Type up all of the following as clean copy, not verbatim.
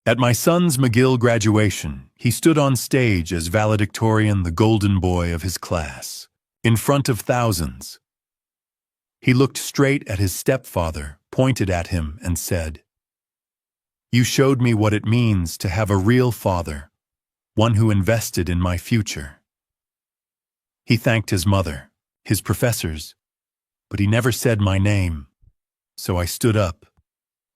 At my son's McGill graduation, he stood on stage as valedictorian, the golden boy of his class, in front of thousands. He looked straight at his stepfather, pointed at him, and said, "You showed me what it means to have a real father, one who invested in my future." He thanked his mother, his professors, but he never said my name, so I stood up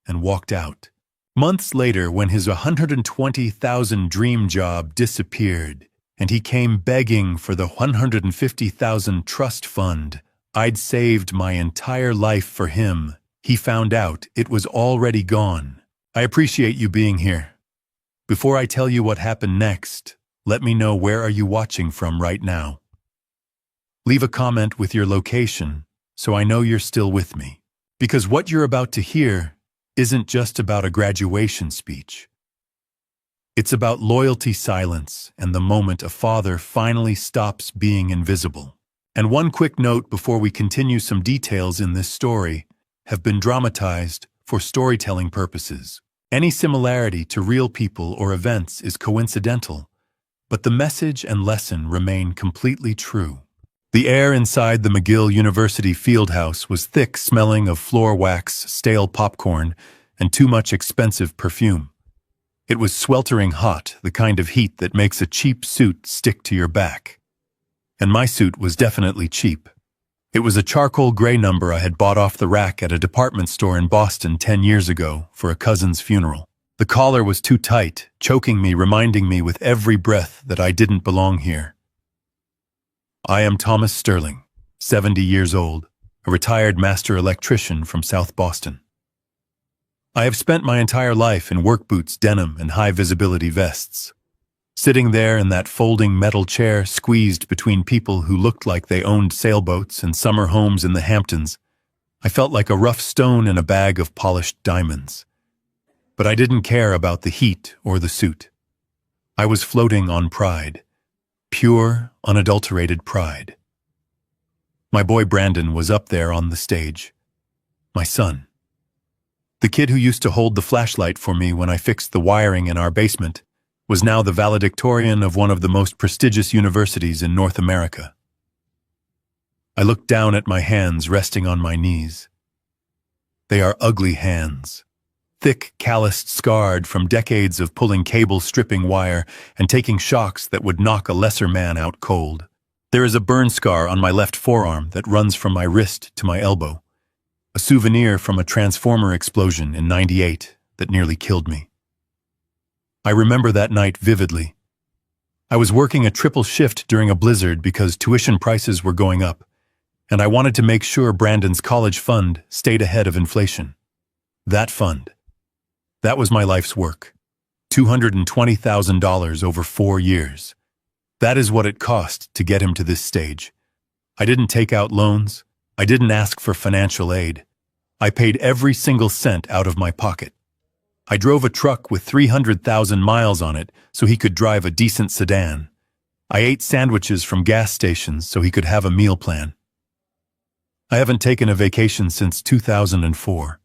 and walked out. Months later, when his $120,000 dream job disappeared and he came begging for the $150,000 trust fund I'd saved my entire life for him, he found out it was already gone. I appreciate you being here. Before I tell you what happened next, let me know, where are you watching from right now? Leave a comment with your location so I know you're still with me. Because what you're about to hear isn't just about a graduation speech. It's about loyalty, silence, and the moment a father finally stops being invisible. And one quick note before we continue: some details in this story have been dramatized for storytelling purposes. Any similarity to real people or events is coincidental, but the message and lesson remain completely true. The air inside the McGill University fieldhouse was thick, smelling of floor wax, stale popcorn, and too much expensive perfume. It was sweltering hot, the kind of heat that makes a cheap suit stick to your back. And my suit was definitely cheap. It was a charcoal gray number I had bought off the rack at a department store in Boston 10 years ago for a cousin's funeral. The collar was too tight, choking me, reminding me with every breath that I didn't belong here. I am Thomas Sterling, 70 years old, a retired master electrician from South Boston. I have spent my entire life in work boots, denim, and high-visibility vests. Sitting there in that folding metal chair, squeezed between people who looked like they owned sailboats and summer homes in the Hamptons, I felt like a rough stone in a bag of polished diamonds. But I didn't care about the heat or the suit. I was floating on pride. Pure, unadulterated pride. My boy Brandon was up there on the stage. My son. The kid who used to hold the flashlight for me when I fixed the wiring in our basement was now the valedictorian of one of the most prestigious universities in North America. I looked down at my hands resting on my knees. They are ugly hands. Thick, calloused, scarred from decades of pulling cable, stripping wire, and taking shocks that would knock a lesser man out cold. There is a burn scar on my left forearm that runs from my wrist to my elbow, a souvenir from a transformer explosion in '98 that nearly killed me. I remember that night vividly. I was working a triple shift during a blizzard because tuition prices were going up, and I wanted to make sure Brandon's college fund stayed ahead of inflation. That fund. That was my life's work. $220,000 over 4 years. That is what it cost to get him to this stage. I didn't take out loans. I didn't ask for financial aid. I paid every single cent out of my pocket. I drove a truck with 300,000 miles on it so he could drive a decent sedan. I ate sandwiches from gas stations so he could have a meal plan. I haven't taken a vacation since 2004.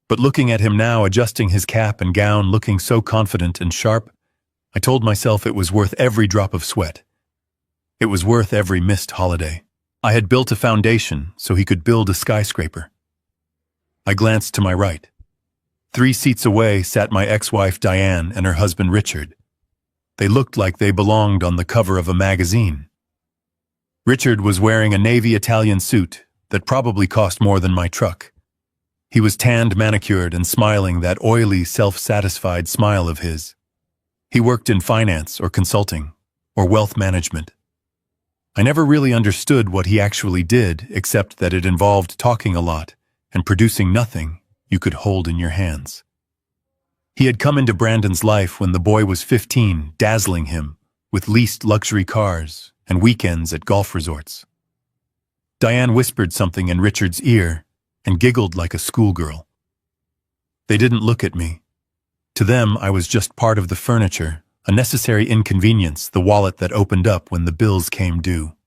But looking at him now, adjusting his cap and gown, looking so confident and sharp, I told myself it was worth every drop of sweat. It was worth every missed holiday. I had built a foundation so he could build a skyscraper. I glanced to my right. 3 seats away sat my ex-wife Diane and her husband Richard. They looked like they belonged on the cover of a magazine. Richard was wearing a navy Italian suit that probably cost more than my truck. He was tanned, manicured, and smiling that oily, self-satisfied smile of his. He worked in finance or consulting or wealth management. I never really understood what he actually did, except that it involved talking a lot and producing nothing you could hold in your hands. He had come into Brandon's life when the boy was 15, dazzling him with leased luxury cars and weekends at golf resorts. Diane whispered something in Richard's ear and giggled like a schoolgirl. They didn't look at me. To them, I was just part of the furniture, a necessary inconvenience, the wallet that opened up when the bills came due.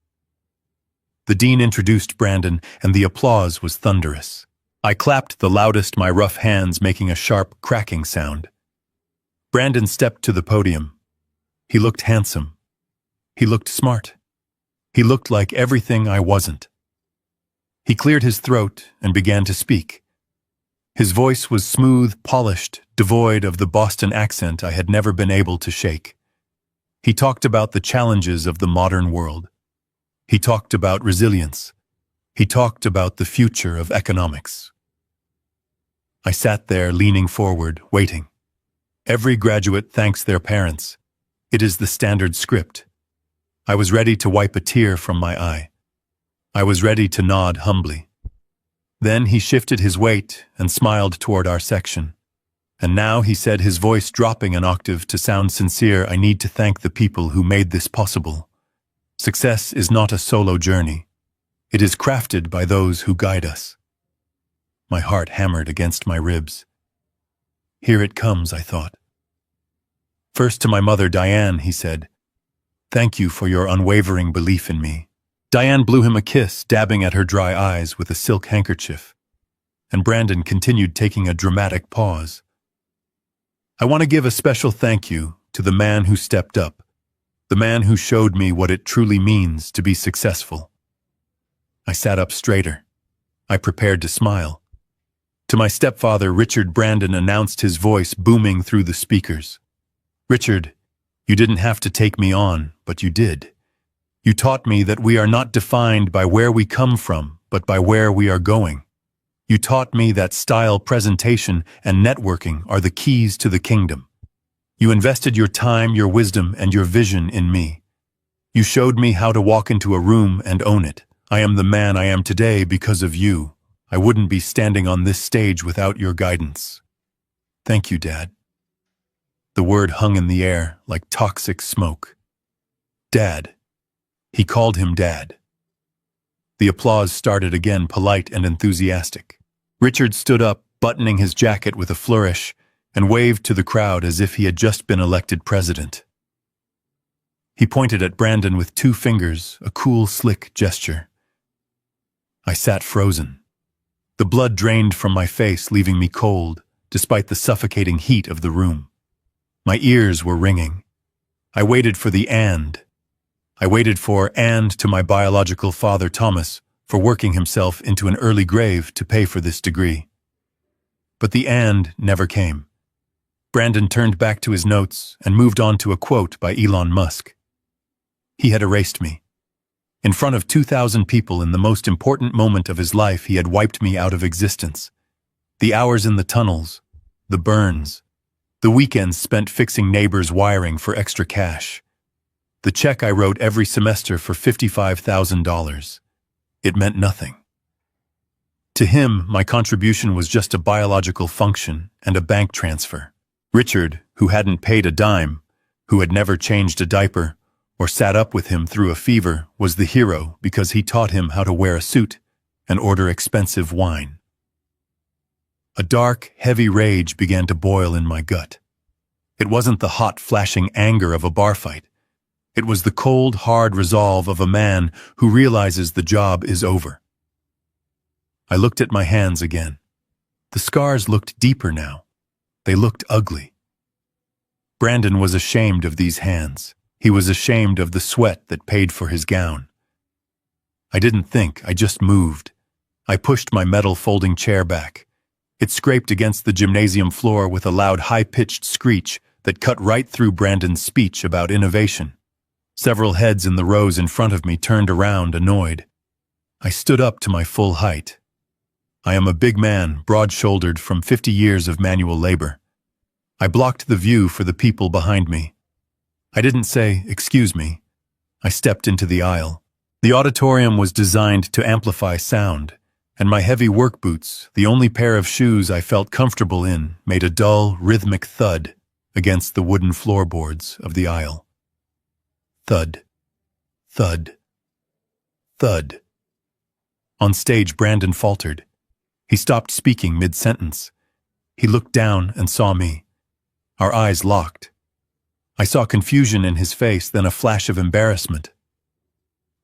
The dean introduced Brandon, and the applause was thunderous. I clapped the loudest, my rough hands making a sharp, cracking sound. Brandon stepped to the podium. He looked handsome. He looked smart. He looked like everything I wasn't. He cleared his throat and began to speak. His voice was smooth, polished, devoid of the Boston accent I had never been able to shake. He talked about the challenges of the modern world. He talked about resilience. He talked about the future of economics. I sat there leaning forward, waiting. Every graduate thanks their parents. It is the standard script. I was ready to wipe a tear from my eye. I was ready to nod humbly. Then he shifted his weight and smiled toward our section. And now, he said, his voice dropping an octave to sound sincere, I need to thank the people who made this possible. Success is not a solo journey. It is crafted by those who guide us. My heart hammered against my ribs. Here it comes, I thought. First to my mother, Diane, he said. Thank you for your unwavering belief in me. Diane blew him a kiss, dabbing at her dry eyes with a silk handkerchief. And Brandon continued, taking a dramatic pause. I want to give a special thank you to the man who stepped up, the man who showed me what it truly means to be successful. I sat up straighter. I prepared to smile. To my stepfather, Richard, Brandon announced, his voice booming through the speakers. Richard, you didn't have to take me on, but you did. You taught me that we are not defined by where we come from, but by where we are going. You taught me that style, presentation, and networking are the keys to the kingdom. You invested your time, your wisdom, and your vision in me. You showed me how to walk into a room and own it. I am the man I am today because of you. I wouldn't be standing on this stage without your guidance. Thank you, Dad. The word hung in the air like toxic smoke. Dad. He called him Dad. The applause started again, polite and enthusiastic. Richard stood up, buttoning his jacket with a flourish, and waved to the crowd as if he had just been elected president. He pointed at Brandon with 2 fingers, a cool, slick gesture. I sat frozen. The blood drained from my face, leaving me cold, despite the suffocating heat of the room. My ears were ringing. I waited for the and. I waited for and to my biological father, Thomas, for working himself into an early grave to pay for this degree. But the and never came. Brandon turned back to his notes and moved on to a quote by Elon Musk. He had erased me. In front of 2,000 people in the most important moment of his life, he had wiped me out of existence. The hours in the tunnels, the burns, the weekends spent fixing neighbors' wiring for extra cash. The check I wrote every semester for $55,000. It meant nothing. To him, my contribution was just a biological function and a bank transfer. Richard, who hadn't paid a dime, who had never changed a diaper or sat up with him through a fever, was the hero because he taught him how to wear a suit and order expensive wine. A dark, heavy rage began to boil in my gut. It wasn't the hot, flashing anger of a bar fight. It was the cold, hard resolve of a man who realizes the job is over. I looked at my hands again. The scars looked deeper now. They looked ugly. Brandon was ashamed of these hands. He was ashamed of the sweat that paid for his gown. I didn't think, I just moved. I pushed my metal folding chair back. It scraped against the gymnasium floor with a loud, high-pitched screech that cut right through Brandon's speech about innovation. Several heads in the rows in front of me turned around, annoyed. I stood up to my full height. I am a big man, broad-shouldered from 50 years of manual labor. I blocked the view for the people behind me. I didn't say, "Excuse me." I stepped into the aisle. The auditorium was designed to amplify sound, and my heavy work boots, the only pair of shoes I felt comfortable in, made a dull, rhythmic thud against the wooden floorboards of the aisle. Thud, thud, thud. On stage, Brandon faltered. He stopped speaking mid-sentence. He looked down and saw me. Our eyes locked. I saw confusion in his face, then a flash of embarrassment.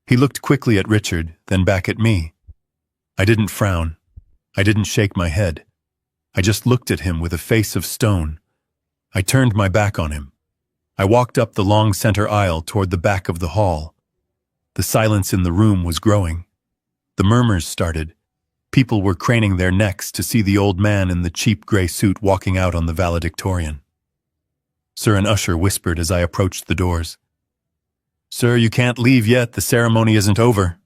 He looked quickly at Richard, then back at me. I didn't frown. I didn't shake my head. I just looked at him with a face of stone. I turned my back on him. I walked up the long center aisle toward the back of the hall. The silence in the room was growing. The murmurs started. People were craning their necks to see the old man in the cheap gray suit walking out on the valedictorian. Sir, an usher whispered as I approached the doors. "Sir, you can't leave yet. The ceremony isn't over."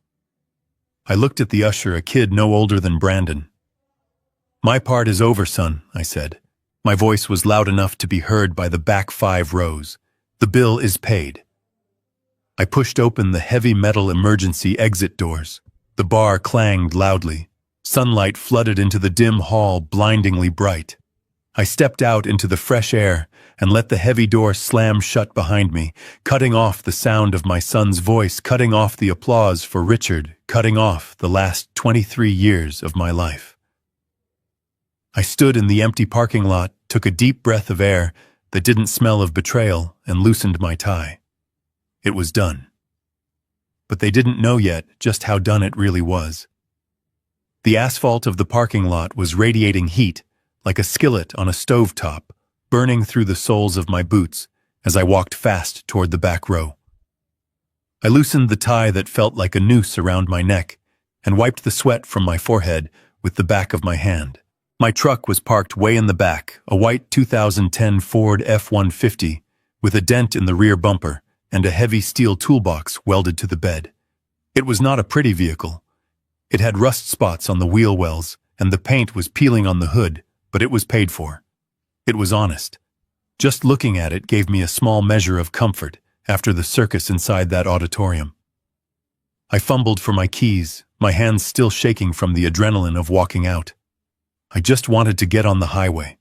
I looked at the usher, a kid no older than Brandon. "My part is over, son," I said. My voice was loud enough to be heard by the back 5 rows. "The bill is paid." I pushed open the heavy metal emergency exit doors. The bar clanged loudly. Sunlight flooded into the dim hall, blindingly bright. I stepped out into the fresh air and let the heavy door slam shut behind me, cutting off the sound of my son's voice, cutting off the applause for Richard, cutting off the last 23 years of my life. I stood in the empty parking lot, took a deep breath of air that didn't smell of betrayal, and loosened my tie. It was done. But they didn't know yet just how done it really was. The asphalt of the parking lot was radiating heat, like a skillet on a stovetop, burning through the soles of my boots as I walked fast toward the back row. I loosened the tie that felt like a noose around my neck and wiped the sweat from my forehead with the back of my hand. My truck was parked way in the back, a white 2010 Ford F-150 with a dent in the rear bumper and a heavy steel toolbox welded to the bed. It was not a pretty vehicle. It had rust spots on the wheel wells and the paint was peeling on the hood, but it was paid for. It was honest. Just looking at it gave me a small measure of comfort after the circus inside that auditorium. I fumbled for my keys, my hands still shaking from the adrenaline of walking out. I just wanted to get on the highway.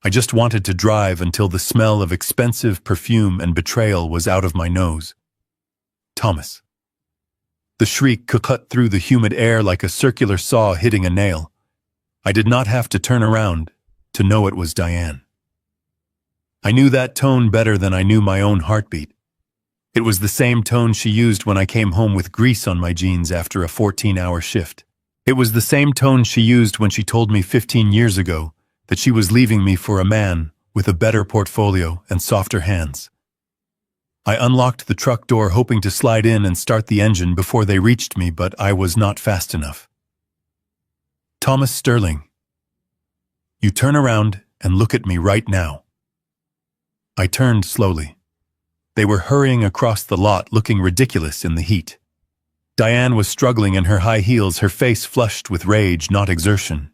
I just wanted to drive until the smell of expensive perfume and betrayal was out of my nose. Thomas. The shriek cut through the humid air like a circular saw hitting a nail. I did not have to turn around to know it was Diane. I knew that tone better than I knew my own heartbeat. It was the same tone she used when I came home with grease on my jeans after a 14-hour shift. It was the same tone she used when she told me 15 years ago that she was leaving me for a man with a better portfolio and softer hands. I unlocked the truck door hoping to slide in and start the engine before they reached me, but I was not fast enough. "Thomas Sterling, you turn around and look at me right now." I turned slowly. They were hurrying across the lot looking ridiculous in the heat. Diane was struggling in her high heels, her face flushed with rage, not exertion.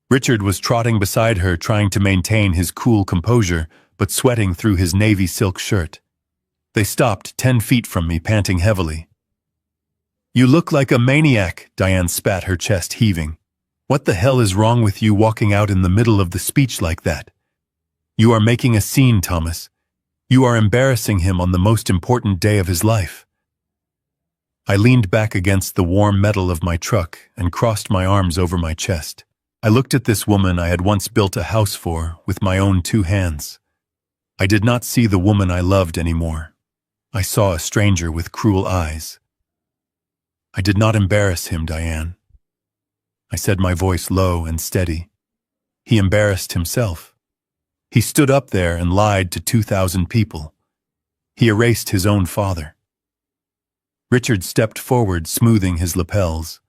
Richard was trotting beside her, trying to maintain his cool composure, but sweating through his navy silk shirt. They stopped 10 feet from me, panting heavily. "You look like a maniac," Diane spat, her chest heaving. "What the hell is wrong with you walking out in the middle of the speech like that? You are making a scene, Thomas. You are embarrassing him on the most important day of his life." I leaned back against the warm metal of my truck and crossed my arms over my chest. I looked at this woman I had once built a house for with my own 2 hands. I did not see the woman I loved anymore. I saw a stranger with cruel eyes. "I did not embarrass him, Diane." I said, my voice low and steady. "He embarrassed himself. He stood up there and lied to 2,000 people. He erased his own father." Richard stepped forward, smoothing his lapels.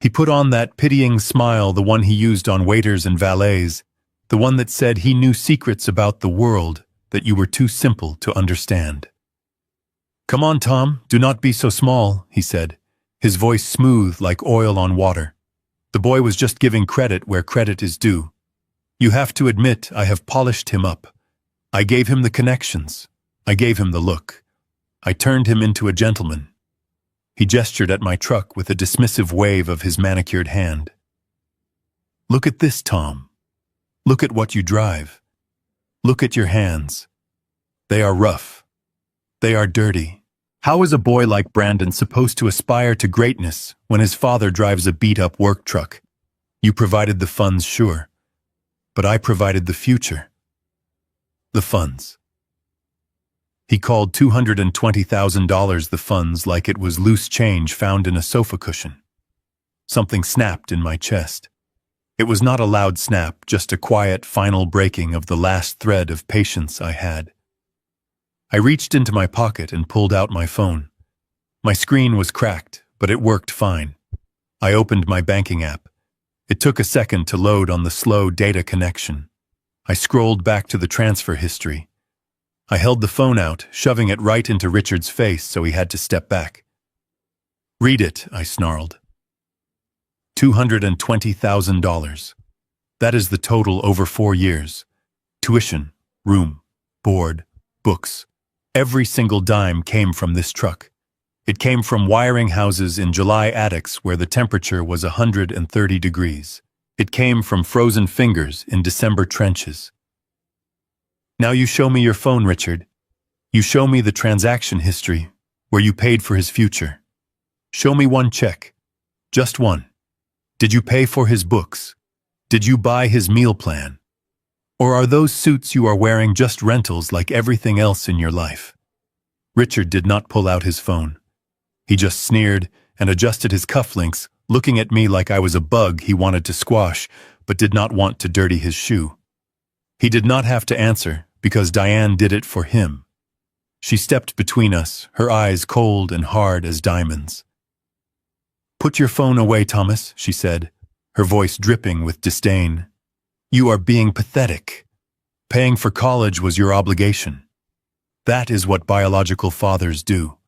He put on that pitying smile, the one he used on waiters and valets, the one that said he knew secrets about the world that you were too simple to understand. "Come on, Tom, do not be so small," he said, his voice smooth like oil on water. The boy was just giving credit where credit is due. "You have to admit I have polished him up. I gave him the connections. I gave him the look. I turned him into a gentleman." He gestured at my truck with a dismissive wave of his manicured hand. "Look at this, Tom. Look at what you drive. Look at your hands. They are rough. They are dirty. How is a boy like Brandon supposed to aspire to greatness when his father drives a beat-up work truck? You provided the funds, sure, but I provided the future. The funds." He called $220,000 the funds like it was loose change found in a sofa cushion. Something snapped in my chest. It was not a loud snap, just a quiet, final breaking of the last thread of patience I had. I reached into my pocket and pulled out my phone. My screen was cracked, but it worked fine. I opened my banking app. It took a second to load on the slow data connection. I scrolled back to the transfer history. I held the phone out, shoving it right into Richard's face so he had to step back. "Read it," I snarled. $220,000. That is the total over 4 years. Tuition, room, board, books. Every single dime came from this truck. It came from wiring houses in July attics where the temperature was 130 degrees. It came from frozen fingers in December trenches. "Now you show me your phone, Richard. You show me the transaction history, where you paid for his future. Show me one check. Just one. Did you pay for his books? Did you buy his meal plan? Or are those suits you are wearing just rentals like everything else in your life?" Richard did not pull out his phone. He just sneered and adjusted his cufflinks, looking at me like I was a bug he wanted to squash, but did not want to dirty his shoe. He did not have to answer, because Diane did it for him. She stepped between us, her eyes cold and hard as diamonds. "Put your phone away, Thomas," she said, her voice dripping with disdain. "You are being pathetic. Paying for college was your obligation. That is what biological fathers do.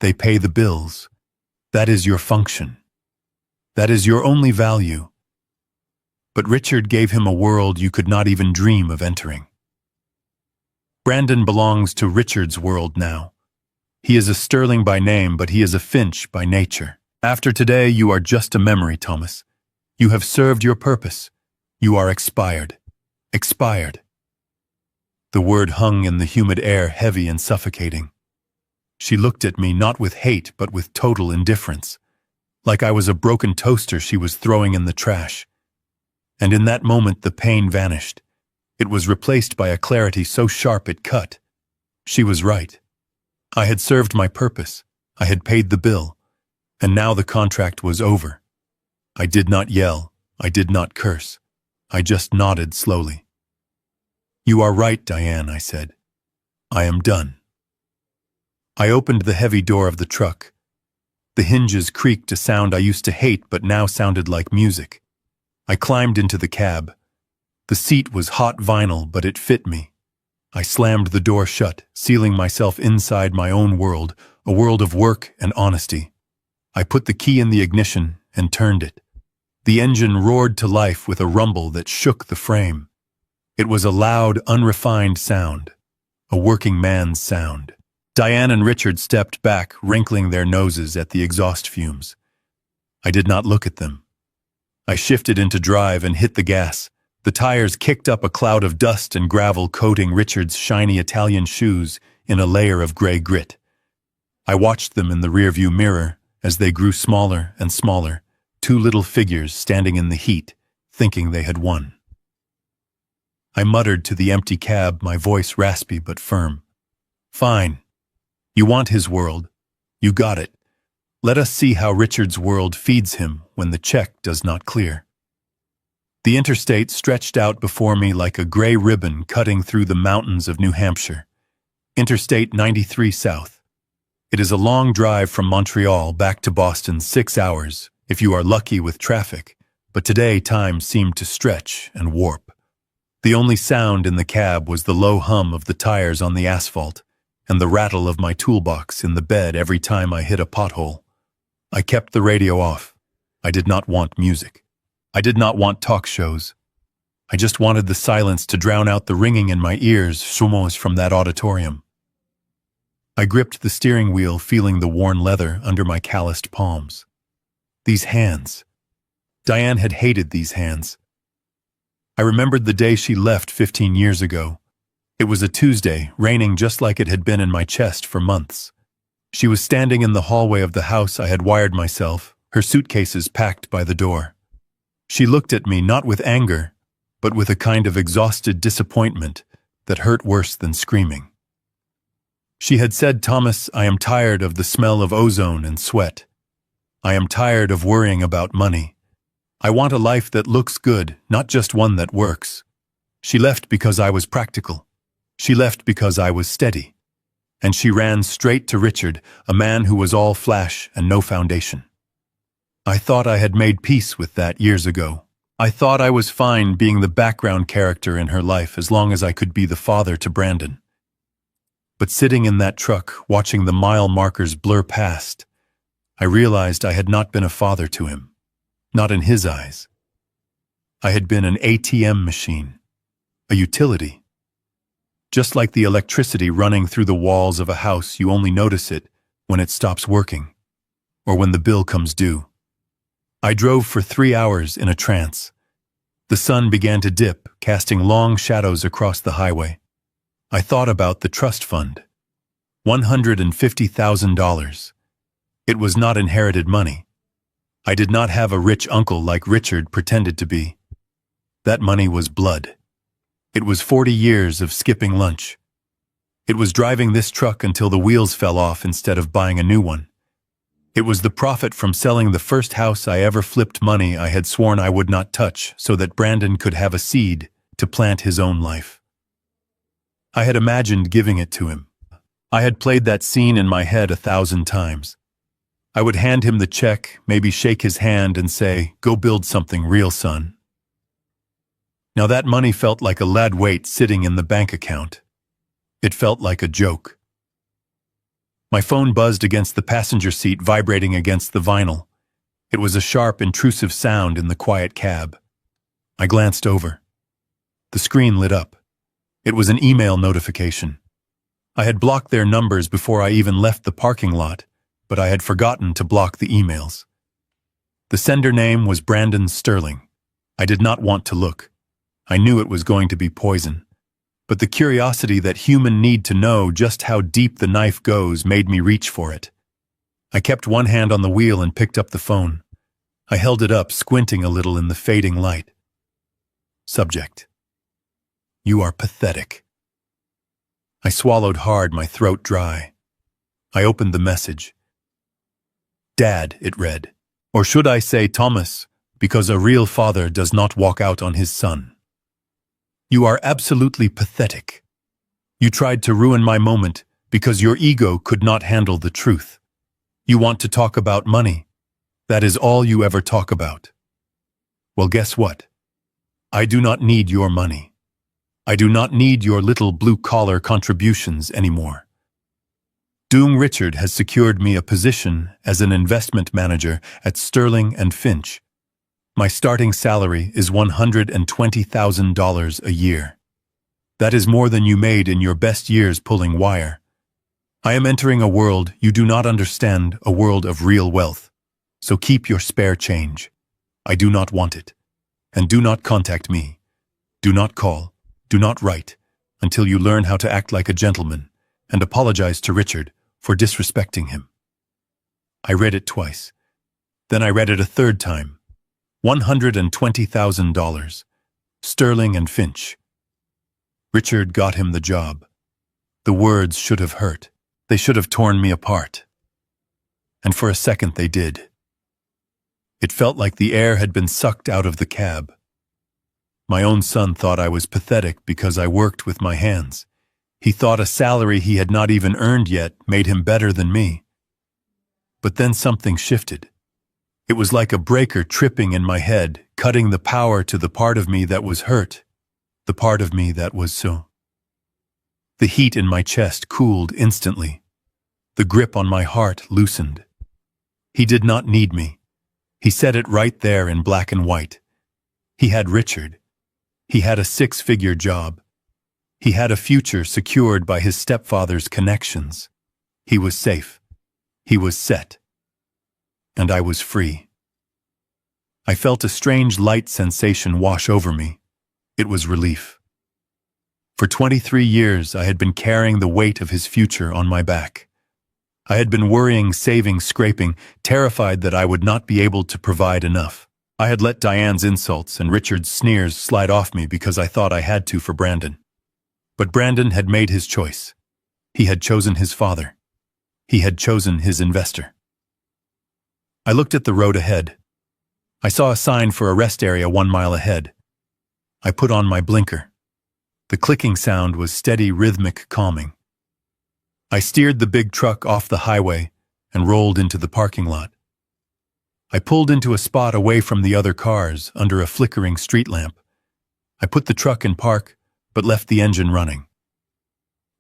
They pay the bills. That is your function. That is your only value." But Richard gave him a world you could not even dream of entering. Brandon belongs to Richard's world now. He is a Sterling by name, but he is a Finch by nature. After today, you are just a memory, Thomas. You have served your purpose. You are expired. Expired. The word hung in the humid air, heavy and suffocating. She looked at me not with hate, but with total indifference, like I was a broken toaster she was throwing in the trash. And in that moment the pain vanished. It was replaced by a clarity so sharp it cut. She was right. I had served my purpose. I had paid the bill. And now the contract was over. I did not yell. I did not curse. I just nodded slowly. "You are right, Diane," I said. "I am done." I opened the heavy door of the truck. The hinges creaked, a sound I used to hate but now sounded like music. I climbed into the cab. The seat was hot vinyl, but it fit me. I slammed the door shut, sealing myself inside my own world, a world of work and honesty. I put the key in the ignition and turned it. The engine roared to life with a rumble that shook the frame. It was a loud, unrefined sound, a working man's sound. Diane and Richard stepped back, wrinkling their noses at the exhaust fumes. I did not look at them. I shifted into drive and hit the gas. The tires kicked up a cloud of dust and gravel, coating Richard's shiny Italian shoes in a layer of gray grit. I watched them in the rearview mirror as they grew smaller and smaller, two little figures standing in the heat, thinking they had won. I muttered to the empty cab, my voice raspy but firm. "Fine. You want his world. You got it. Let us see how Richard's world feeds him when the check does not clear." The interstate stretched out before me like a gray ribbon cutting through the mountains of New Hampshire. Interstate 93 South. It is a long drive from Montreal back to Boston, 6 hours, if you are lucky with traffic, but today time seemed to stretch and warp. The only sound in the cab was the low hum of the tires on the asphalt and the rattle of my toolbox in the bed every time I hit a pothole. I kept the radio off. I did not want music. I did not want talk shows. I just wanted the silence to drown out the ringing in my ears, shumos from that auditorium. I gripped the steering wheel, feeling the worn leather under my calloused palms. These hands. Diane had hated these hands. I remembered the day she left 15 years ago. It was a Tuesday, raining just like it had been in my chest for months. She was standing in the hallway of the house I had wired myself, her suitcases packed by the door. She looked at me not with anger, but with a kind of exhausted disappointment that hurt worse than screaming. She had said, "Thomas, I am tired of the smell of ozone and sweat. I am tired of worrying about money. I want a life that looks good, not just one that works. She left because I was practical. She left because I was steady. And she ran straight to Richard, a man who was all flash and no foundation. I thought I had made peace with that years ago. I thought I was fine being the background character in her life as long as I could be the father to Brandon. But sitting in that truck, watching the mile markers blur past, I realized I had not been a father to him. Not in his eyes. I had been an ATM machine, a utility. Just like the electricity running through the walls of a house, you only notice it when it stops working, or when the bill comes due. I drove for 3 hours in a trance. The sun began to dip, casting long shadows across the highway. I thought about the trust fund. $150,000. It was not inherited money. I did not have a rich uncle like Richard pretended to be. That money was blood. It was 40 years of skipping lunch. It was driving this truck until the wheels fell off instead of buying a new one. It was the profit from selling the first house I ever flipped money I had sworn I would not touch so that Brandon could have a seed to plant his own life. I had imagined giving it to him. I had played that scene in my head 1,000 times. I would hand him the check, maybe shake his hand and say, "Go build something real, son." Now that money felt like a lead weight sitting in the bank account. It felt like a joke. My phone buzzed against the passenger seat, vibrating against the vinyl. It was a sharp, intrusive sound in the quiet cab. I glanced over. The screen lit up. It was an email notification. I had blocked their numbers before I even left the parking lot, but I had forgotten to block the emails. The sender name was Brandon Sterling. I did not want to look. I knew it was going to be poison. But the curiosity that human need to know just how deep the knife goes made me reach for it. I kept one hand on the wheel and picked up the phone. I held it up, squinting a little in the fading light. Subject: You are pathetic. I swallowed hard, my throat dry. I opened the message. Dad, it read. Or should I say Thomas, because a real father does not walk out on his son. You are absolutely pathetic. You tried to ruin my moment because your ego could not handle the truth. You want to talk about money. That is all you ever talk about. Well, guess what? I do not need your money. I do not need your little blue-collar contributions anymore. Doong Richard has secured me a position as an investment manager at Sterling and Finch. My starting salary is $120,000 a year. That is more than you made in your best years pulling wire. I am entering a world you do not understand, a world of real wealth. So keep your spare change. I do not want it. And do not contact me. Do not call. Do not write until you learn how to act like a gentleman and apologize to Richard for disrespecting him. I read it twice. Then I read it a third time. $120,000. Sterling and Finch. Richard got him the job. The words should have hurt. They should have torn me apart. And for a second they did. It felt like the air had been sucked out of the cab. My own son thought I was pathetic because I worked with my hands. He thought a salary he had not even earned yet made him better than me. But then something shifted. It was like a breaker tripping in my head, cutting the power to the part of me that was hurt, the part of me that was so. The heat in my chest cooled instantly. The grip on my heart loosened. He did not need me. He said it right there in black and white. He had Richard. He had a 6-figure job. He had a future secured by his stepfather's connections. He was safe. He was set. And I was free. I felt a strange light sensation wash over me. It was relief. For 23 years, I had been carrying the weight of his future on my back. I had been worrying, saving, scraping, terrified that I would not be able to provide enough. I had let Diane's insults and Richard's sneers slide off me because I thought I had to for Brandon. But Brandon had made his choice. He had chosen his father. He had chosen his investor. I looked at the road ahead. I saw a sign for a rest area 1 mile ahead. I put on my blinker. The clicking sound was steady, rhythmic, calming. I steered the big truck off the highway and rolled into the parking lot. I pulled into a spot away from the other cars under a flickering street lamp. I put the truck in park, but left the engine running.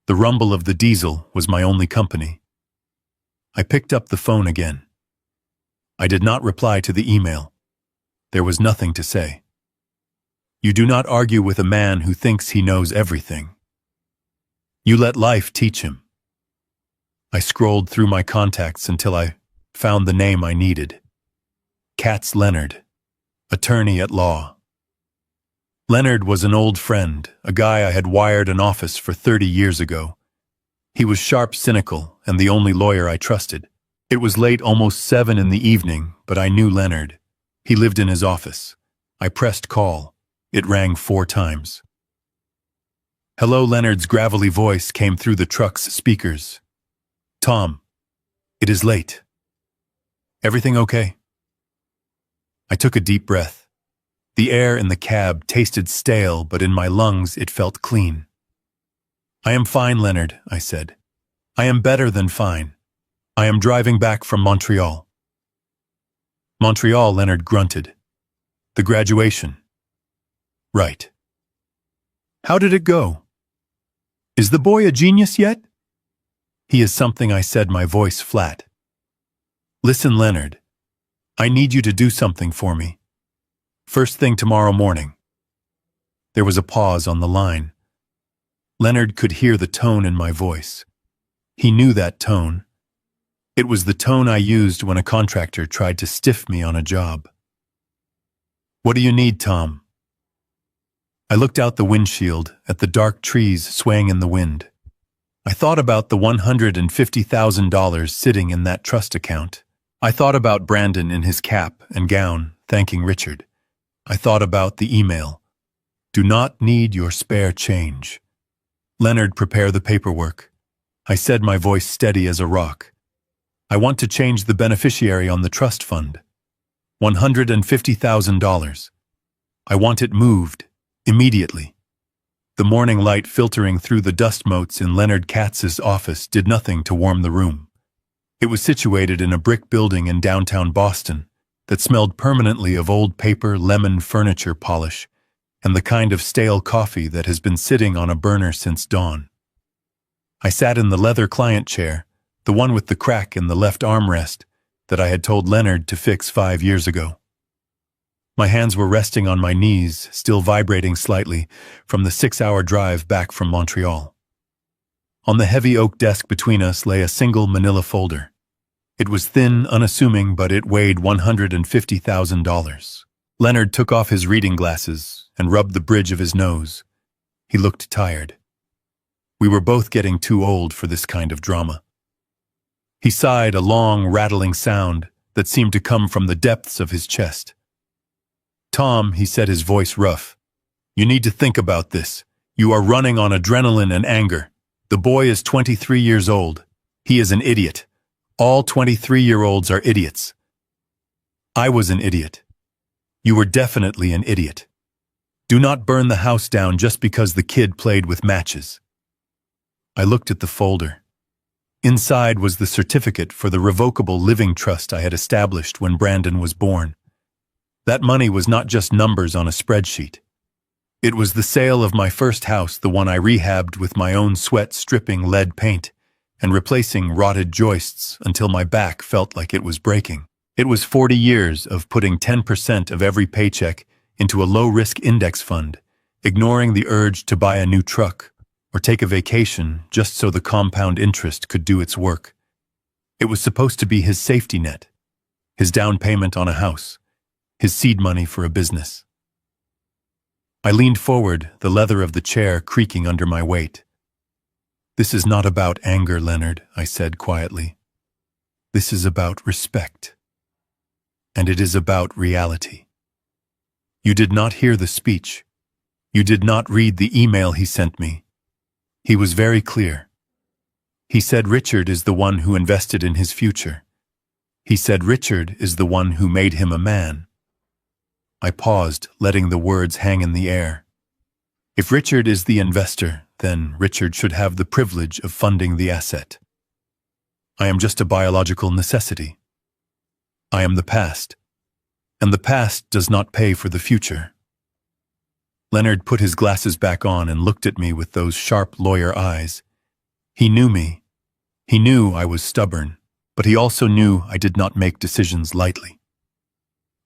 The rumble of the diesel was my only company. I picked up the phone again. I did not reply to the email. There was nothing to say. You do not argue with a man who thinks he knows everything. You let life teach him. I scrolled through my contacts until I found the name I needed. Katz Leonard, attorney at law. Leonard was an old friend, a guy I had wired an office for 30 years ago. He was sharp, cynical, and the only lawyer I trusted. It was late, almost 7 in the evening, but I knew Leonard. He lived in his office. I pressed call. It rang 4 times. Hello, Leonard's gravelly voice came through the truck's speakers. Tom, it is late. Everything okay? I took a deep breath. The air in the cab tasted stale, but in my lungs it felt clean. I am fine, Leonard, I said. I am better than fine. I am driving back from Montreal. Montreal, Leonard grunted. The graduation. Right. How did it go? Is the boy a genius yet? He is something, I said, my voice flat. Listen, Leonard. I need you to do something for me. First thing tomorrow morning. There was a pause on the line. Leonard could hear the tone in my voice. He knew that tone. It was the tone I used when a contractor tried to stiff me on a job. What do you need, Tom? I looked out the windshield at the dark trees swaying in the wind. I thought about the $150,000 sitting in that trust account. I thought about Brandon in his cap and gown, thanking Richard. I thought about the email. Do not need your spare change. Leonard, prepare the paperwork. I said, my voice steady as a rock. I want to change the beneficiary on the trust fund. $150,000. I want it moved, immediately. The morning light filtering through the dust motes in Leonard Katz's office did nothing to warm the room. It was situated in a brick building in downtown Boston that smelled permanently of old paper, lemon furniture polish, and the kind of stale coffee that has been sitting on a burner since dawn. I sat in the leather client chair, the one with the crack in the left armrest that I had told Leonard to fix 5 years ago. My hands were resting on my knees, still vibrating slightly from the 6-hour drive back from Montreal. On the heavy oak desk between us lay a single manila folder. It was thin, unassuming, but it weighed $150,000. Leonard took off his reading glasses and rubbed the bridge of his nose. He looked tired. We were both getting too old for this kind of drama. He sighed, a long, rattling sound that seemed to come from the depths of his chest. Tom, he said, his voice rough, you need to think about this. You are running on adrenaline and anger. The boy is 23 years old. He is an idiot. All 23-year-olds are idiots. I was an idiot. You were definitely an idiot. Do not burn the house down just because the kid played with matches. I looked at the folder. Inside was the certificate for the revocable living trust I had established when Brandon was born. That money was not just numbers on a spreadsheet. It was the sale of my first house, the one I rehabbed with my own sweat, stripping lead paint and replacing rotted joists until my back felt like it was breaking. It was 40 years of putting 10% of every paycheck into a low-risk index fund, ignoring the urge to buy a new truck or take a vacation just so the compound interest could do its work. It was supposed to be his safety net, his down payment on a house, his seed money for a business. I leaned forward, the leather of the chair creaking under my weight. This is not about anger, Leonard, I said quietly. This is about respect. And it is about reality. You did not hear the speech. You did not read the email he sent me. He was very clear. He said Richard is the one who invested in his future. He said Richard is the one who made him a man. I paused, letting the words hang in the air. If Richard is the investor, then Richard should have the privilege of funding the asset. I am just a biological necessity. I am the past, and the past does not pay for the future. Leonard put his glasses back on and looked at me with those sharp lawyer eyes. He knew me. He knew I was stubborn, but he also knew I did not make decisions lightly.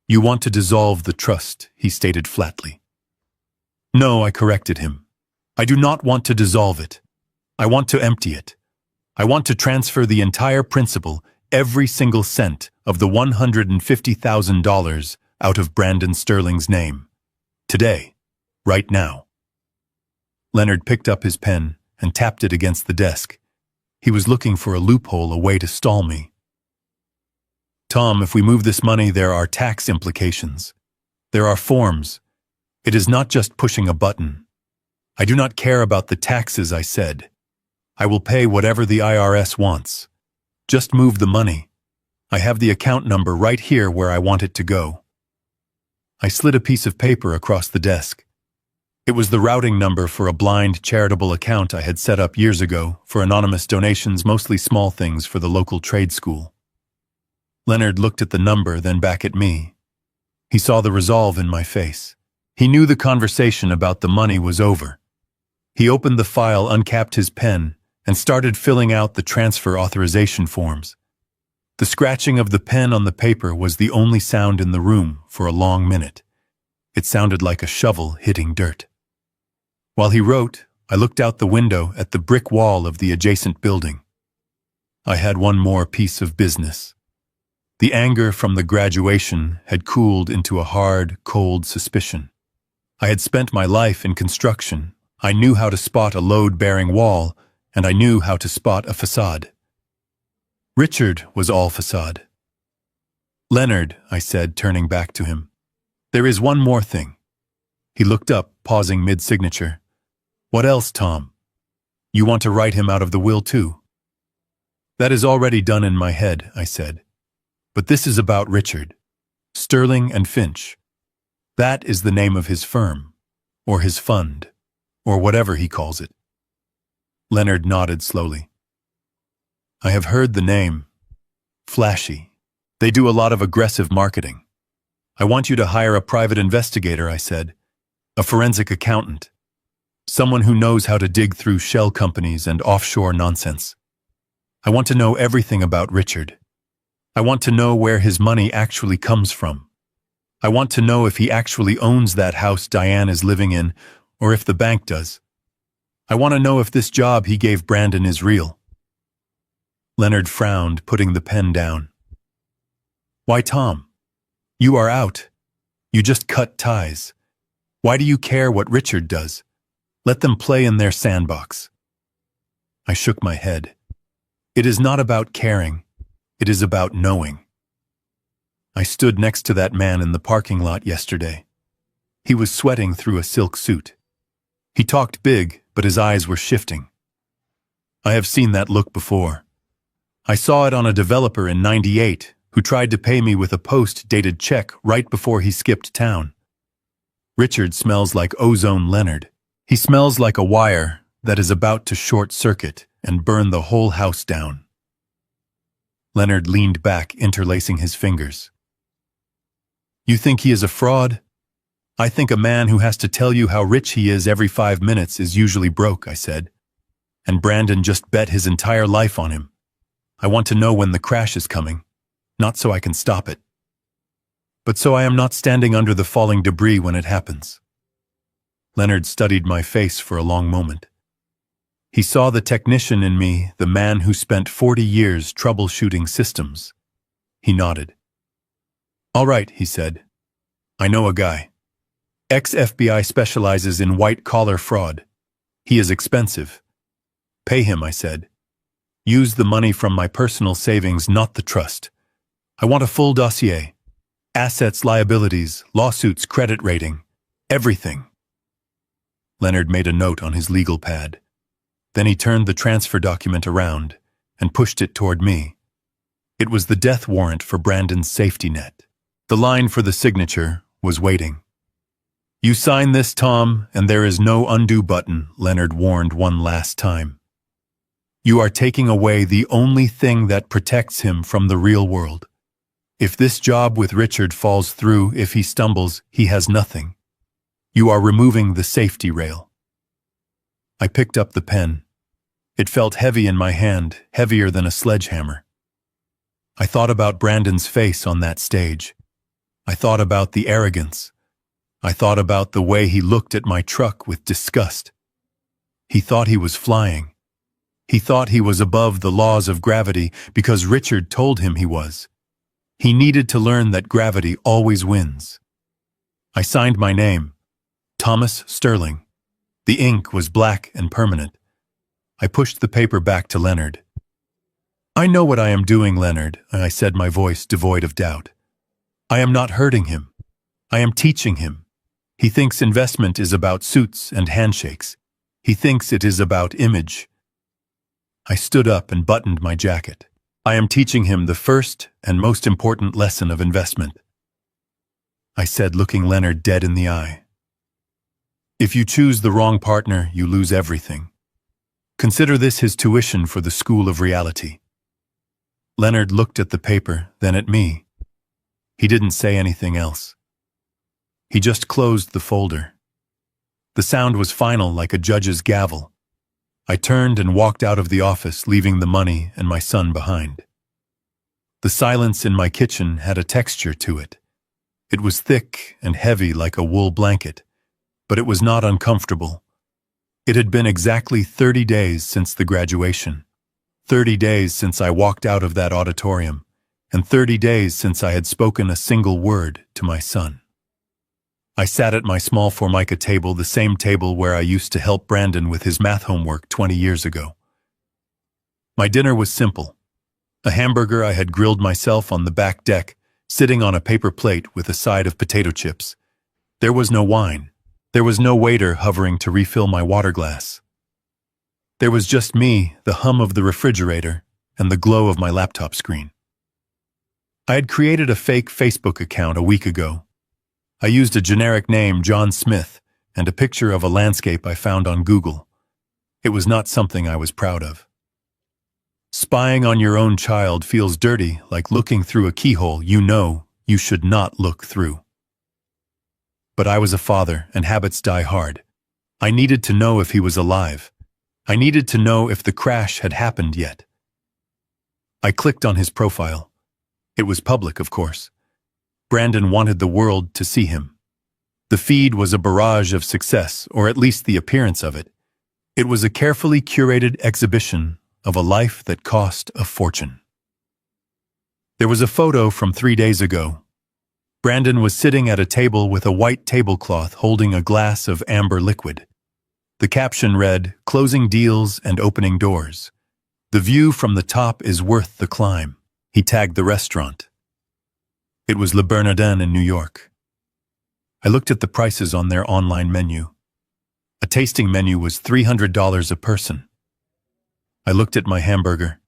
You want to dissolve the trust, he stated flatly. No, I corrected him. I do not want to dissolve it. I want to empty it. I want to transfer the entire principal, every single cent of the $150,000 out of Brandon Sterling's name. Today. Right now. Leonard picked up his pen and tapped it against the desk. He was looking for a loophole, a way to stall me. Tom, if we move this money, there are tax implications. There are forms. It is not just pushing a button. I do not care about the taxes, I said. I will pay whatever the IRS wants. Just move the money. I have the account number right here where I want it to go. I slid a piece of paper across the desk. It was the routing number for a blind charitable account I had set up years ago for anonymous donations, mostly small things for the local trade school. Leonard looked at the number, then back at me. He saw the resolve in my face. He knew the conversation about the money was over. He opened the file, uncapped his pen, and started filling out the transfer authorization forms. The scratching of the pen on the paper was the only sound in the room for a long minute. It sounded like a shovel hitting dirt. While he wrote, I looked out the window at the brick wall of the adjacent building. I had one more piece of business. The anger from the graduation had cooled into a hard, cold suspicion. I had spent my life in construction. I knew how to spot a load-bearing wall, and I knew how to spot a facade. Richard was all facade. Leonard, I said, turning back to him. There is one more thing. He looked up, pausing mid-signature. What else, Tom? You want to write him out of the will, too? That is already done in my head, I said. But this is about Richard. Sterling and Finch. That is the name of his firm, or his fund, or whatever he calls it. Leonard nodded slowly. I have heard the name. Flashy. They do a lot of aggressive marketing. I want you to hire a private investigator, I said. A forensic accountant. Someone who knows how to dig through shell companies and offshore nonsense. I want to know everything about Richard. I want to know where his money actually comes from. I want to know if he actually owns that house Diane is living in, or if the bank does. I want to know if this job he gave Brandon is real. Leonard frowned, putting the pen down. Why, Tom? You are out. You just cut ties. Why do you care what Richard does? Let them play in their sandbox. I shook my head. It is not about caring. It is about knowing. I stood next to that man in the parking lot yesterday. He was sweating through a silk suit. He talked big, but his eyes were shifting. I have seen that look before. I saw it on a developer in '98 who tried to pay me with a post-dated check right before he skipped town. Richard smells like ozone Leonard. He smells like a wire that is about to short-circuit and burn the whole house down. Leonard leaned back, interlacing his fingers. You think he is a fraud? I think a man who has to tell you how rich he is every 5 minutes is usually broke, I said. And Brandon just bet his entire life on him. I want to know when the crash is coming, not so I can stop it, but so I am not standing under the falling debris when it happens. Leonard studied my face for a long moment. He saw the technician in me, the man who spent 40 years troubleshooting systems. He nodded. All right, he said. I know a guy. Ex-FBI specializes in white-collar fraud. He is expensive. Pay him, I said. Use the money from my personal savings, not the trust. I want a full dossier. Assets, liabilities, lawsuits, credit rating. Everything. Leonard made a note on his legal pad. Then he turned the transfer document around and pushed it toward me. It was the death warrant for Brandon's safety net. The line for the signature was waiting. "You sign this, Tom, and there is no undo button," Leonard warned one last time. "You are taking away the only thing that protects him from the real world. If this job with Richard falls through, if he stumbles, he has nothing. You are removing the safety rail." I picked up the pen. It felt heavy in my hand, heavier than a sledgehammer. I thought about Brandon's face on that stage. I thought about the arrogance. I thought about the way he looked at my truck with disgust. He thought he was flying. He thought he was above the laws of gravity because Richard told him he was. He needed to learn that gravity always wins. I signed my name, Thomas Sterling. The ink was black and permanent. I pushed the paper back to Leonard. "I know what I am doing, Leonard," I said, my voice devoid of doubt. "I am not hurting him. I am teaching him. He thinks investment is about suits and handshakes. He thinks it is about image." I stood up and buttoned my jacket. "I am teaching him the first and most important lesson of investment," I said, looking Leonard dead in the eye. "If you choose the wrong partner, you lose everything. Consider this his tuition for the school of reality." Leonard looked at the paper, then at me. He didn't say anything else. He just closed the folder. The sound was final, like a judge's gavel. I turned and walked out of the office, leaving the money and my son behind. The silence in my kitchen had a texture to it. It was thick and heavy like a wool blanket, but it was not uncomfortable. It had been exactly 30 days since the graduation, 30 days since I walked out of that auditorium, and 30 days since I had spoken a single word to my son. I sat at my small Formica table, the same table where I used to help Brandon with his math homework 20 years ago. My dinner was simple. A hamburger I had grilled myself on the back deck, sitting on a paper plate with a side of potato chips. There was no wine. There was no waiter hovering to refill my water glass. There was just me, the hum of the refrigerator, and the glow of my laptop screen. I had created a fake Facebook account a week ago. I used a generic name, John Smith, and a picture of a landscape I found on Google. It was not something I was proud of. Spying on your own child feels dirty, like looking through a keyhole you know you should not look through. But I was a father, and habits die hard. I needed to know if he was alive. I needed to know if the crash had happened yet. I clicked on his profile. It was public, of course. Brandon wanted the world to see him. The feed was a barrage of success, or at least the appearance of it. It was a carefully curated exhibition of a life that cost a fortune. There was a photo from 3 days ago. Brandon was sitting at a table with a white tablecloth holding a glass of amber liquid. The caption read, "Closing deals and opening doors. The view from the top is worth the climb." He tagged the restaurant. It was Le Bernardin in New York. I looked at the prices on their online menu. A tasting menu was $300 a person. I looked at my hamburger.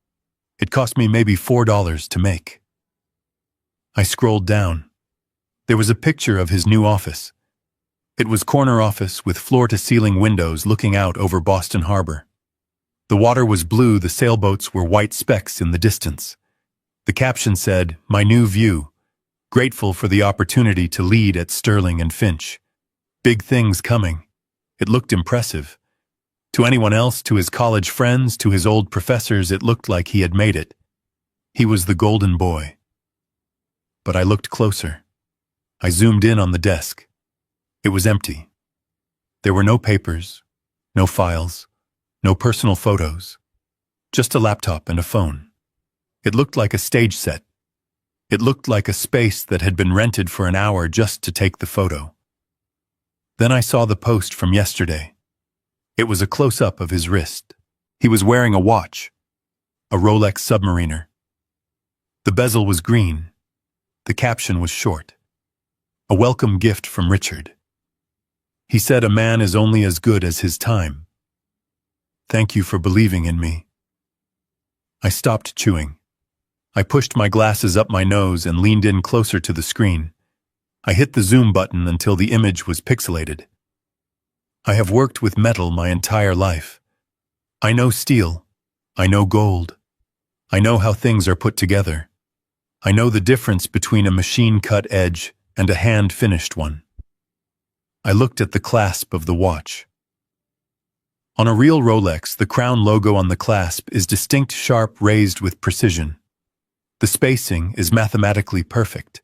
It cost me maybe $4 to make. I scrolled down. There was a picture of his new office. It was corner office with floor-to-ceiling windows looking out over Boston Harbor. The water was blue, the sailboats were white specks in the distance. The caption said, "My new view. Grateful for the opportunity to lead at Sterling and Finch. Big things coming." It looked impressive. To anyone else, to his college friends, to his old professors, it looked like he had made it. He was the golden boy. But I looked closer. I zoomed in on the desk. It was empty. There were no papers, no files, no personal photos. Just a laptop and a phone. It looked like a stage set. It looked like a space that had been rented for an hour just to take the photo. Then I saw the post from yesterday. It was a close-up of his wrist. He was wearing a watch, a Rolex Submariner. The bezel was green. The caption was short. A welcome gift from Richard. He said, "A man is only as good as his time. Thank you for believing in me." I stopped chewing. I pushed my glasses up my nose and leaned in closer to the screen. I hit the zoom button until the image was pixelated. I have worked with metal my entire life. I know steel. I know gold. I know how things are put together. I know the difference between a machine-cut edge and a hand-finished one. I looked at the clasp of the watch. On a real Rolex, the crown logo on the clasp is distinct, sharp, raised with precision. The spacing is mathematically perfect.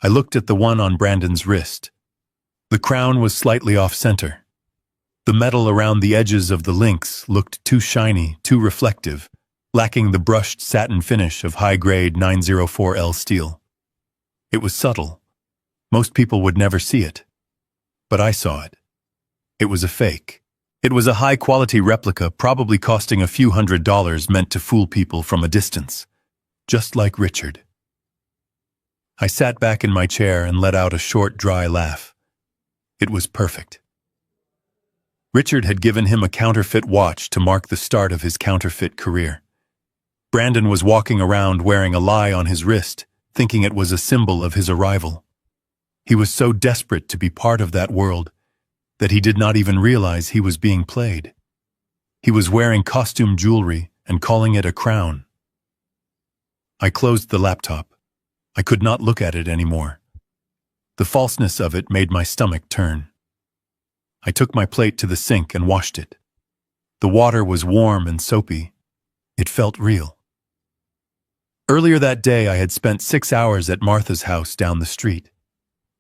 I looked at the one on Brandon's wrist. The crown was slightly off-center. The metal around the edges of the links looked too shiny, too reflective, lacking the brushed satin finish of high-grade 904L steel. It was subtle. Most people would never see it. But I saw it. It was a fake. It was a high-quality replica, probably costing a few $100s, meant to fool people from a distance. Just like Richard. I sat back in my chair and let out a short, dry laugh. It was perfect. Richard had given him a counterfeit watch to mark the start of his counterfeit career. Brandon was walking around wearing a lie on his wrist, thinking it was a symbol of his arrival. He was so desperate to be part of that world that he did not even realize he was being played. He was wearing costume jewelry and calling it a crown. I closed the laptop. I could not look at it anymore. The falseness of it made my stomach turn. I took my plate to the sink and washed it. The water was warm and soapy. It felt real. Earlier that day, I had spent 6 hours at Martha's house down the street.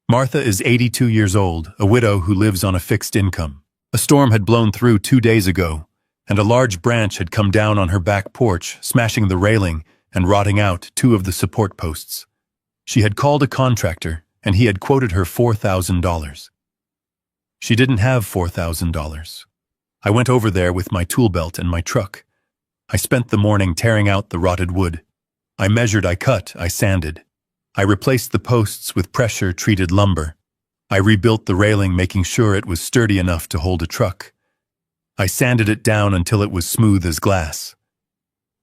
Martha is 82 years old, a widow who lives on a fixed income. A storm had blown through 2 days ago, and a large branch had come down on her back porch, smashing the railing and rotting out 2 of the support posts. She had called a contractor, and he had quoted her $4,000. She didn't have $4,000. I went over there with my tool belt and my truck. I spent the morning tearing out the rotted wood. I measured, I cut, I sanded. I replaced the posts with pressure-treated lumber. I rebuilt the railing, making sure it was sturdy enough to hold a truck. I sanded it down until it was smooth as glass.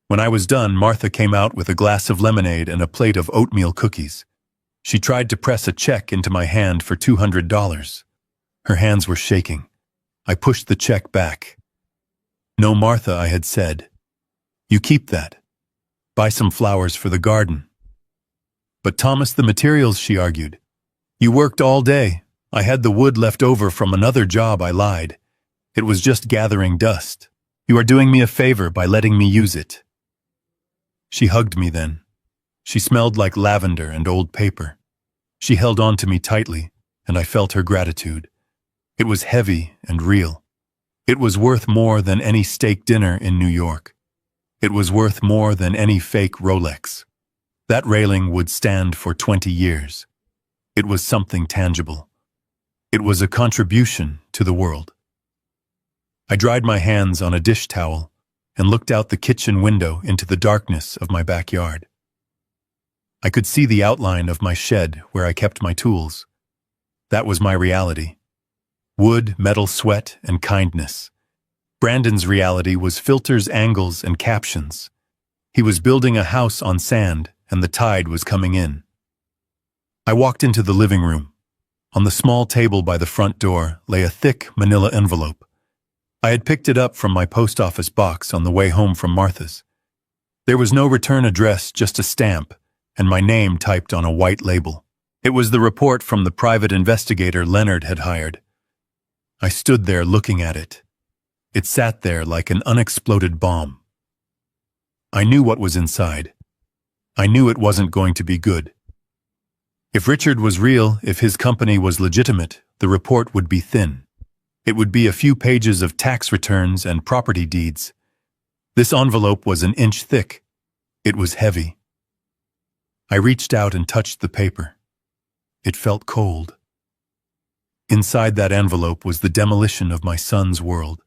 When I was done, Martha came out with a glass of lemonade and a plate of oatmeal cookies. She tried to press a check into my hand for $200. Her hands were shaking. I pushed the check back. "No, Martha," I had said. "You keep that. Buy some flowers for the garden." "But Thomas, the materials," she argued. "You worked all day. I had the wood left over from another job," I lied. "It was just gathering dust. You are doing me a favor by letting me use it." She hugged me then. She smelled like lavender and old paper. She held on to me tightly, and I felt her gratitude. It was heavy and real. It was worth more than any steak dinner in New York. It was worth more than any fake Rolex. That railing would stand for 20 years. It was something tangible. It was a contribution to the world. I dried my hands on a dish towel and looked out the kitchen window into the darkness of my backyard. I could see the outline of my shed where I kept my tools. That was my reality. Wood, metal, sweat, and kindness. Brandon's reality was filters, angles, and captions. He was building a house on sand, and the tide was coming in. I walked into the living room. On the small table by the front door lay a thick manila envelope. I had picked it up from my post office box on the way home from Martha's. There was no return address, just a stamp, and my name typed on a white label. It was the report from the private investigator Leonard had hired. I stood there looking at it. It sat there like an unexploded bomb. I knew what was inside. I knew it wasn't going to be good. If Richard was real, if his company was legitimate, the report would be thin. It would be a few pages of tax returns and property deeds. This envelope was an inch thick. It was heavy. I reached out and touched the paper. It felt cold. Inside that envelope was the demolition of my son's world.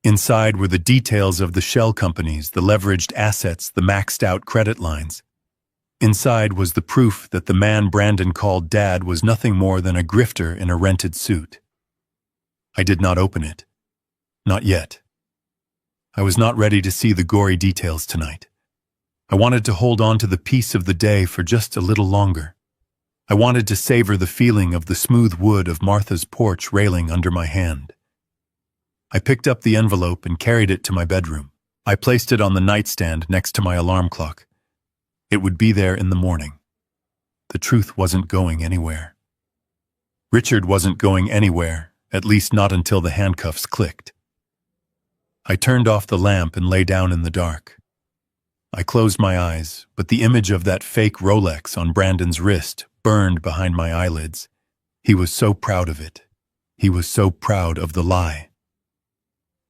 Inside were the details of the shell companies, the leveraged assets, the maxed-out credit lines. Inside was the proof that the man Brandon called Dad was nothing more than a grifter in a rented suit. I did not open it. Not yet. I was not ready to see the gory details tonight. I wanted to hold on to the peace of the day for just a little longer. I wanted to savor the feeling of the smooth wood of Martha's porch railing under my hand. I picked up the envelope and carried it to my bedroom. I placed it on the nightstand next to my alarm clock. It would be there in the morning. The truth wasn't going anywhere. Richard wasn't going anywhere, at least not until the handcuffs clicked. I turned off the lamp and lay down in the dark. I closed my eyes, but the image of that fake Rolex on Brandon's wrist burned behind my eyelids. He was so proud of it. He was so proud of the lie.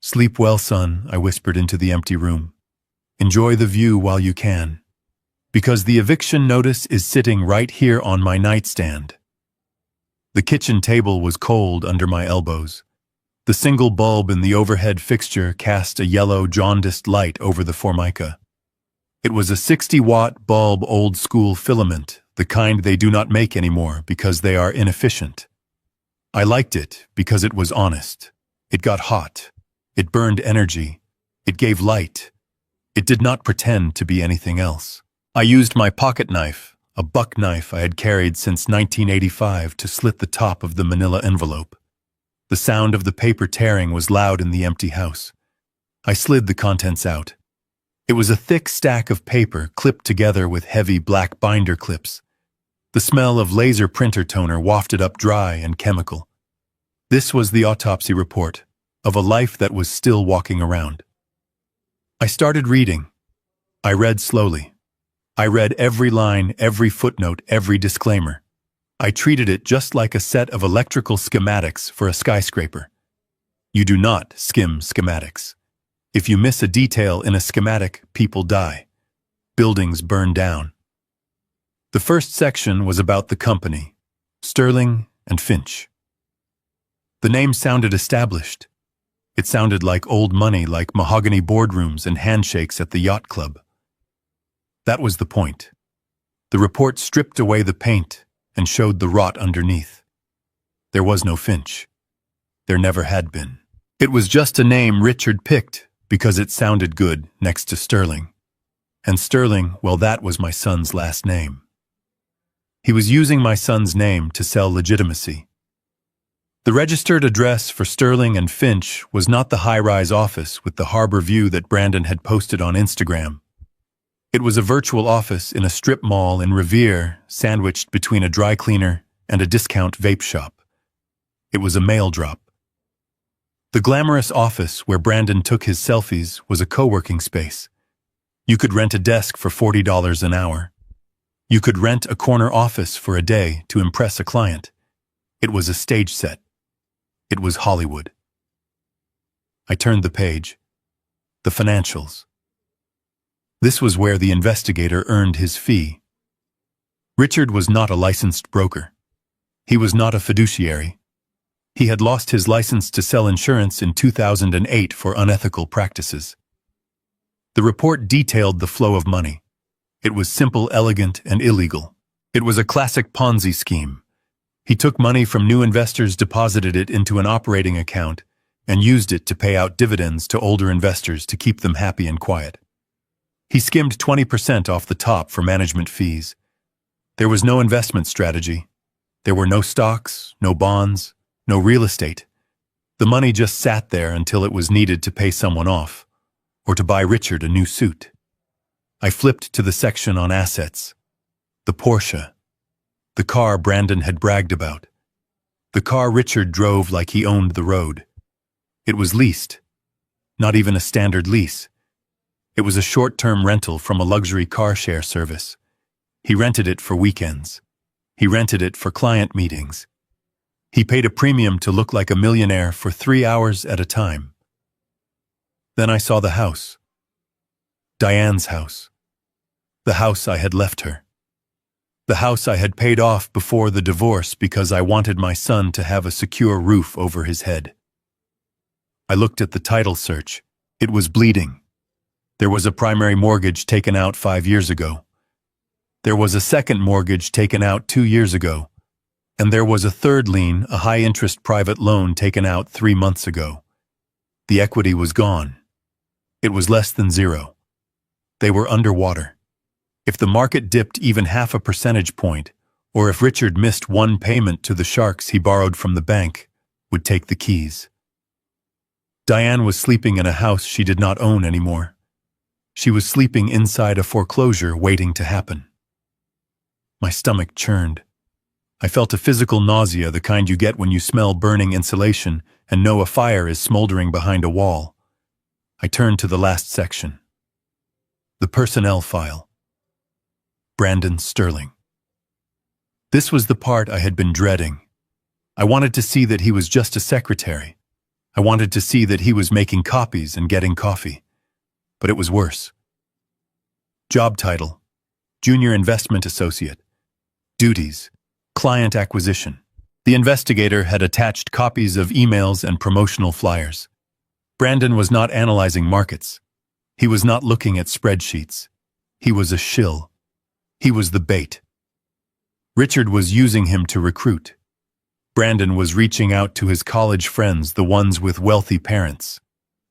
"Sleep well, son," I whispered into the empty room. "Enjoy the view while you can. Because the eviction notice is sitting right here on my nightstand." The kitchen table was cold under my elbows. The single bulb in the overhead fixture cast a yellow, jaundiced light over the formica. It was a 60-watt bulb, old-school filament, the kind they do not make anymore because they are inefficient. I liked it because it was honest. It got hot. It burned energy. It gave light. It did not pretend to be anything else. I used my pocket knife, a buck knife I had carried since 1985, to slit the top of the manila envelope. The sound of the paper tearing was loud in the empty house. I slid the contents out. It was a thick stack of paper clipped together with heavy black binder clips. The smell of laser printer toner wafted up, dry and chemical. This was the autopsy report of a life that was still walking around. I started reading. I read slowly. I read every line, every footnote, every disclaimer. I treated it just like a set of electrical schematics for a skyscraper. You do not skim schematics. If you miss a detail in a schematic, people die. Buildings burn down. The first section was about the company, Sterling and Finch. The name sounded established. It sounded like old money, like mahogany boardrooms and handshakes at the yacht club. That was the point. The report stripped away the paint and showed the rot underneath. There was no Finch. There never had been. It was just a name Richard picked because it sounded good next to Sterling. And Sterling, well, that was my son's last name. He was using my son's name to sell legitimacy. The registered address for Sterling and Finch was not the high-rise office with the harbor view that Brandon had posted on Instagram. It was a virtual office in a strip mall in Revere, sandwiched between a dry cleaner and a discount vape shop. It was a mail drop. The glamorous office where Brandon took his selfies was a co-working space. You could rent a desk for $40 an hour. You could rent a corner office for a day to impress a client. It was a stage set. It was Hollywood. I turned the page. The financials. This was where the investigator earned his fee. Richard was not a licensed broker. He was not a fiduciary. He had lost his license to sell insurance in 2008 for unethical practices. The report detailed the flow of money. It was simple, elegant, and illegal. It was a classic Ponzi scheme. He took money from new investors, deposited it into an operating account, and used it to pay out dividends to older investors to keep them happy and quiet. He skimmed 20% off the top for management fees. There was no investment strategy. There were no stocks, no bonds, no real estate. The money just sat there until it was needed to pay someone off, or to buy Richard a new suit. I flipped to the section on assets. The Porsche. The car Brandon had bragged about. The car Richard drove like he owned the road. It was leased. Not even a standard lease. It was a short-term rental from a luxury car share service. He rented it for weekends. He rented it for client meetings. He paid a premium to look like a millionaire for 3 hours at a time. Then I saw the house. Diane's house. The house I had left her. The house I had paid off before the divorce because I wanted my son to have a secure roof over his head. I looked at the title search. It was bleeding. There was a primary mortgage taken out 5 years ago. There was a second mortgage taken out 2 years ago. And there was a third lien, a high-interest private loan taken out 3 months ago. The equity was gone. It was less than zero. They were underwater. If the market dipped even half a percentage point, Or if Richard missed one payment to the sharks he borrowed from the bank, would take the keys. Diane was sleeping in a house she did not own anymore. She was sleeping inside a foreclosure waiting to happen. My stomach churned. I felt a physical nausea, the kind you get when you smell burning insulation and know a fire is smoldering behind a wall. I turned to the last section. The personnel file. Brandon Sterling. This was the part I had been dreading. I wanted to see that he was just a secretary. I wanted to see that he was making copies and getting coffee. But it was worse. Job title: Junior Investment Associate. Duties: Client acquisition. The investigator had attached copies of emails and promotional flyers. Brandon was not analyzing markets. He was not looking at spreadsheets. He was a shill. He was the bait. Richard was using him to recruit. Brandon was reaching out to his college friends, the ones with wealthy parents.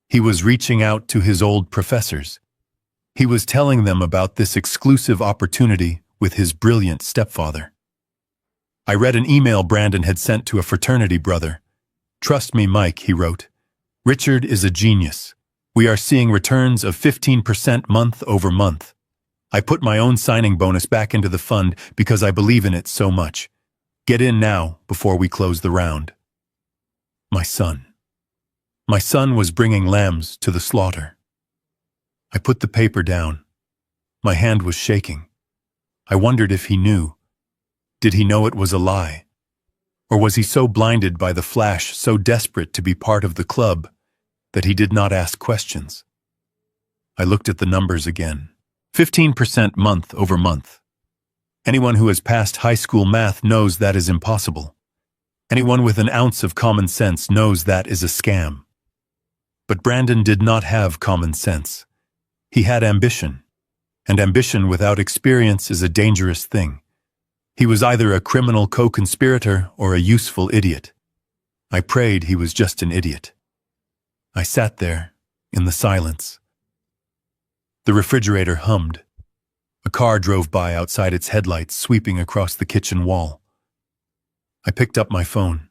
He was reaching out to his old professors. He was telling them about this exclusive opportunity with his brilliant stepfather. I read an email Brandon had sent to a fraternity brother. "Trust me, Mike," he wrote. "Richard is a genius. We are seeing returns of 15% month over month. I put my own signing bonus back into the fund because I believe in it so much. Get in now before we close the round." My son. My son was bringing lambs to the slaughter. I put the paper down. My hand was shaking. I wondered if he knew. Did he know it was a lie? Or was he so blinded by the flash, so desperate to be part of the club, that he did not ask questions? I looked at the numbers again. 15% month over month. Anyone who has passed high school math knows that is impossible. Anyone with an ounce of common sense knows that is a scam. But Brandon did not have common sense. He had ambition, and ambition without experience is a dangerous thing. He was either a criminal co-conspirator or a useful idiot. I prayed he was just an idiot. I sat there, in the silence. The refrigerator hummed. A car drove by outside its headlights, sweeping across the kitchen wall. I picked up my phone.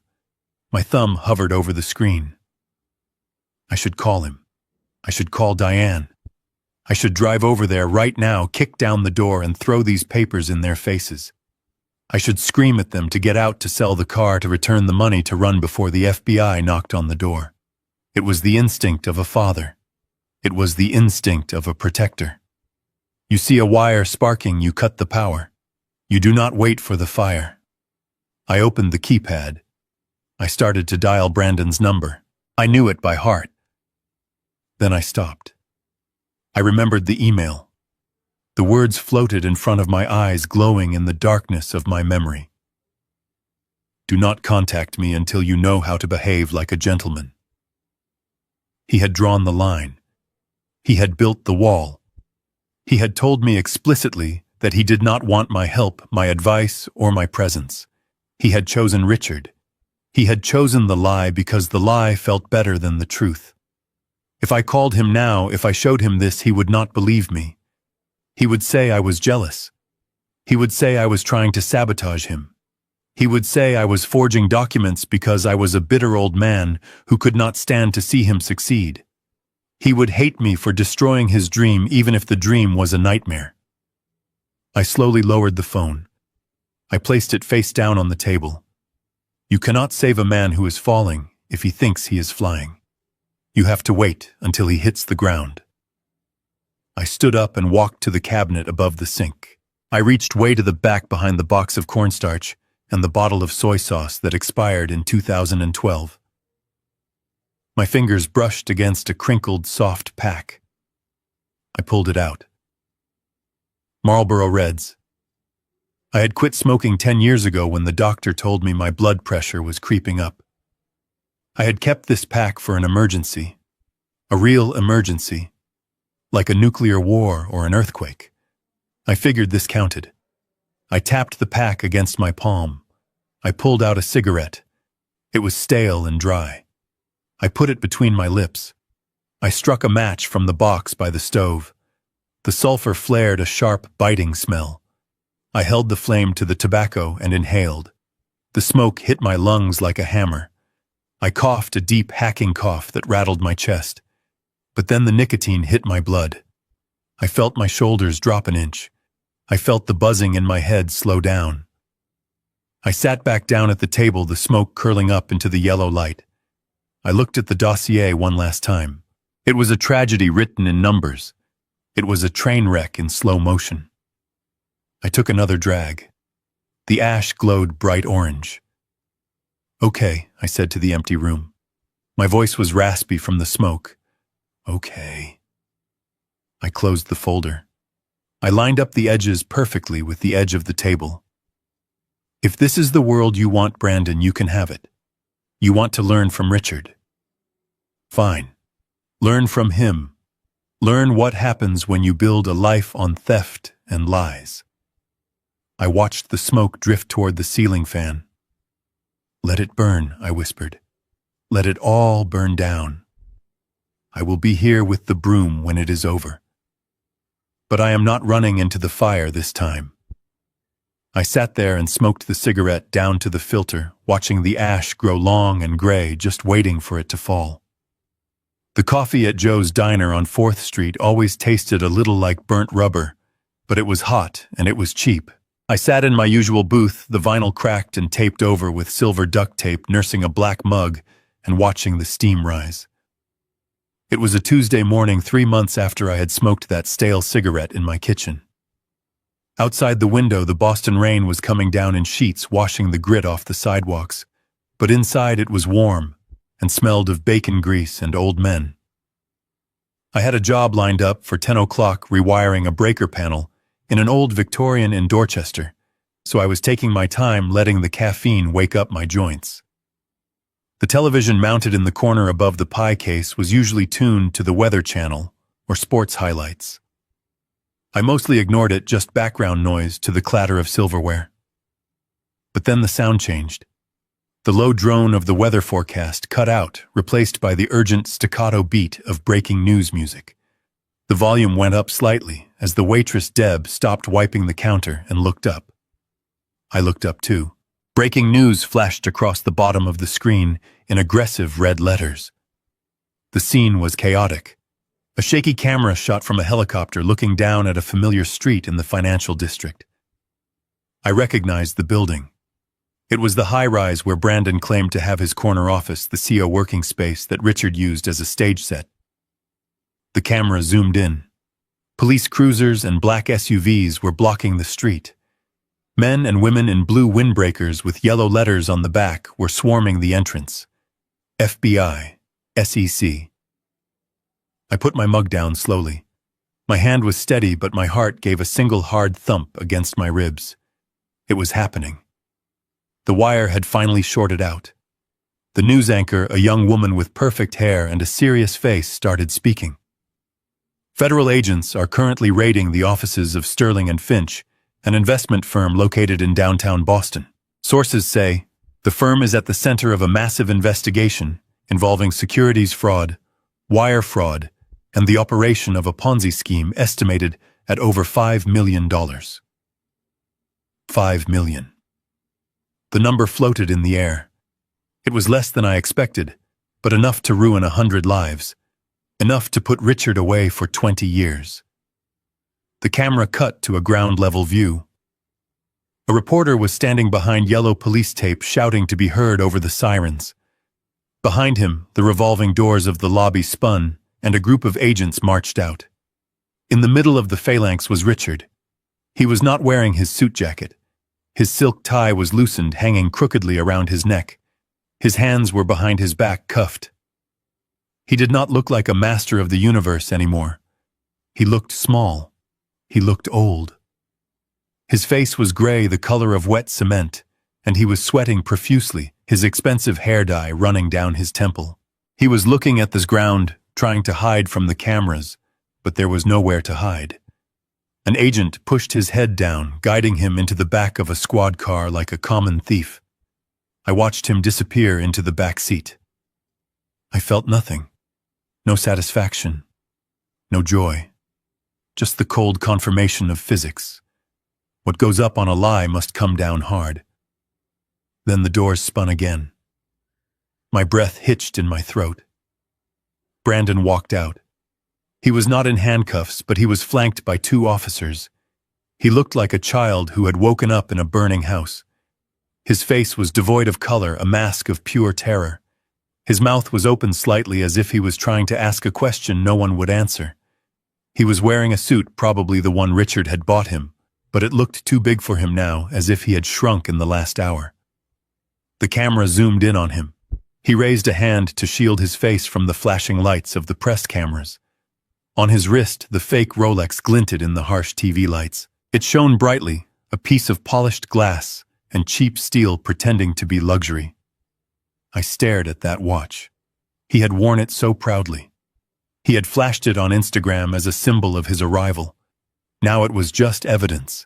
My thumb hovered over the screen. I should call him. I should call Diane. I should drive over there right now, kick down the door, and throw these papers in their faces. I should scream at them to get out, to sell the car, to return the money, to run before the FBI knocked on the door. It was the instinct of a father. It was the instinct of a protector. You see a wire sparking, you cut the power. You do not wait for the fire. I opened the keypad. I started to dial Brandon's number. I knew it by heart. Then I stopped. I remembered the email. The words floated in front of my eyes, glowing in the darkness of my memory. "Do not contact me until you know how to behave like a gentleman." He had drawn the line. He had built the wall. He had told me explicitly that he did not want my help, my advice, or my presence. He had chosen Richard. He had chosen the lie because the lie felt better than the truth. If I called him now, if I showed him this, he would not believe me. He would say I was jealous. He would say I was trying to sabotage him. He would say I was forging documents because I was a bitter old man who could not stand to see him succeed. He would hate me for destroying his dream, even if the dream was a nightmare. I slowly lowered the phone. I placed it face down on the table. You cannot save a man who is falling if he thinks he is flying. You have to wait until he hits the ground. I stood up and walked to the cabinet above the sink. I reached way to the back behind the box of cornstarch and the bottle of soy sauce that expired in 2012. My fingers brushed against a crinkled, soft pack. I pulled it out. Marlboro Reds. I had quit smoking 10 years ago when the doctor told me my blood pressure was creeping up. I had kept this pack for an emergency, a real emergency, like a nuclear war or an earthquake. I figured this counted. I tapped the pack against my palm. I pulled out a cigarette. It was stale and dry. I put it between my lips. I struck a match from the box by the stove. The sulfur flared a sharp, biting smell. I held the flame to the tobacco and inhaled. The smoke hit my lungs like a hammer. I coughed a deep, hacking cough that rattled my chest. But then the nicotine hit my blood. I felt my shoulders drop an inch. I felt the buzzing in my head slow down. I sat back down at the table, the smoke curling up into the yellow light. I looked at the dossier one last time. It was a tragedy written in numbers. It was a train wreck in slow motion. I took another drag. The ash glowed bright orange. "Okay," I said to the empty room. My voice was raspy from the smoke. "Okay." I closed the folder. I lined up the edges perfectly with the edge of the table. "If this is the world you want, Brandon, you can have it. You want to learn from Richard. Fine. Learn from him. Learn what happens when you build a life on theft and lies." I watched the smoke drift toward the ceiling fan. "Let it burn," I whispered. "Let it all burn down. I will be here with the broom when it is over. But I am not running into the fire this time." I sat there and smoked the cigarette down to the filter, watching the ash grow long and gray, just waiting for it to fall. The coffee at Joe's Diner on 4th Street always tasted a little like burnt rubber, but it was hot and it was cheap. I sat in my usual booth, the vinyl cracked and taped over with silver duct tape, nursing a black mug and watching the steam rise. It was a Tuesday morning 3 months after I had smoked that stale cigarette in my kitchen. Outside the window, the Boston rain was coming down in sheets, washing the grit off the sidewalks. But inside it was warm and smelled of bacon grease and old men. I had a job lined up for 10 o'clock rewiring a breaker panel in an old Victorian in Dorchester, so I was taking my time letting the caffeine wake up my joints. The television mounted in the corner above the pie case was usually tuned to the Weather Channel or sports highlights. I mostly ignored it, just background noise to the clatter of silverware. But then the sound changed. The low drone of the weather forecast cut out, replaced by the urgent staccato beat of breaking news music. The volume went up slightly as the waitress Deb stopped wiping the counter and looked up. I looked up too. Breaking news flashed across the bottom of the screen in aggressive red letters. The scene was chaotic. A shaky camera shot from a helicopter looking down at a familiar street in the financial district. I recognized the building. It was the high-rise where Brandon claimed to have his corner office, the CO working space that Richard used as a stage set. The camera zoomed in. Police cruisers and black SUVs were blocking the street. Men and women in blue windbreakers with yellow letters on the back were swarming the entrance. FBI, SEC. I put my mug down slowly. My hand was steady, but my heart gave a single hard thump against my ribs. It was happening. The wire had finally shorted out. The news anchor, a young woman with perfect hair and a serious face, started speaking. "Federal agents are currently raiding the offices of Sterling and Finch, an investment firm located in downtown Boston. Sources say the firm is at the center of a massive investigation involving securities fraud, wire fraud, and the operation of a Ponzi scheme estimated at over $5 million. $5 million. The number floated in the air. It was less than I expected, but enough to ruin 100 lives. Enough to put Richard away for 20 years. The camera cut to a ground-level view. A reporter was standing behind yellow police tape, shouting to be heard over the sirens. Behind him, the revolving doors of the lobby spun, and a group of agents marched out. In the middle of the phalanx was Richard. He was not wearing his suit jacket. His silk tie was loosened, hanging crookedly around his neck. His hands were behind his back, cuffed. He did not look like a master of the universe anymore. He looked small. He looked old. His face was gray, the color of wet cement, and he was sweating profusely, his expensive hair dye running down his temple. He was looking at this ground, trying to hide from the cameras, but there was nowhere to hide. An agent pushed his head down, guiding him into the back of a squad car like a common thief. I watched him disappear into the back seat. I felt nothing. No satisfaction. No joy. Just the cold confirmation of physics. What goes up on a lie must come down hard. Then the doors spun again. My breath hitched in my throat. Brandon walked out. He was not in handcuffs, but he was flanked by 2 officers. He looked like a child who had woken up in a burning house. His face was devoid of color, a mask of pure terror. His mouth was open slightly as if he was trying to ask a question no one would answer. He was wearing a suit, probably the one Richard had bought him, but it looked too big for him now, as if he had shrunk in the last hour. The camera zoomed in on him. He raised a hand to shield his face from the flashing lights of the press cameras. On his wrist, the fake Rolex glinted in the harsh TV lights. It shone brightly, a piece of polished glass and cheap steel pretending to be luxury. I stared at that watch. He had worn it so proudly. He had flashed it on Instagram as a symbol of his arrival. Now it was just evidence.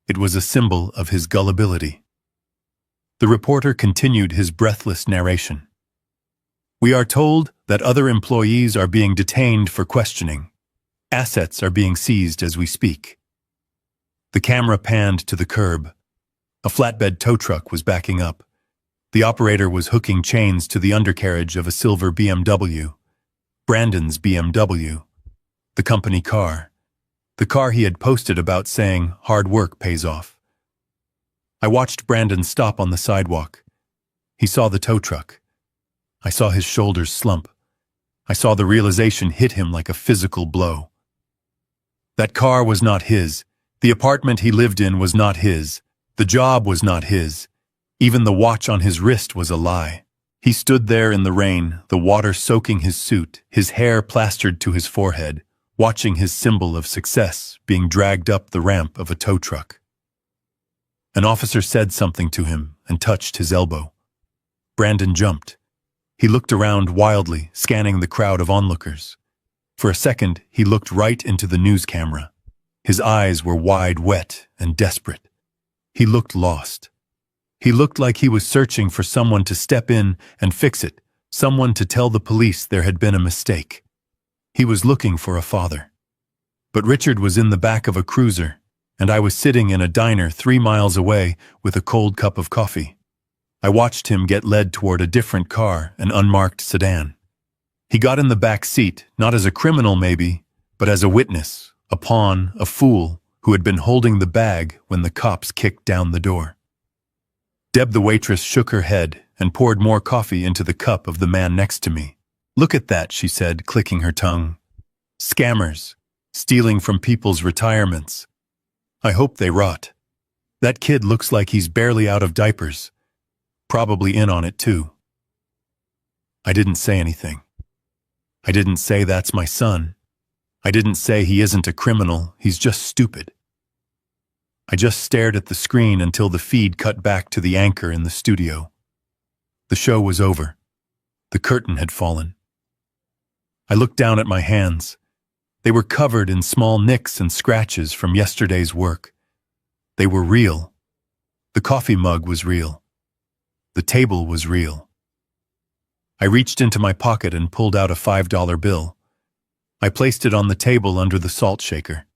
It was a symbol of his gullibility. The reporter continued his breathless narration. We are told that other employees are being detained for questioning. Assets are being seized as we speak. The camera panned to the curb. A flatbed tow truck was backing up. The operator was hooking chains to the undercarriage of a silver BMW. Brandon's BMW. The company car. The car he had posted about saying, "Hard work pays off." I watched Brandon stop on the sidewalk. He saw the tow truck. I saw his shoulders slump. I saw the realization hit him like a physical blow. That car was not his. The apartment he lived in was not his. The job was not his. Even the watch on his wrist was a lie. He stood there in the rain, the water soaking his suit, his hair plastered to his forehead, watching his symbol of success being dragged up the ramp of a tow truck. An officer said something to him and touched his elbow. Brandon jumped. He looked around wildly, scanning the crowd of onlookers. For a second, he looked right into the news camera. His eyes were wide, wet, and desperate. He looked lost. He looked like he was searching for someone to step in and fix it, someone to tell the police there had been a mistake. He was looking for a father. But Richard was in the back of a cruiser, and I was sitting in a diner 3 miles away with a cold cup of coffee. I watched him get led toward a different car, an unmarked sedan. He got in the back seat, not as a criminal maybe, but as a witness, a pawn, a fool, who had been holding the bag when the cops kicked down the door. Deb the waitress shook her head and poured more coffee into the cup of the man next to me. "Look at that," she said, clicking her tongue. "Scammers, stealing from people's retirements. I hope they rot. That kid looks like he's barely out of diapers. Probably in on it too." I didn't say anything. I didn't say that's my son. I didn't say he isn't a criminal, he's just stupid. I just stared at the screen until the feed cut back to the anchor in the studio. The show was over. The curtain had fallen. I looked down at my hands. They were covered in small nicks and scratches from yesterday's work. They were real. The coffee mug was real. The table was real. I reached into my pocket and pulled out a $5 bill. I placed it on the table under the salt shaker.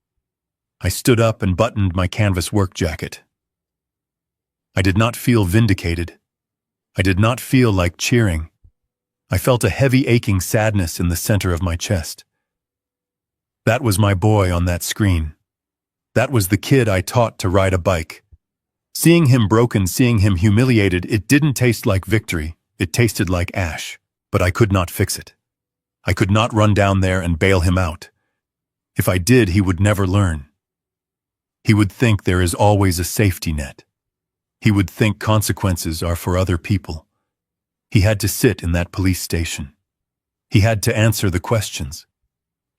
I stood up and buttoned my canvas work jacket. I did not feel vindicated. I did not feel like cheering. I felt a heavy aching sadness in the center of my chest. That was my boy on that screen. That was the kid I taught to ride a bike. Seeing him broken, seeing him humiliated, it didn't taste like victory. It tasted like ash, but I could not fix it. I could not run down there and bail him out. If I did, he would never learn. He would think there is always a safety net. He would think consequences are for other people. He had to sit in that police station. He had to answer the questions.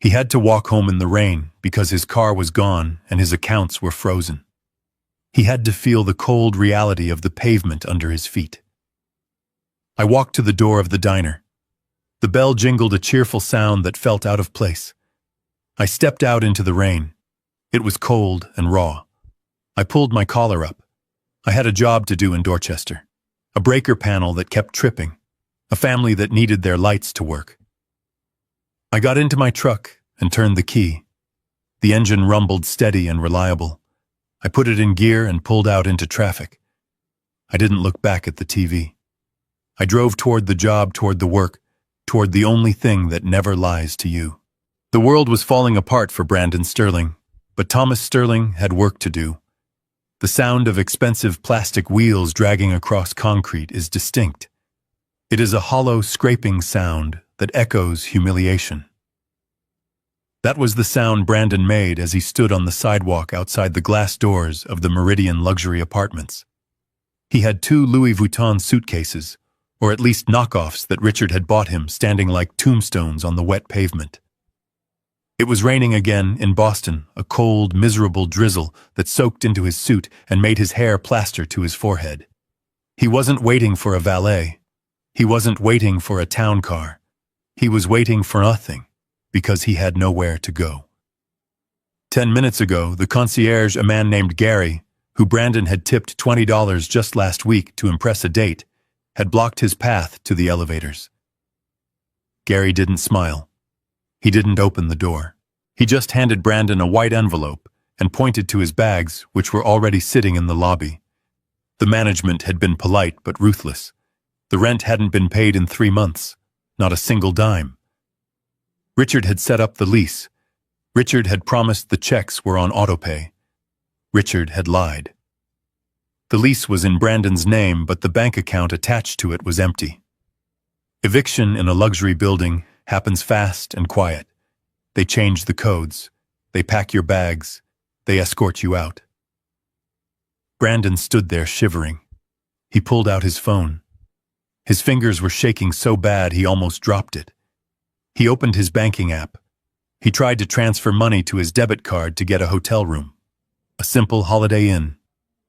He had to walk home in the rain because his car was gone and his accounts were frozen. He had to feel the cold reality of the pavement under his feet. I walked to the door of the diner. The bell jingled a cheerful sound that felt out of place. I stepped out into the rain. It was cold and raw. I pulled my collar up. I had a job to do in Dorchester. A breaker panel that kept tripping. A family that needed their lights to work. I got into my truck and turned the key. The engine rumbled steady and reliable. I put it in gear and pulled out into traffic. I didn't look back at the TV. I drove toward the job, toward the work, toward the only thing that never lies to you. The world was falling apart for Brandon Sterling, but Thomas Sterling had work to do. The sound of expensive plastic wheels dragging across concrete is distinct. It is a hollow, scraping sound that echoes humiliation. That was the sound Brandon made as he stood on the sidewalk outside the glass doors of the Meridian luxury apartments. He had 2 Louis Vuitton suitcases, or at least knockoffs that Richard had bought him, standing like tombstones on the wet pavement. It was raining again in Boston, a cold, miserable drizzle that soaked into his suit and made his hair plaster to his forehead. He wasn't waiting for a valet. He wasn't waiting for a town car. He was waiting for nothing, because he had nowhere to go. 10 minutes ago, the concierge, a man named Gary, who Brandon had tipped $20 just last week to impress a date, had blocked his path to the elevators. Gary didn't smile. He didn't open the door. He just handed Brandon a white envelope and pointed to his bags, which were already sitting in the lobby. The management had been polite but ruthless. The rent hadn't been paid in 3 months, not a single dime. Richard had set up the lease. Richard had promised the checks were on autopay. Richard had lied. The lease was in Brandon's name, but the bank account attached to it was empty. Eviction in a luxury building happens fast and quiet. They change the codes. They pack your bags. They escort you out. Brandon stood there shivering. He pulled out his phone. His fingers were shaking so bad he almost dropped it. He opened his banking app. He tried to transfer money to his debit card to get a hotel room. A simple Holiday Inn.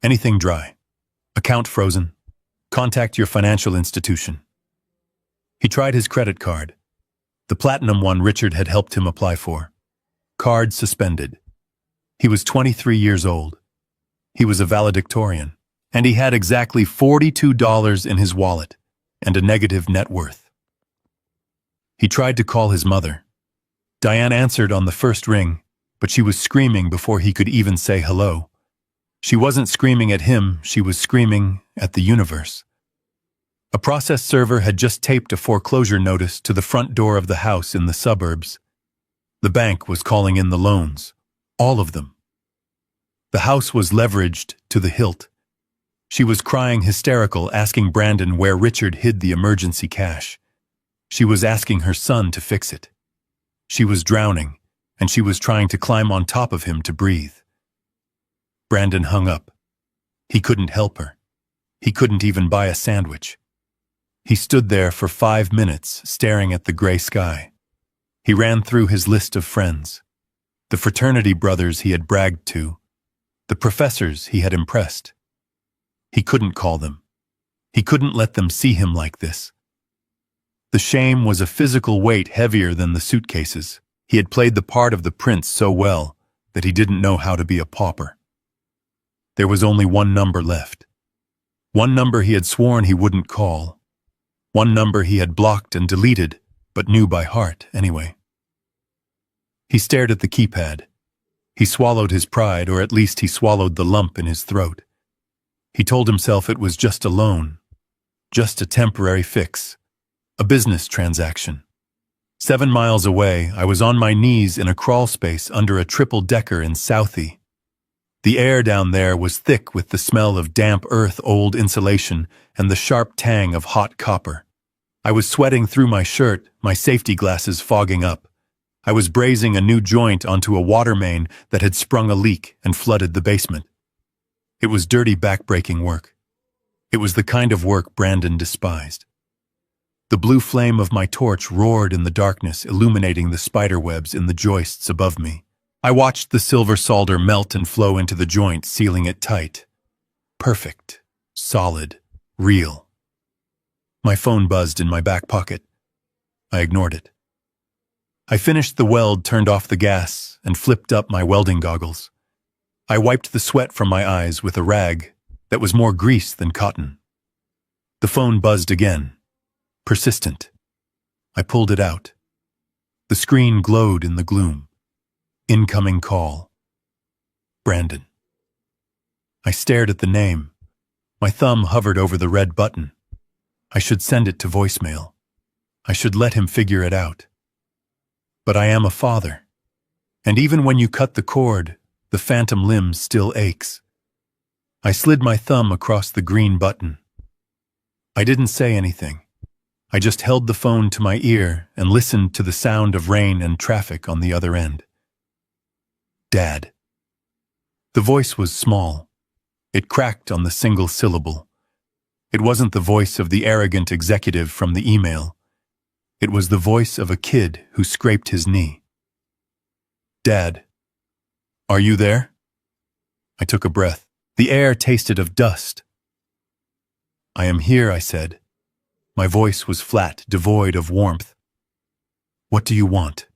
Anything dry. Account frozen. Contact your financial institution. He tried his credit card. The platinum one Richard had helped him apply for. Card suspended. He was 23 years old. He was a valedictorian, and he had exactly $42 in his wallet and a negative net worth. He tried to call his mother. Diane answered on the first ring, but she was screaming before he could even say hello. She wasn't screaming at him, she was screaming at the universe. A process server had just taped a foreclosure notice to the front door of the house in the suburbs. The bank was calling in the loans, all of them. The house was leveraged to the hilt. She was crying hysterical, asking Brandon where Richard hid the emergency cash. She was asking her son to fix it. She was drowning, and she was trying to climb on top of him to breathe. Brandon hung up. He couldn't help her. He couldn't even buy a sandwich. He stood there for 5 minutes, staring at the gray sky. He ran through his list of friends. The fraternity brothers he had bragged to. The professors he had impressed. He couldn't call them. He couldn't let them see him like this. The shame was a physical weight heavier than the suitcases. He had played the part of the prince so well that he didn't know how to be a pauper. There was only one number left. One number he had sworn he wouldn't call. One number he had blocked and deleted, but knew by heart anyway. He stared at the keypad. He swallowed his pride, or at least he swallowed the lump in his throat. He told himself it was just a loan, just a temporary fix, a business transaction. 7 miles away, I was on my knees in a crawl space under a triple-decker in Southie. The air down there was thick with the smell of damp earth, old insulation, and the sharp tang of hot copper. I was sweating through my shirt, my safety glasses fogging up. I was brazing a new joint onto a water main that had sprung a leak and flooded the basement. It was dirty, back-breaking work. It was the kind of work Brandon despised. The blue flame of my torch roared in the darkness, illuminating the spider webs in the joists above me. I watched the silver solder melt and flow into the joint, sealing it tight. Perfect, solid, real. My phone buzzed in my back pocket. I ignored it. I finished the weld, turned off the gas, and flipped up my welding goggles. I wiped the sweat from my eyes with a rag that was more grease than cotton. The phone buzzed again. Persistent. I pulled it out. The screen glowed in the gloom. Incoming call. Brandon. I stared at the name. My thumb hovered over the red button. I should send it to voicemail. I should let him figure it out. But I am a father. And even when you cut the cord, the phantom limb still aches. I slid my thumb across the green button. I didn't say anything. I just held the phone to my ear and listened to the sound of rain and traffic on the other end. Dad. The voice was small. It cracked on the single syllable. It wasn't the voice of the arrogant executive from the email. It was the voice of a kid who scraped his knee. Dad, are you there? I took a breath. The air tasted of dust. I am here, I said. My voice was flat, devoid of warmth. What do you want?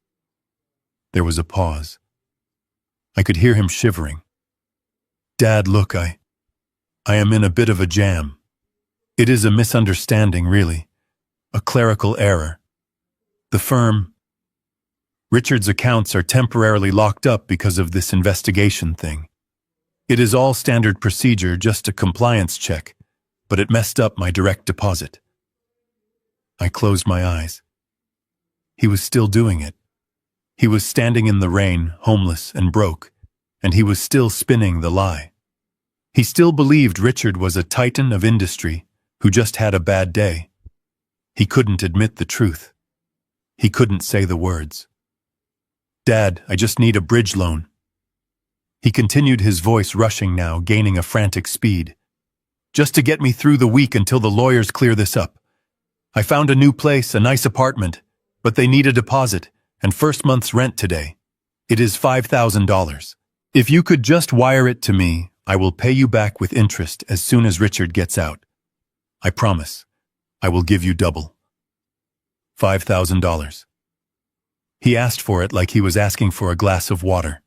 There was a pause. I could hear him shivering. Dad, look, I am in a bit of a jam. It is a misunderstanding, really. A clerical error. The firm, Richard's accounts are temporarily locked up because of this investigation thing. It is all standard procedure, just a compliance check, but it messed up my direct deposit. I closed my eyes. He was still doing it. He was standing in the rain, homeless and broke, and he was still spinning the lie. He still believed Richard was a titan of industry who just had a bad day. He couldn't admit the truth. He couldn't say the words. Dad, I just need a bridge loan. He continued, his voice rushing now, gaining a frantic speed. Just to get me through the week until the lawyers clear this up. I found a new place, a nice apartment, but they need a deposit and first month's rent today. It is $5,000. If you could just wire it to me, I will pay you back with interest as soon as Richard gets out. I promise. I will give you double. $5,000. He asked for it like he was asking for a glass of water.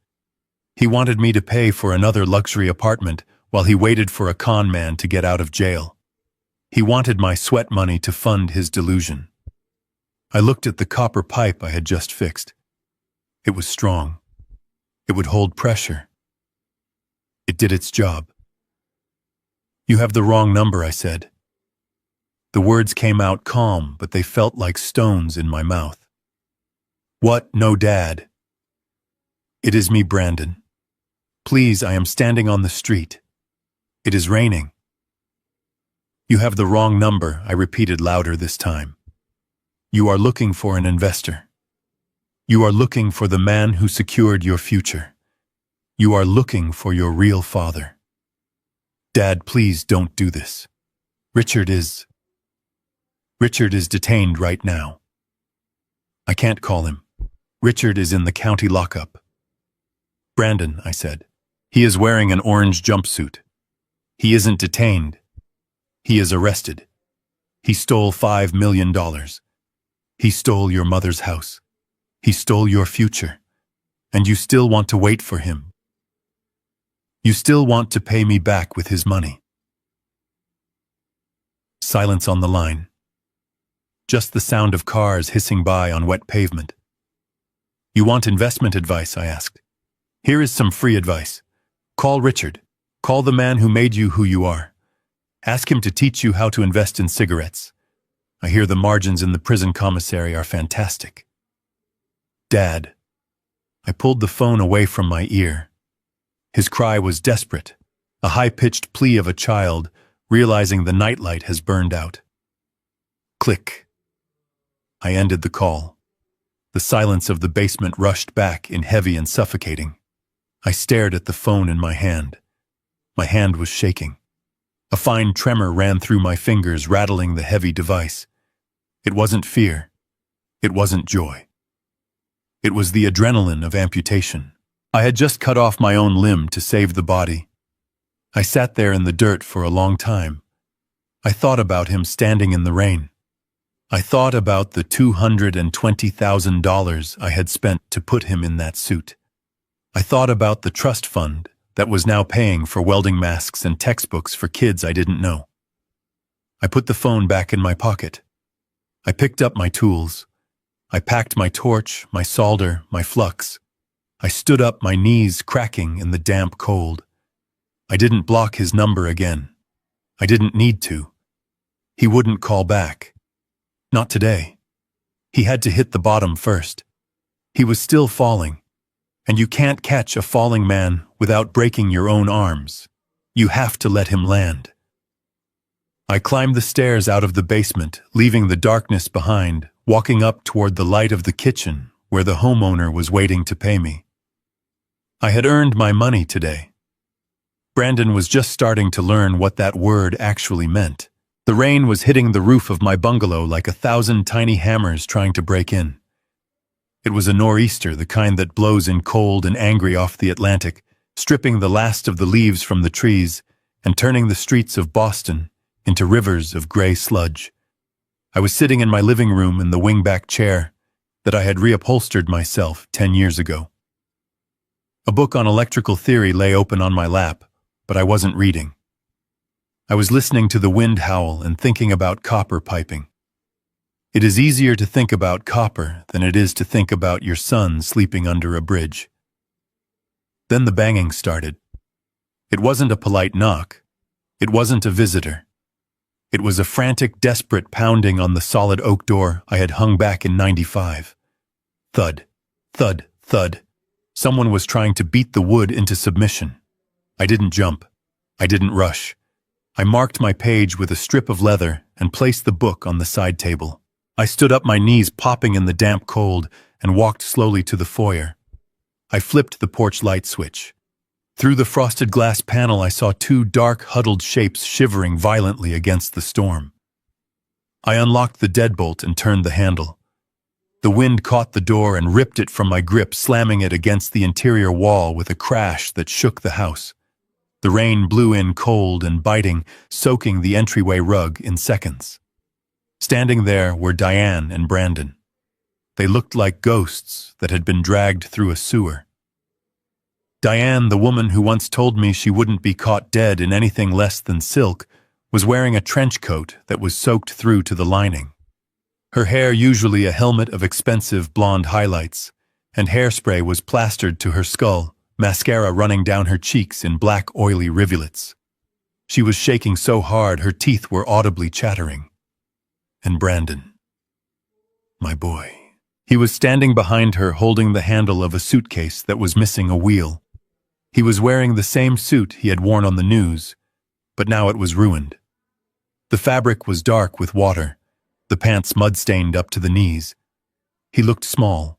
He wanted me to pay for another luxury apartment while he waited for a con man to get out of jail. He wanted my sweat money to fund his delusion. I looked at the copper pipe I had just fixed. It was strong. It would hold pressure. It did its job. You have the wrong number, I said. The words came out calm, but they felt like stones in my mouth. What? No, Dad. It is me, Brandon. Please, I am standing on the street. It is raining. You have the wrong number, I repeated louder this time. You are looking for an investor. You are looking for the man who secured your future. You are looking for your real father. Dad, please don't do this. Richard is detained right now. I can't call him. Richard is in the county lockup. Brandon, I said. He is wearing an orange jumpsuit. He isn't detained. He is arrested. He stole $5 million. He stole your mother's house. He stole your future. And you still want to wait for him. You still want to pay me back with his money. Silence on the line. Just the sound of cars hissing by on wet pavement. You want investment advice, I asked. Here is some free advice. Call Richard. Call the man who made you who you are. Ask him to teach you how to invest in cigarettes. I hear the margins in the prison commissary are fantastic. Dad. I pulled the phone away from my ear. His cry was desperate, a high-pitched plea of a child realizing the nightlight has burned out. Click. I ended the call. The silence of the basement rushed back in heavy and suffocating. I stared at the phone in my hand. My hand was shaking. A fine tremor ran through my fingers, rattling the heavy device. It wasn't fear. It wasn't joy. It was the adrenaline of amputation. I had just cut off my own limb to save the body. I sat there in the dirt for a long time. I thought about him standing in the rain. I thought about the $220,000 I had spent to put him in that suit. I thought about the trust fund that was now paying for welding masks and textbooks for kids I didn't know. I put the phone back in my pocket. I picked up my tools. I packed my torch, my solder, my flux. I stood up, my knees cracking in the damp cold. I didn't block his number again. I didn't need to. He wouldn't call back. Not today. He had to hit the bottom first. He was still falling. And you can't catch a falling man without breaking your own arms. You have to let him land. I climbed the stairs out of the basement, leaving the darkness behind, walking up toward the light of the kitchen, where the homeowner was waiting to pay me. I had earned my money today. Brandon was just starting to learn what that word actually meant. The rain was hitting the roof of my bungalow like 1,000 tiny hammers trying to break in. It was a nor'easter, the kind that blows in cold and angry off the Atlantic, stripping the last of the leaves from the trees and turning the streets of Boston into rivers of gray sludge. I was sitting in my living room in the wingback chair that I had reupholstered myself 10 years ago. A book on electrical theory lay open on my lap, but I wasn't reading. I was listening to the wind howl and thinking about copper piping. It is easier to think about copper than it is to think about your son sleeping under a bridge. Then the banging started. It wasn't a polite knock. It wasn't a visitor. It was a frantic, desperate pounding on the solid oak door I had hung back in '95. Thud, thud, thud. Someone was trying to beat the wood into submission. I didn't jump. I didn't rush. I marked my page with a strip of leather and placed the book on the side table. I stood up, my knees popping in the damp cold, and walked slowly to the foyer. I flipped the porch light switch. Through the frosted glass panel I saw two dark, huddled shapes shivering violently against the storm. I unlocked the deadbolt and turned the handle. The wind caught the door and ripped it from my grip, slamming it against the interior wall with a crash that shook the house. The rain blew in cold and biting, soaking the entryway rug in seconds. Standing there were Diane and Brandon. They looked like ghosts that had been dragged through a sewer. Diane, the woman who once told me she wouldn't be caught dead in anything less than silk, was wearing a trench coat that was soaked through to the lining. Her hair, usually a helmet of expensive blonde highlights, and hairspray, was plastered to her skull, mascara running down her cheeks in black, oily rivulets. She was shaking so hard her teeth were audibly chattering. And Brandon, my boy. He was standing behind her, holding the handle of a suitcase that was missing a wheel. He was wearing the same suit he had worn on the news, but now it was ruined. The fabric was dark with water, the pants mud-stained up to the knees. He looked small.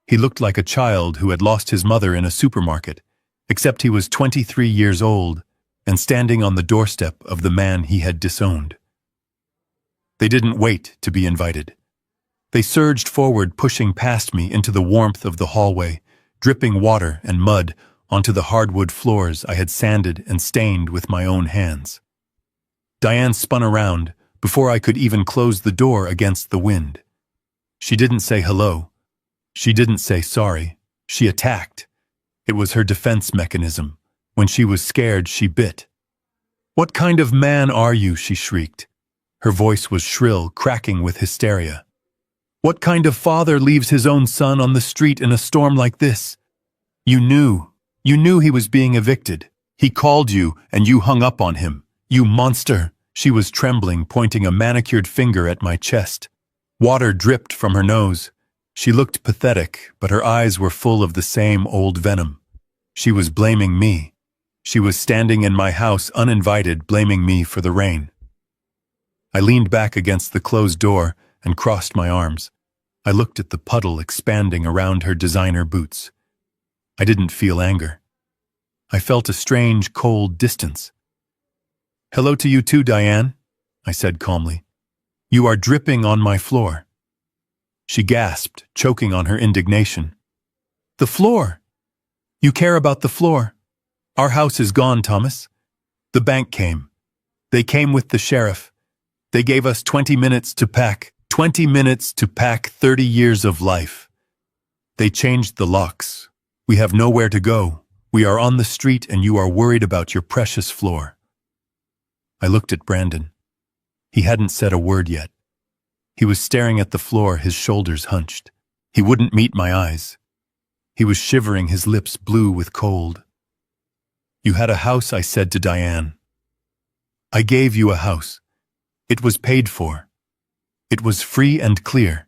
He looked like a child who had lost his mother in a supermarket, except he was 23 years old and standing on the doorstep of the man he had disowned. They didn't wait to be invited. They surged forward, pushing past me into the warmth of the hallway, dripping water and mud onto the hardwood floors I had sanded and stained with my own hands. Diane spun around before I could even close the door against the wind. She didn't say hello. She didn't say sorry. She attacked. It was her defense mechanism. When she was scared, she bit. "What kind of man are you?" she shrieked. Her voice was shrill, cracking with hysteria. "What kind of father leaves his own son on the street in a storm like this? You knew he was being evicted. He called you and you hung up on him. You monster!" She was trembling, pointing a manicured finger at my chest. Water dripped from her nose. She looked pathetic, but her eyes were full of the same old venom. She was blaming me. She was standing in my house uninvited, blaming me for the rain. I leaned back against the closed door and crossed my arms. I looked at the puddle expanding around her designer boots. I didn't feel anger. I felt a strange, cold distance. "Hello to you too, Diane," I said calmly. "You are dripping on my floor." She gasped, choking on her indignation. "The floor? You care about the floor? Our house is gone, Thomas. The bank came. They came with the sheriff. They gave us 20 minutes to pack. 20 minutes to pack 30 years of life. They changed the locks. We have nowhere to go. We are on the street and you are worried about your precious floor." I looked at Brandon. He hadn't said a word yet. He was staring at the floor, his shoulders hunched. He wouldn't meet my eyes. He was shivering, his lips blue with cold. You had a house, I said to Diane. I gave you a house. It was paid for. It was free and clear.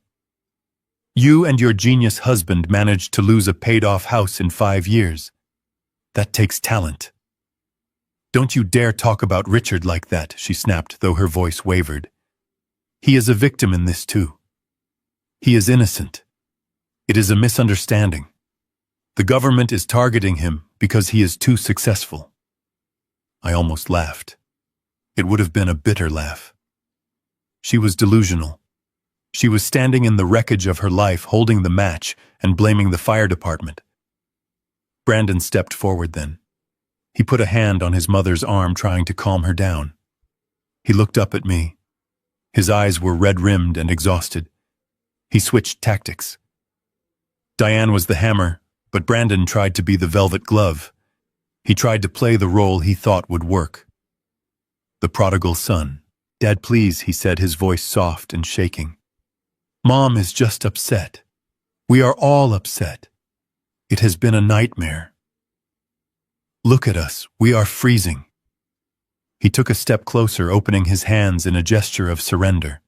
You and your genius husband managed to lose a paid-off house in 5 years. That takes talent. Don't you dare talk about Richard like that, she snapped, though her voice wavered. He is a victim in this too. He is innocent. It is a misunderstanding. The government is targeting him because he is too successful. I almost laughed. It would have been a bitter laugh. She was delusional. She was standing in the wreckage of her life, holding the match and blaming the fire department. Brandon stepped forward then. He put a hand on his mother's arm, trying to calm her down. He looked up at me. His eyes were red-rimmed and exhausted. He switched tactics. Diane was the hammer, but Brandon tried to be the velvet glove. He tried to play the role he thought would work. The prodigal son. Dad, please, he said, his voice soft and shaking. Mom is just upset. We are all upset. It has been a nightmare. Look at us, we are freezing. He took a step closer, opening his hands in a gesture of surrender.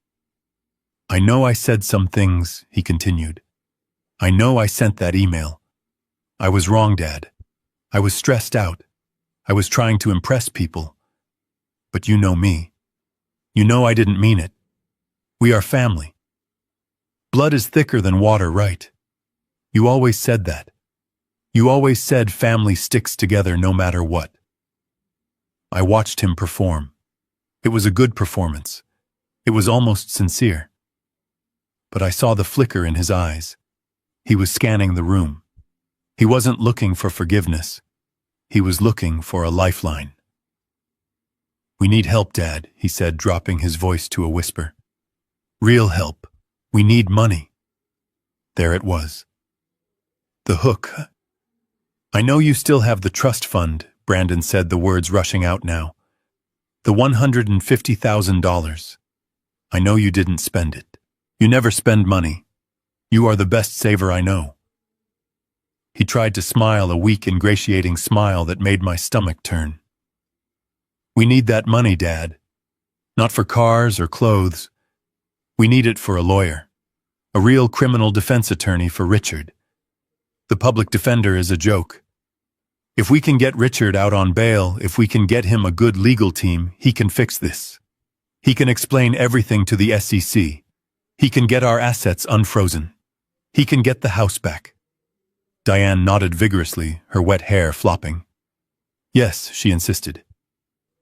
I know I said some things, he continued. I know I sent that email. I was wrong, Dad. I was stressed out. I was trying to impress people. But you know me. You know I didn't mean it. We are family. Blood is thicker than water, right? You always said that. You always said family sticks together no matter what. I watched him perform. It was a good performance. It was almost sincere. But I saw the flicker in his eyes. He was scanning the room. He wasn't looking for forgiveness. He was looking for a lifeline. We need help, Dad, he said, dropping his voice to a whisper. Real help. We need money. There it was. The hook. I know you still have the trust fund, Brandon said, the words rushing out now. The $150,000. I know you didn't spend it. You never spend money. You are the best saver I know. He tried to smile, a weak, ingratiating smile that made my stomach turn. We need that money, Dad. Not for cars or clothes. We need it for a lawyer. A real criminal defense attorney for Richard. The public defender is a joke. If we can get Richard out on bail, if we can get him a good legal team, he can fix this. He can explain everything to the SEC. He can get our assets unfrozen. He can get the house back. Diane nodded vigorously, her wet hair flopping. Yes, she insisted.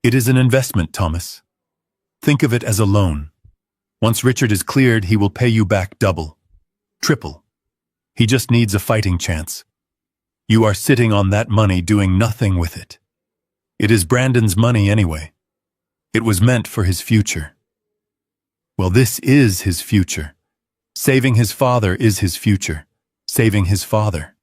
It is an investment, Thomas. Think of it as a loan. Once Richard is cleared, he will pay you back double, triple. He just needs a fighting chance. You are sitting on that money doing nothing with it. It is Brandon's money anyway. It was meant for his future. Well, this is his future. Saving his father is his future. Saving his father.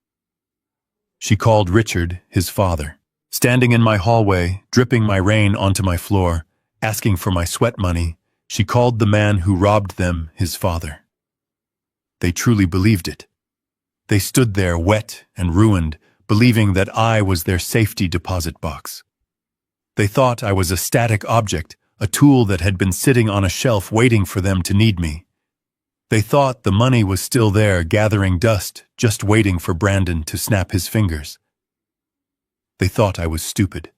She called Richard his father. Standing in my hallway, dripping my rain onto my floor, asking for my sweat money, she called the man who robbed them his father. They truly believed it. They stood there wet and ruined, believing that I was their safety deposit box. They thought I was a static object, a tool that had been sitting on a shelf waiting for them to need me. They thought the money was still there, gathering dust, just waiting for Brandon to snap his fingers. They thought I was stupid.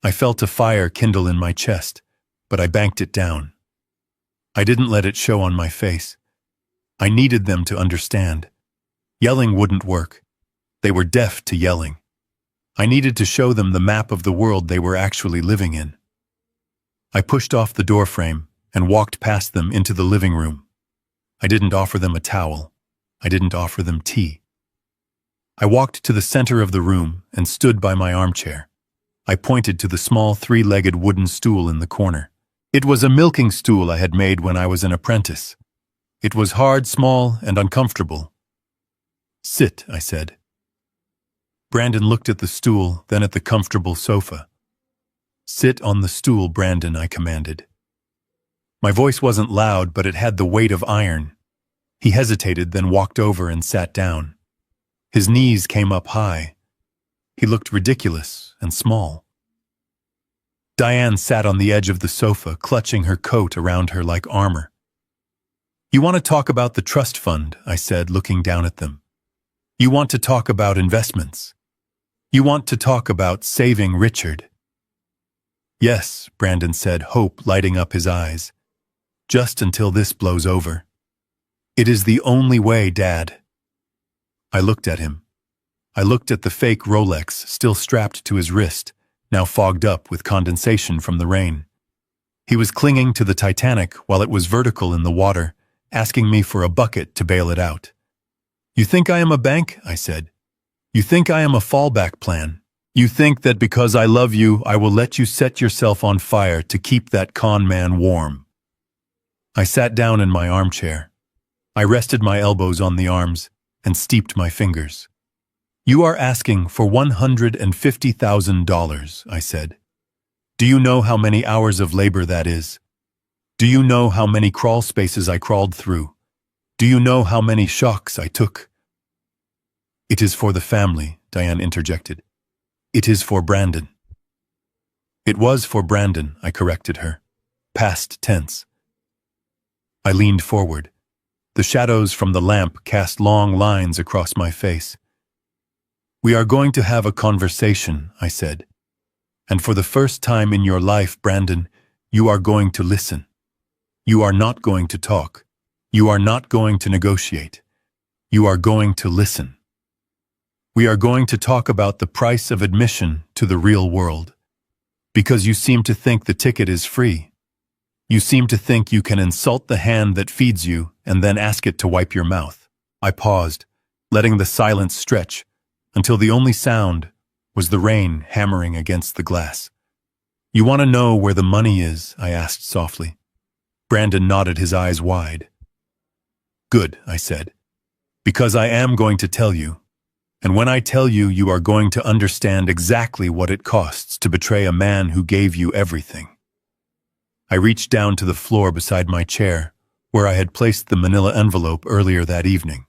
I felt a fire kindle in my chest, but I banked it down. I didn't let it show on my face. I needed them to understand. Yelling wouldn't work. They were deaf to yelling. I needed to show them the map of the world they were actually living in. I pushed off the doorframe and walked past them into the living room. I didn't offer them a towel. I didn't offer them tea. I walked to the center of the room and stood by my armchair. I pointed to the small 3-legged wooden stool in the corner. It was a milking stool I had made when I was an apprentice. It was hard, small, and uncomfortable. Sit, I said. Brandon looked at the stool, then at the comfortable sofa. Sit on the stool, Brandon, I commanded. My voice wasn't loud, but it had the weight of iron. He hesitated, then walked over and sat down. His knees came up high. He looked ridiculous and small. Diane sat on the edge of the sofa, clutching her coat around her like armor. "You want to talk about the trust fund," I said, looking down at them. "You want to talk about investments. You want to talk about saving Richard." "Yes," Brandon said, hope lighting up his eyes. "Just until this blows over. It is the only way, Dad." I looked at him. I looked at the fake Rolex still strapped to his wrist, now fogged up with condensation from the rain. He was clinging to the Titanic while it was vertical in the water, asking me for a bucket to bail it out. "You think I am a bank?" I said. "You think I am a fallback plan? You think that because I love you, I will let you set yourself on fire to keep that con man warm?" I sat down in my armchair. I rested my elbows on the arms and steeped my fingers. "You are asking for $150,000, I said. "Do you know how many hours of labor that is? Do you know how many crawl spaces I crawled through? Do you know how many shocks I took?" "It is for the family," Diane interjected. "It is for Brandon." "It was for Brandon," I corrected her. Past tense. I leaned forward. The shadows from the lamp cast long lines across my face. "We are going to have a conversation," I said. "And for the first time in your life, Brandon, you are going to listen. You are not going to talk. You are not going to negotiate. You are going to listen. We are going to talk about the price of admission to the real world. Because you seem to think the ticket is free. You seem to think you can insult the hand that feeds you and then ask it to wipe your mouth." I paused, letting the silence stretch, until the only sound was the rain hammering against the glass. "You want to know where the money is?" I asked softly. Brandon nodded, his eyes wide. "Good," I said, "because I am going to tell you. And when I tell you, you are going to understand exactly what it costs to betray a man who gave you everything." I reached down to the floor beside my chair, where I had placed the manila envelope earlier that evening.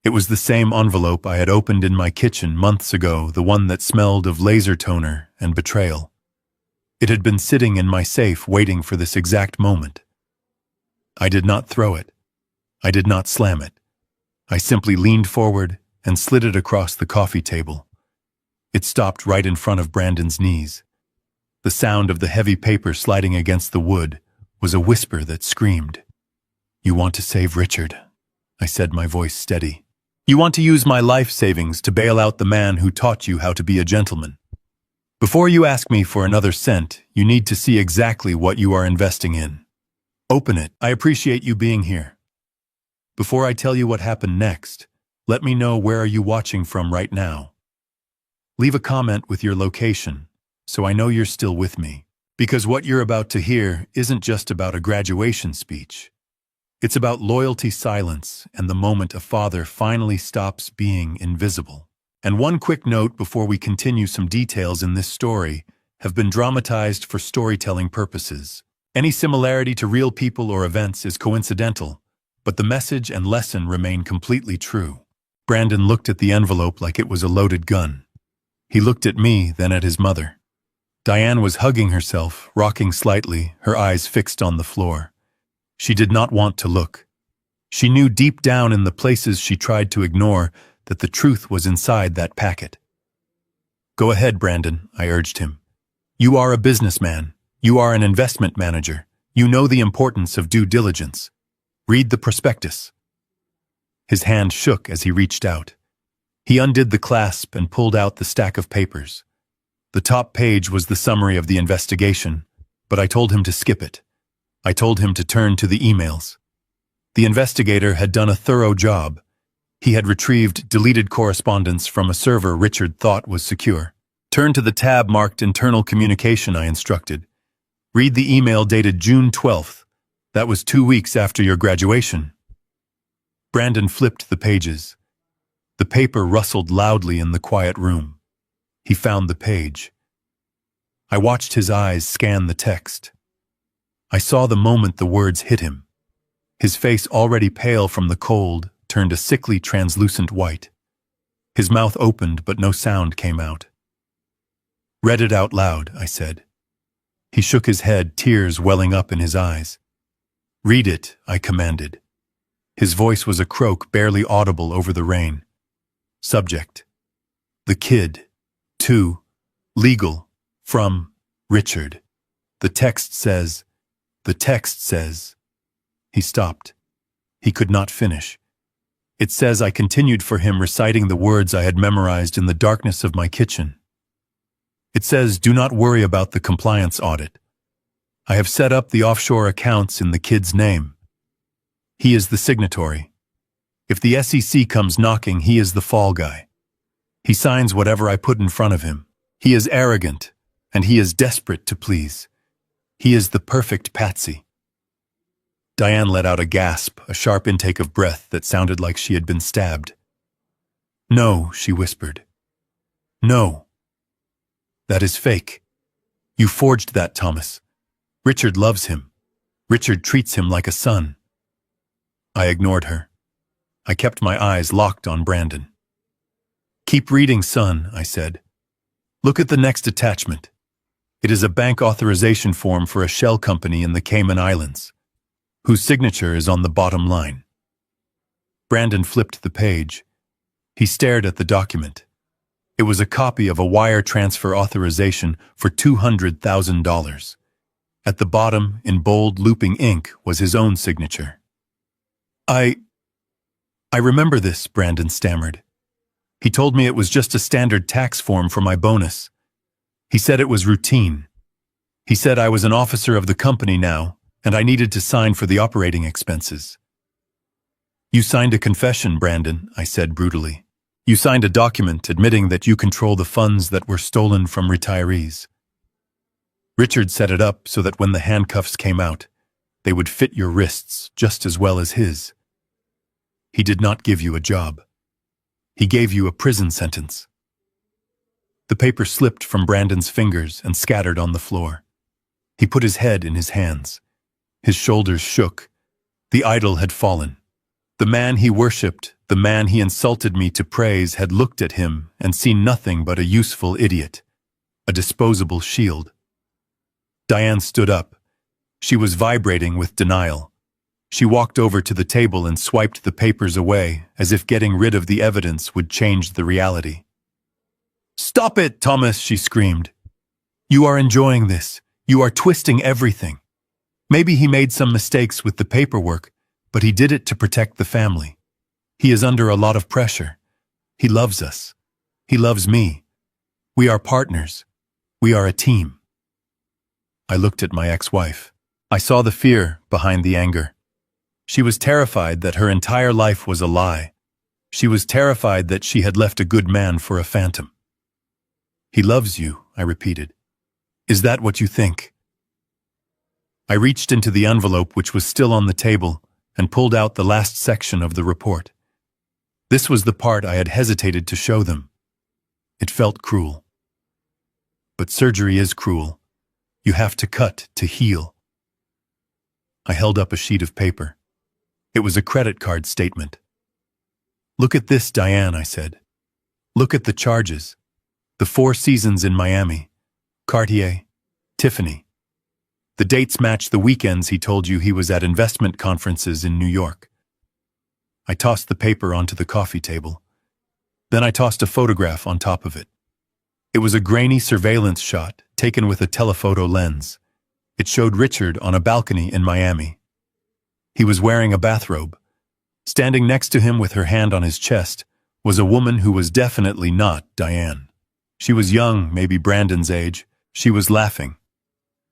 It was the same envelope I had opened in my kitchen months ago, the one that smelled of laser toner and betrayal. It had been sitting in my safe waiting for this exact moment. I did not throw it. I did not slam it. I simply leaned forward and slid it across the coffee table. It stopped right in front of Brandon's knees. The sound of the heavy paper sliding against the wood was a whisper that screamed. "You want to save Richard," I said, my voice steady. "You want to use my life savings to bail out the man who taught you how to be a gentleman. Before you ask me for another cent, you need to see exactly what you are investing in. Open it. I appreciate you being here. Before I tell you what happened next, let me know where are you watching from right now. Leave a comment with your location, so I know you're still with me. Because what you're about to hear isn't just about a graduation speech. It's about loyalty, silence, and the moment a father finally stops being invisible. And one quick note before we continue: some details in this story have been dramatized for storytelling purposes. Any similarity to real people or events is coincidental, but the message and lesson remain completely true. Brandon looked at the envelope like it was a loaded gun. He looked at me, then at his mother. Diane was hugging herself, rocking slightly, her eyes fixed on the floor. She did not want to look. She knew deep down in the places she tried to ignore that the truth was inside that packet. "Go ahead, Brandon," I urged him. "You are a businessman. You are an investment manager. You know the importance of due diligence. Read the prospectus." His hand shook as he reached out. He undid the clasp and pulled out the stack of papers. The top page was the summary of the investigation, but I told him to skip it. I told him to turn to the emails. The investigator had done a thorough job. He had retrieved deleted correspondence from a server Richard thought was secure. "Turn to the tab marked Internal Communication," I instructed. "Read the email dated June 12th. That was 2 weeks after your graduation." Brandon flipped the pages. The paper rustled loudly in the quiet room. He found the page. I watched his eyes scan the text. I saw the moment the words hit him. His face, already pale from the cold, turned a sickly translucent white. His mouth opened, but no sound came out. "Read it out loud," I said. He shook his head, tears welling up in his eyes. "Read it," I commanded. His voice was a croak barely audible over the rain. Subject: The Kid. 2. Legal. From Richard. The text says. He stopped. He could not finish. It says I continued for him reciting the words I had memorized in the darkness of my kitchen. It says, "Do not worry about the compliance audit. I have set up the offshore accounts in the kid's name. He is the signatory. If the SEC comes knocking, he is the fall guy. He signs whatever I put in front of him. He is arrogant, and he is desperate to please. He is the perfect patsy." Diane let out a gasp, a sharp intake of breath that sounded like she had been stabbed. "No," she whispered. "No. That is fake. You forged that, Thomas. Richard loves him. Richard treats him like a son." I ignored her. I kept my eyes locked on Brandon. "Keep reading, son," I said. "Look at the next attachment. It is a bank authorization form for a shell company in the Cayman Islands, whose signature is on the bottom line." Brandon flipped the page. He stared at the document. It was a copy of a wire transfer authorization for $200,000. At the bottom, in bold, looping ink, was his own signature. I remember this," Brandon stammered. "He told me it was just a standard tax form for my bonus. He said it was routine. He said I was an officer of the company now, and I needed to sign for the operating expenses." "You signed a confession, Brandon," I said brutally. "You signed a document admitting that you control the funds that were stolen from retirees. Richard set it up so that when the handcuffs came out, they would fit your wrists just as well as his. He did not give you a job. He gave you a prison sentence." The paper slipped from Brandon's fingers and scattered on the floor. He put his head in his hands. His shoulders shook. The idol had fallen. The man he worshipped, the man he insulted me to praise, had looked at him and seen nothing but a useful idiot, a disposable shield. Diane stood up. She was vibrating with denial. She walked over to the table and swiped the papers away, as if getting rid of the evidence would change the reality. "Stop it, Thomas," she screamed. "You are enjoying this. You are twisting everything. Maybe he made some mistakes with the paperwork, but he did it to protect the family. He is under a lot of pressure. He loves us. He loves me. We are partners. We are a team." I looked at my ex-wife. I saw the fear behind the anger. She was terrified that her entire life was a lie. She was terrified that she had left a good man for a phantom. "He loves you," I repeated. "Is that what you think?" I reached into the envelope which was still on the table and pulled out the last section of the report. This was the part I had hesitated to show them. It felt cruel. But surgery is cruel. You have to cut to heal. I held up a sheet of paper. It was a credit card statement. "Look at this, Diane," I said. "Look at the charges. The 4 seasons in Miami, Cartier, Tiffany. The dates match the weekends he told you he was at investment conferences in New York." I tossed the paper onto the coffee table. Then I tossed a photograph on top of it. It was a grainy surveillance shot taken with a telephoto lens. It showed Richard on a balcony in Miami. He was wearing a bathrobe. Standing next to him with her hand on his chest was a woman who was definitely not Diane. She was young, maybe Brandon's age. She was laughing.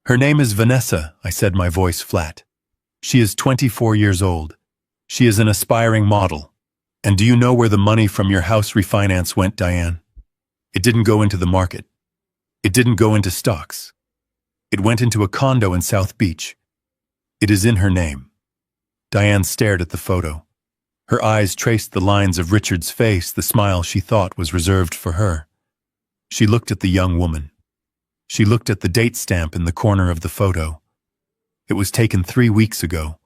"Her name is Vanessa," I said, my voice flat. "She is 24 years old. She is an aspiring model. And do you know where the money from your house refinance went, Diane? It didn't go into the market. It didn't go into stocks. It went into a condo in South Beach. It is in her name." Diane stared at the photo. Her eyes traced the lines of Richard's face, the smile she thought was reserved for her. She looked at the young woman. She looked at the date stamp in the corner of the photo. It was taken 3 weeks ago.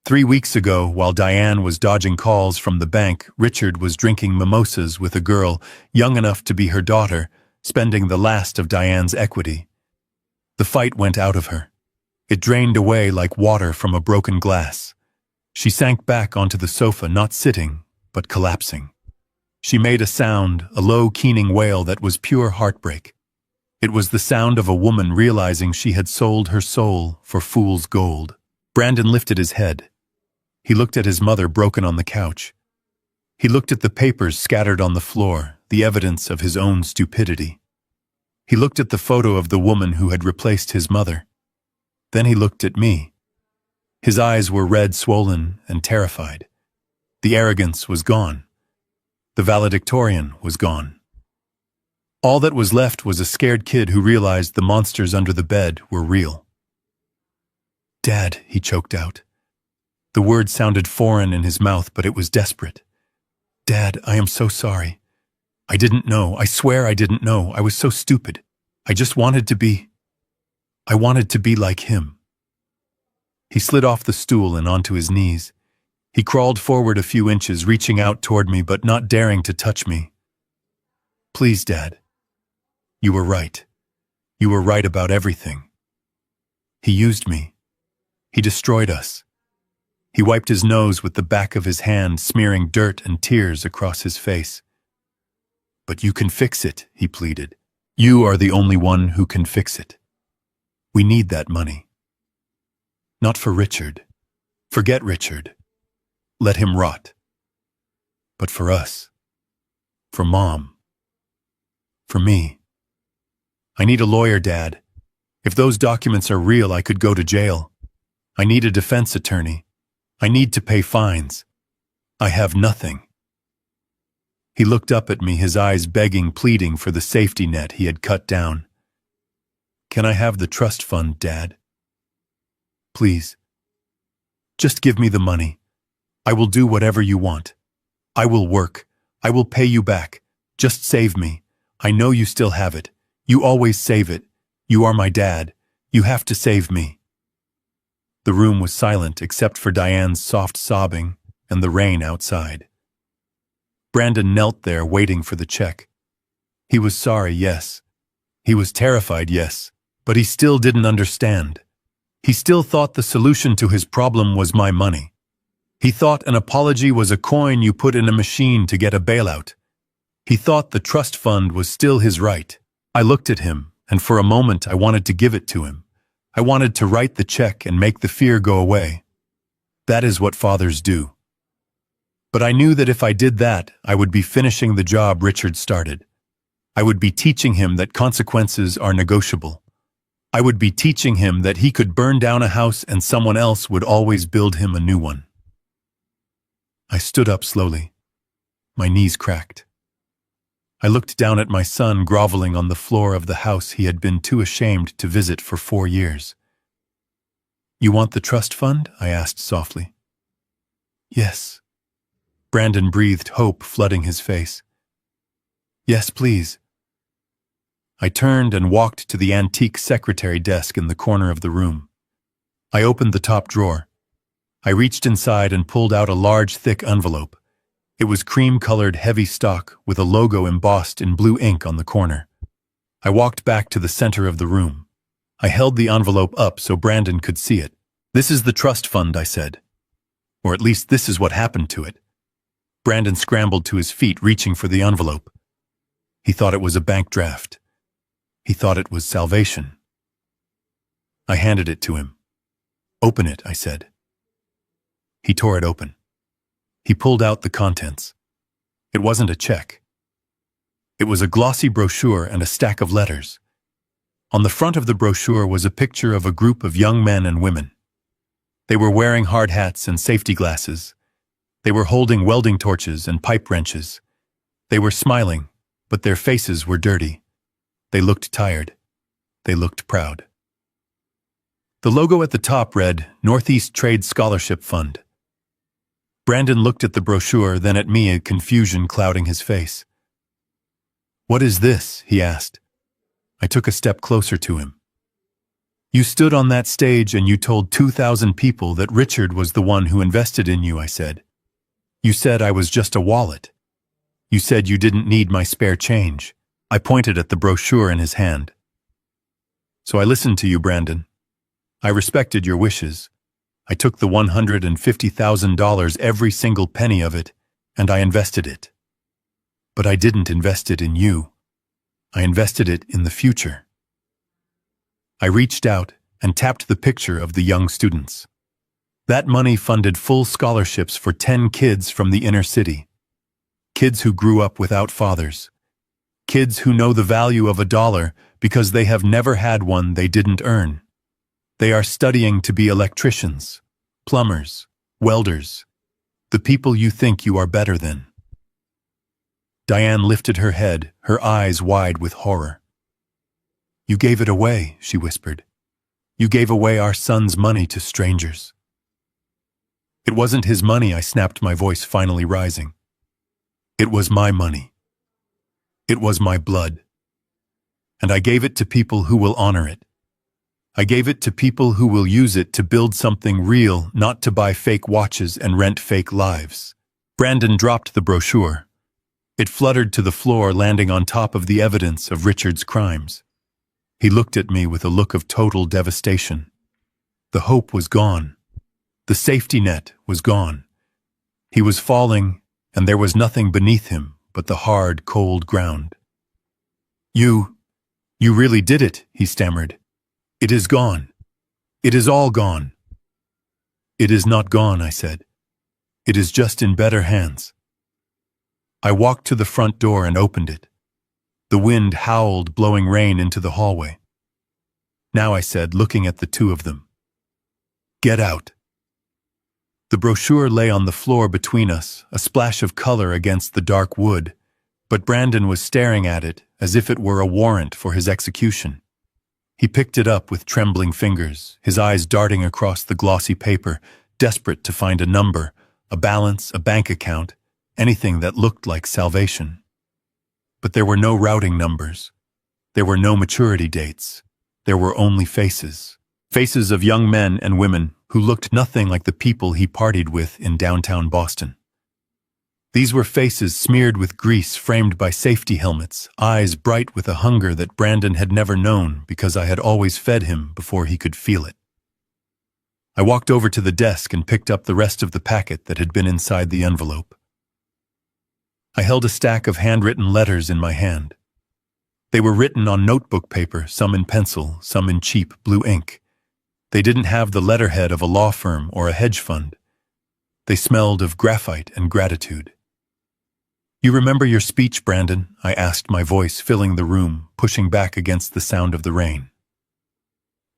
3 weeks ago, while Diane was dodging calls from the bank, Richard was drinking mimosas with a girl young enough to be her daughter, spending the last of Diane's equity. The fight went out of her. It drained away like water from a broken glass. She sank back onto the sofa, not sitting, but collapsing. She made a sound, a low, keening wail that was pure heartbreak. It was the sound of a woman realizing she had sold her soul for fool's gold. Brandon lifted his head. He looked at his mother broken on the couch. He looked at the papers scattered on the floor, the evidence of his own stupidity. He looked at the photo of the woman who had replaced his mother. Then he looked at me. His eyes were red, swollen, and terrified. The arrogance was gone. The valedictorian was gone. All that was left was a scared kid who realized the monsters under the bed were real. "Dad," he choked out. The word sounded foreign in his mouth, but it was desperate. "Dad, I am so sorry. I didn't know. I swear I didn't know. I was so stupid. I just wanted to be... I wanted to be like him." He slid off the stool and onto his knees. He crawled forward a few inches, reaching out toward me but not daring to touch me. "Please, Dad. You were right. You were right about everything. He used me. He destroyed us." He wiped his nose with the back of his hand, smearing dirt and tears across his face. "But you can fix it," he pleaded. "You are the only one who can fix it. We need that money. Not for Richard. Forget Richard. Let him rot. But for us. For Mom. For me. I need a lawyer, Dad. If those documents are real, I could go to jail. I need a defense attorney. I need to pay fines. I have nothing." He looked up at me, his eyes begging, pleading for the safety net he had cut down. "Can I have the trust fund, Dad? Please. Just give me the money. I will do whatever you want. I will work. I will pay you back. Just save me. I know you still have it. You always save it. You are my dad. You have to save me." The room was silent except for Diane's soft sobbing and the rain outside. Brandon knelt there waiting for the check. He was sorry, yes. He was terrified, yes. But he still didn't understand. He still thought the solution to his problem was my money. He thought an apology was a coin you put in a machine to get a bailout. He thought the trust fund was still his right. I looked at him, and for a moment I wanted to give it to him. I wanted to write the check and make the fear go away. That is what fathers do. But I knew that if I did that, I would be finishing the job Richard started. I would be teaching him that consequences are negotiable. I would be teaching him that he could burn down a house and someone else would always build him a new one. I stood up slowly. My knees cracked. I looked down at my son groveling on the floor of the house he had been too ashamed to visit for 4 years. "You want the trust fund?" I asked softly. "Yes." Brandon breathed, hope flooding his face. "Yes, please." I turned and walked to the antique secretary desk in the corner of the room. I opened the top drawer. I reached inside and pulled out a large, thick envelope. It was cream-colored, heavy stock with a logo embossed in blue ink on the corner. I walked back to the center of the room. I held the envelope up so Brandon could see it. "This is the trust fund," I said. "Or at least this is what happened to it." Brandon scrambled to his feet, reaching for the envelope. He thought it was a bank draft. He thought it was salvation. I handed it to him. "Open it," I said. He tore it open. He pulled out the contents. It wasn't a check. It was a glossy brochure and a stack of letters. On the front of the brochure was a picture of a group of young men and women. They were wearing hard hats and safety glasses. They were holding welding torches and pipe wrenches. They were smiling, but their faces were dirty. They looked tired. They looked proud. The logo at the top read, Northeast Trade Scholarship Fund. Brandon looked at the brochure, then at me, a confusion clouding his face. "What is this?" he asked. I took a step closer to him. You stood on that stage and you told 2,000 people that Richard was the one who invested in you, I said. You said I was just a wallet. You said you didn't need my spare change. I pointed at the brochure in his hand. So I listened to you, Brandon. I respected your wishes. I took the $150,000, every single penny of it, and I invested it. But I didn't invest it in you. I invested it in the future. I reached out and tapped the picture of the young students. That money funded full scholarships for 10 kids from the inner city. Kids who grew up without fathers. Kids who know the value of $1 because they have never had one they didn't earn. They are studying to be electricians, plumbers, welders, the people you think you are better than. Diane lifted her head, her eyes wide with horror. You gave it away, she whispered. You gave away our son's money to strangers. It wasn't his money, I snapped, my voice finally rising. It was my money. It was my blood. And I gave it to people who will honor it. I gave it to people who will use it to build something real, not to buy fake watches and rent fake lives. Brandon dropped the brochure. It fluttered to the floor, landing on top of the evidence of Richard's crimes. He looked at me with a look of total devastation. The hope was gone. The safety net was gone. He was falling, and there was nothing beneath him but the hard, cold ground. You really did it, he stammered. It is gone. It is all gone. It is not gone, I said. It is just in better hands. I walked to the front door and opened it. The wind howled, blowing rain into the hallway. Now, I said, looking at the two of them. Get out. The brochure lay on the floor between us, a splash of color against the dark wood, but Brandon was staring at it as if it were a warrant for his execution. He picked it up with trembling fingers, his eyes darting across the glossy paper, desperate to find a number, a balance, a bank account, anything that looked like salvation. But there were no routing numbers. There were no maturity dates. There were only faces. Faces of young men and women who looked nothing like the people he partied with in downtown Boston. These were faces smeared with grease, framed by safety helmets, eyes bright with a hunger that Brandon had never known because I had always fed him before he could feel it. I walked over to the desk and picked up the rest of the packet that had been inside the envelope. I held a stack of handwritten letters in my hand. They were written on notebook paper, some in pencil, some in cheap blue ink. They didn't have the letterhead of a law firm or a hedge fund. They smelled of graphite and gratitude. You remember your speech, Brandon? I asked, my voice filling the room, pushing back against the sound of the rain.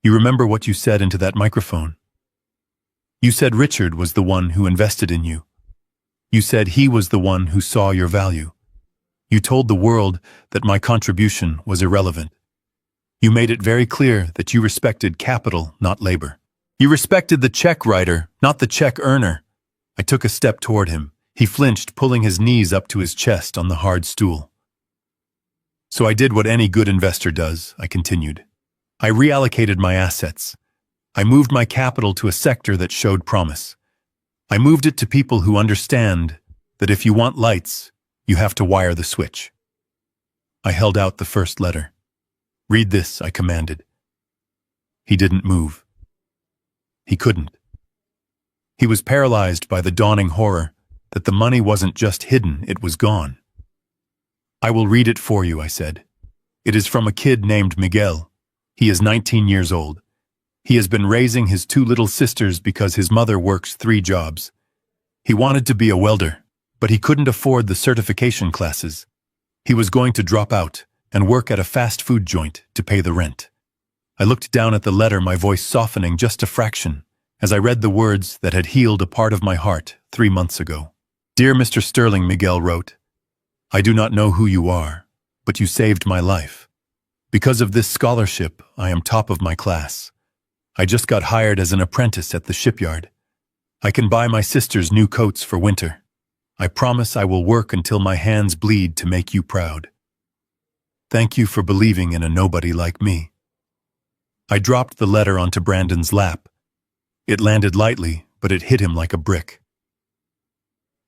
You remember what you said into that microphone? You said Richard was the one who invested in you. You said he was the one who saw your value. You told the world that my contribution was irrelevant. You made it very clear that you respected capital, not labor. You respected the check writer, not the check earner. I took a step toward him. He flinched, pulling his knees up to his chest on the hard stool. So I did what any good investor does, I continued. I reallocated my assets. I moved my capital to a sector that showed promise. I moved it to people who understand that if you want lights, you have to wire the switch. I held out the first letter. Read this, I commanded. He didn't move. He couldn't. He was paralyzed by the dawning horror that the money wasn't just hidden, it was gone. I will read it for you, I said. It is from a kid named Miguel. He is 19 years old. He has been raising his 2 little sisters because his mother works 3 jobs. He wanted to be a welder, but he couldn't afford the certification classes. He was going to drop out and work at a fast food joint to pay the rent. I looked down at the letter, my voice softening just a fraction, as I read the words that had healed a part of my heart 3 months ago. Dear Mr. Sterling, Miguel wrote, I do not know who you are, but you saved my life. Because of this scholarship, I am top of my class. I just got hired as an apprentice at the shipyard. I can buy my sisters new coats for winter. I promise I will work until my hands bleed to make you proud. Thank you for believing in a nobody like me. I dropped the letter onto Brandon's lap. It landed lightly, but it hit him like a brick.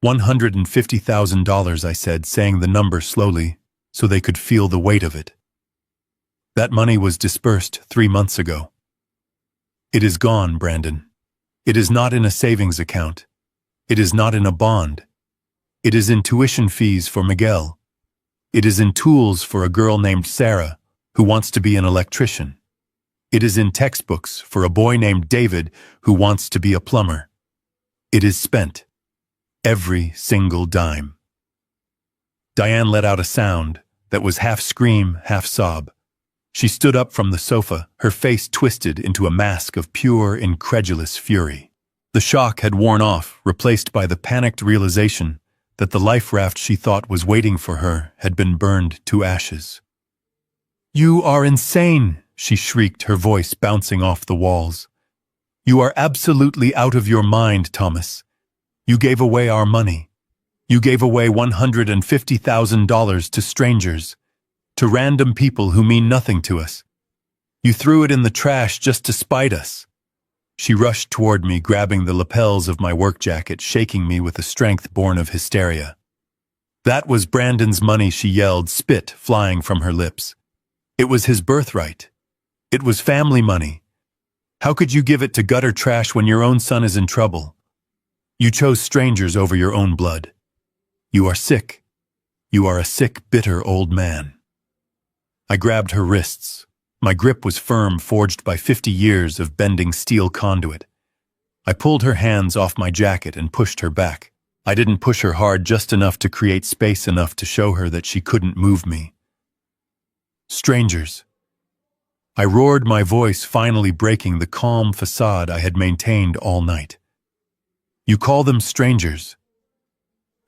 $150,000, I said, saying the number slowly, so they could feel the weight of it. That money was dispersed 3 months ago. It is gone, Brandon. It is not in a savings account. It is not in a bond. It is in tuition fees for Miguel. It is in tools for a girl named Sarah, who wants to be an electrician. It is in textbooks for a boy named David, who wants to be a plumber. It is spent. Every single dime. Diane let out a sound that was half scream, half sob. She stood up from the sofa, her face twisted into a mask of pure, incredulous fury. The shock had worn off, replaced by the panicked realization that the life raft she thought was waiting for her had been burned to ashes. "You are insane!" she shrieked, her voice bouncing off the walls. "You are absolutely out of your mind, Thomas. You gave away our money. You gave away $150,000 to strangers, to random people who mean nothing to us. You threw it in the trash just to spite us." She rushed toward me, grabbing the lapels of my work jacket, shaking me with a strength born of hysteria. "That was Brandon's money," she yelled, spit flying from her lips. "It was his birthright. It was family money. How could you give it to gutter trash when your own son is in trouble? You chose strangers over your own blood. You are sick. You are a sick, bitter old man." I grabbed her wrists. My grip was firm, forged by 50 years of bending steel conduit. I pulled her hands off my jacket and pushed her back. I didn't push her hard, just enough to create space enough to show her that she couldn't move me. "Strangers." I roared, my voice finally breaking the calm facade I had maintained all night. "You call them strangers."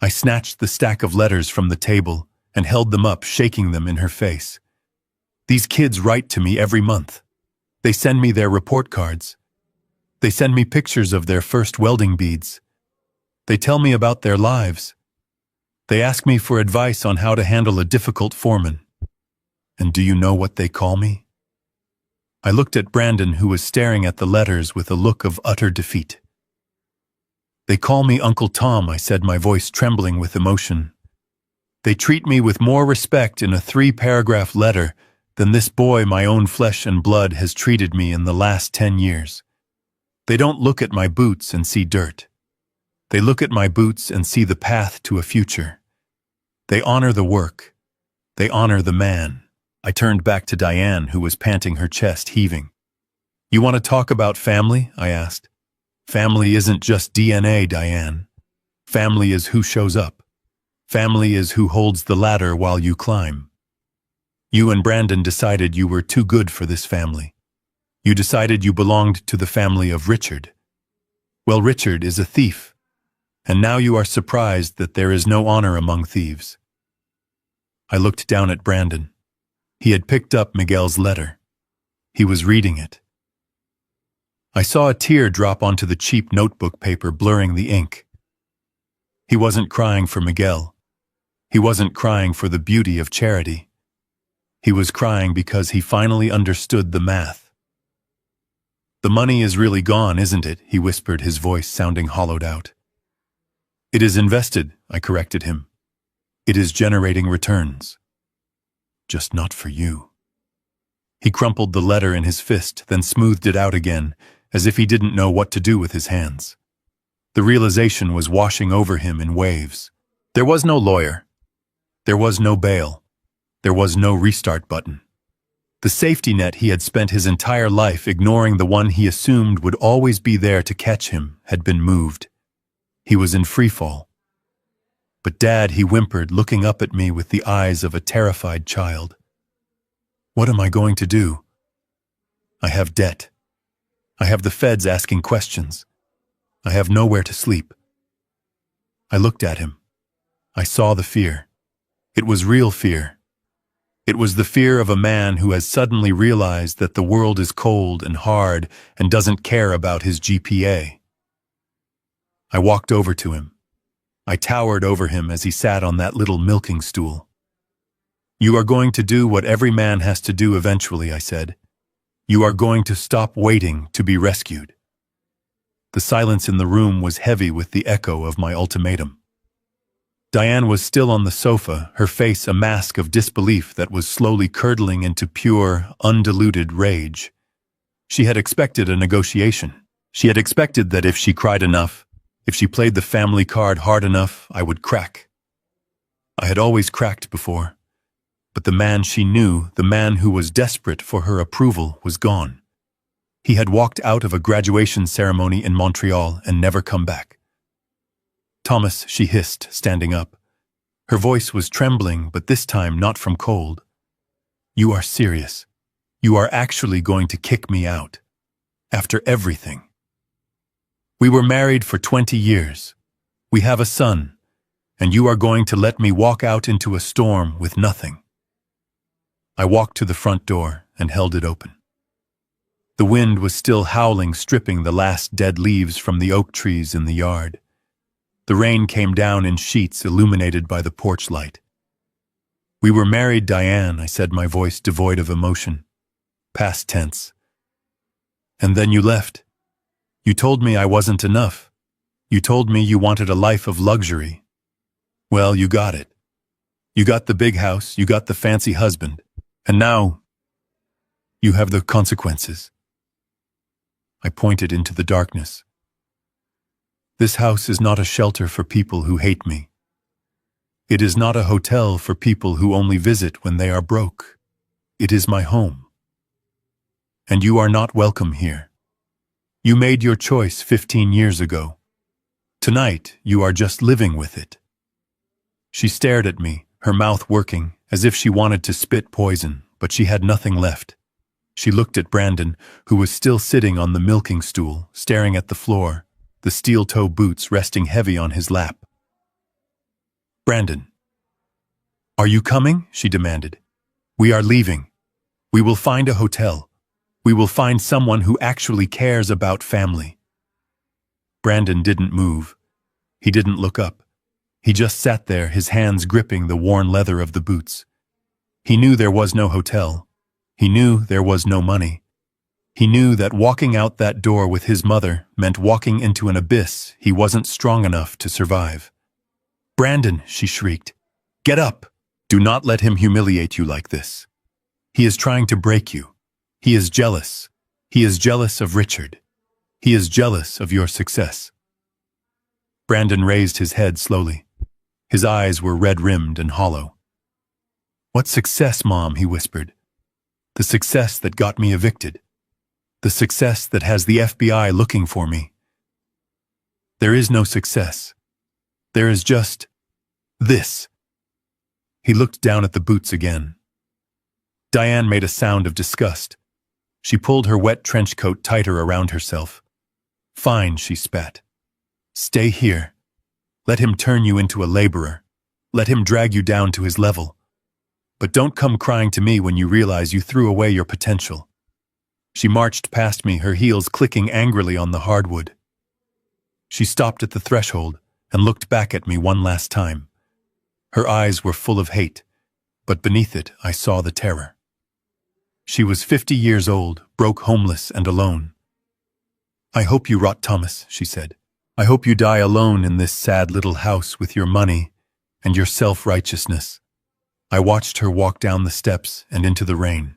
I snatched the stack of letters from the table and held them up, shaking them in her face. "These kids write to me every month. They send me their report cards. They send me pictures of their first welding beads. They tell me about their lives. They ask me for advice on how to handle a difficult foreman. And do you know what they call me?" I looked at Brandon, who was staring at the letters with a look of utter defeat. "They call me Uncle Tom," I said, my voice trembling with emotion. "They treat me with more respect in a 3-paragraph letter than this boy, my own flesh and blood, has treated me in the last 10 years. They don't look at my boots and see dirt. They look at my boots and see the path to a future. They honor the work. They honor the man." I turned back to Diane, who was panting, her chest heaving. "You want to talk about family?" I asked. "Family isn't just DNA, Diane. Family is who shows up. Family is who holds the ladder while you climb. You and Brandon decided you were too good for this family. You decided you belonged to the family of Richard. Well, Richard is a thief, and now you are surprised that there is no honor among thieves." I looked down at Brandon. He had picked up Miguel's letter. He was reading it. I saw a tear drop onto the cheap notebook paper, blurring the ink. He wasn't crying for Miguel. He wasn't crying for the beauty of charity. He was crying because he finally understood the math. "The money is really gone, isn't it?" he whispered, his voice sounding hollowed out. "It is invested," I corrected him. "It is generating returns. Just not for you." He crumpled the letter in his fist, then smoothed it out again, as if he didn't know what to do with his hands. The realization was washing over him in waves. There was no lawyer. There was no bail. There was no restart button. The safety net he had spent his entire life ignoring, the one he assumed would always be there to catch him, had been moved. He was in freefall. "But Dad," he whimpered, looking up at me with the eyes of a terrified child. "What am I going to do? I have debt. I have the feds asking questions. I have nowhere to sleep." I looked at him. I saw the fear. It was real fear. It was the fear of a man who has suddenly realized that the world is cold and hard and doesn't care about his GPA. I walked over to him. I towered over him as he sat on that little milking stool. "You are going to do what every man has to do eventually," I said. You are going to stop waiting to be rescued. The silence in the room was heavy with the echo of my ultimatum. Diane was still on the sofa, her face a mask of disbelief that was slowly curdling into pure, undiluted rage. She had expected a negotiation. She had expected that if she cried enough, if she played the family card hard enough, I would crack. I had always cracked before, but the man she knew, the man who was desperate for her approval, was gone. He had walked out of a graduation ceremony in Montreal and never come back. Thomas, she hissed, standing up. Her voice was trembling, but this time not from cold. You are serious. You are actually going to kick me out. After everything. We were married for 20 years. We have a son, and you are going to let me walk out into a storm with nothing. I walked to the front door and held it open. The wind was still howling, stripping the last dead leaves from the oak trees in the yard. The rain came down in sheets illuminated by the porch light. We were married, Diane, I said, my voice devoid of emotion. Past tense. And then you left. You told me I wasn't enough. You told me you wanted a life of luxury. Well, you got it. You got the big house, you got the fancy husband, and now you have the consequences. I pointed into the darkness. This house is not a shelter for people who hate me. It is not a hotel for people who only visit when they are broke. It is my home. And you are not welcome here. You made your choice 15 years ago. Tonight, you are just living with it. She stared at me, her mouth working, as if she wanted to spit poison, but she had nothing left. She looked at Brandon, who was still sitting on the milking stool, staring at the floor, the steel-toe boots resting heavy on his lap. Brandon. Are you coming? She demanded. We are leaving. We will find a hotel. We will find someone who actually cares about family. Brandon didn't move. He didn't look up. He just sat there, his hands gripping the worn leather of the boots. He knew there was no hotel. He knew there was no money. He knew that walking out that door with his mother meant walking into an abyss he wasn't strong enough to survive. Brandon, she shrieked. Get up! Do not let him humiliate you like this. He is trying to break you. He is jealous. He is jealous of Richard. He is jealous of your success. Brandon raised his head slowly. His eyes were red-rimmed and hollow. What success, Mom? He whispered. The success that got me evicted. The success that has the FBI looking for me. There is no success. There is just this. He looked down at the boots again. Diane made a sound of disgust. She pulled her wet trench coat tighter around herself. Fine, she spat. Stay here. Let him turn you into a laborer. Let him drag you down to his level. But don't come crying to me when you realize you threw away your potential. She marched past me, her heels clicking angrily on the hardwood. She stopped at the threshold and looked back at me one last time. Her eyes were full of hate, but beneath it I saw the terror. She was 50 years old, broke, homeless, and alone. I hope you rot, Thomas, she said. I hope you die alone in this sad little house with your money and your self-righteousness. I watched her walk down the steps and into the rain.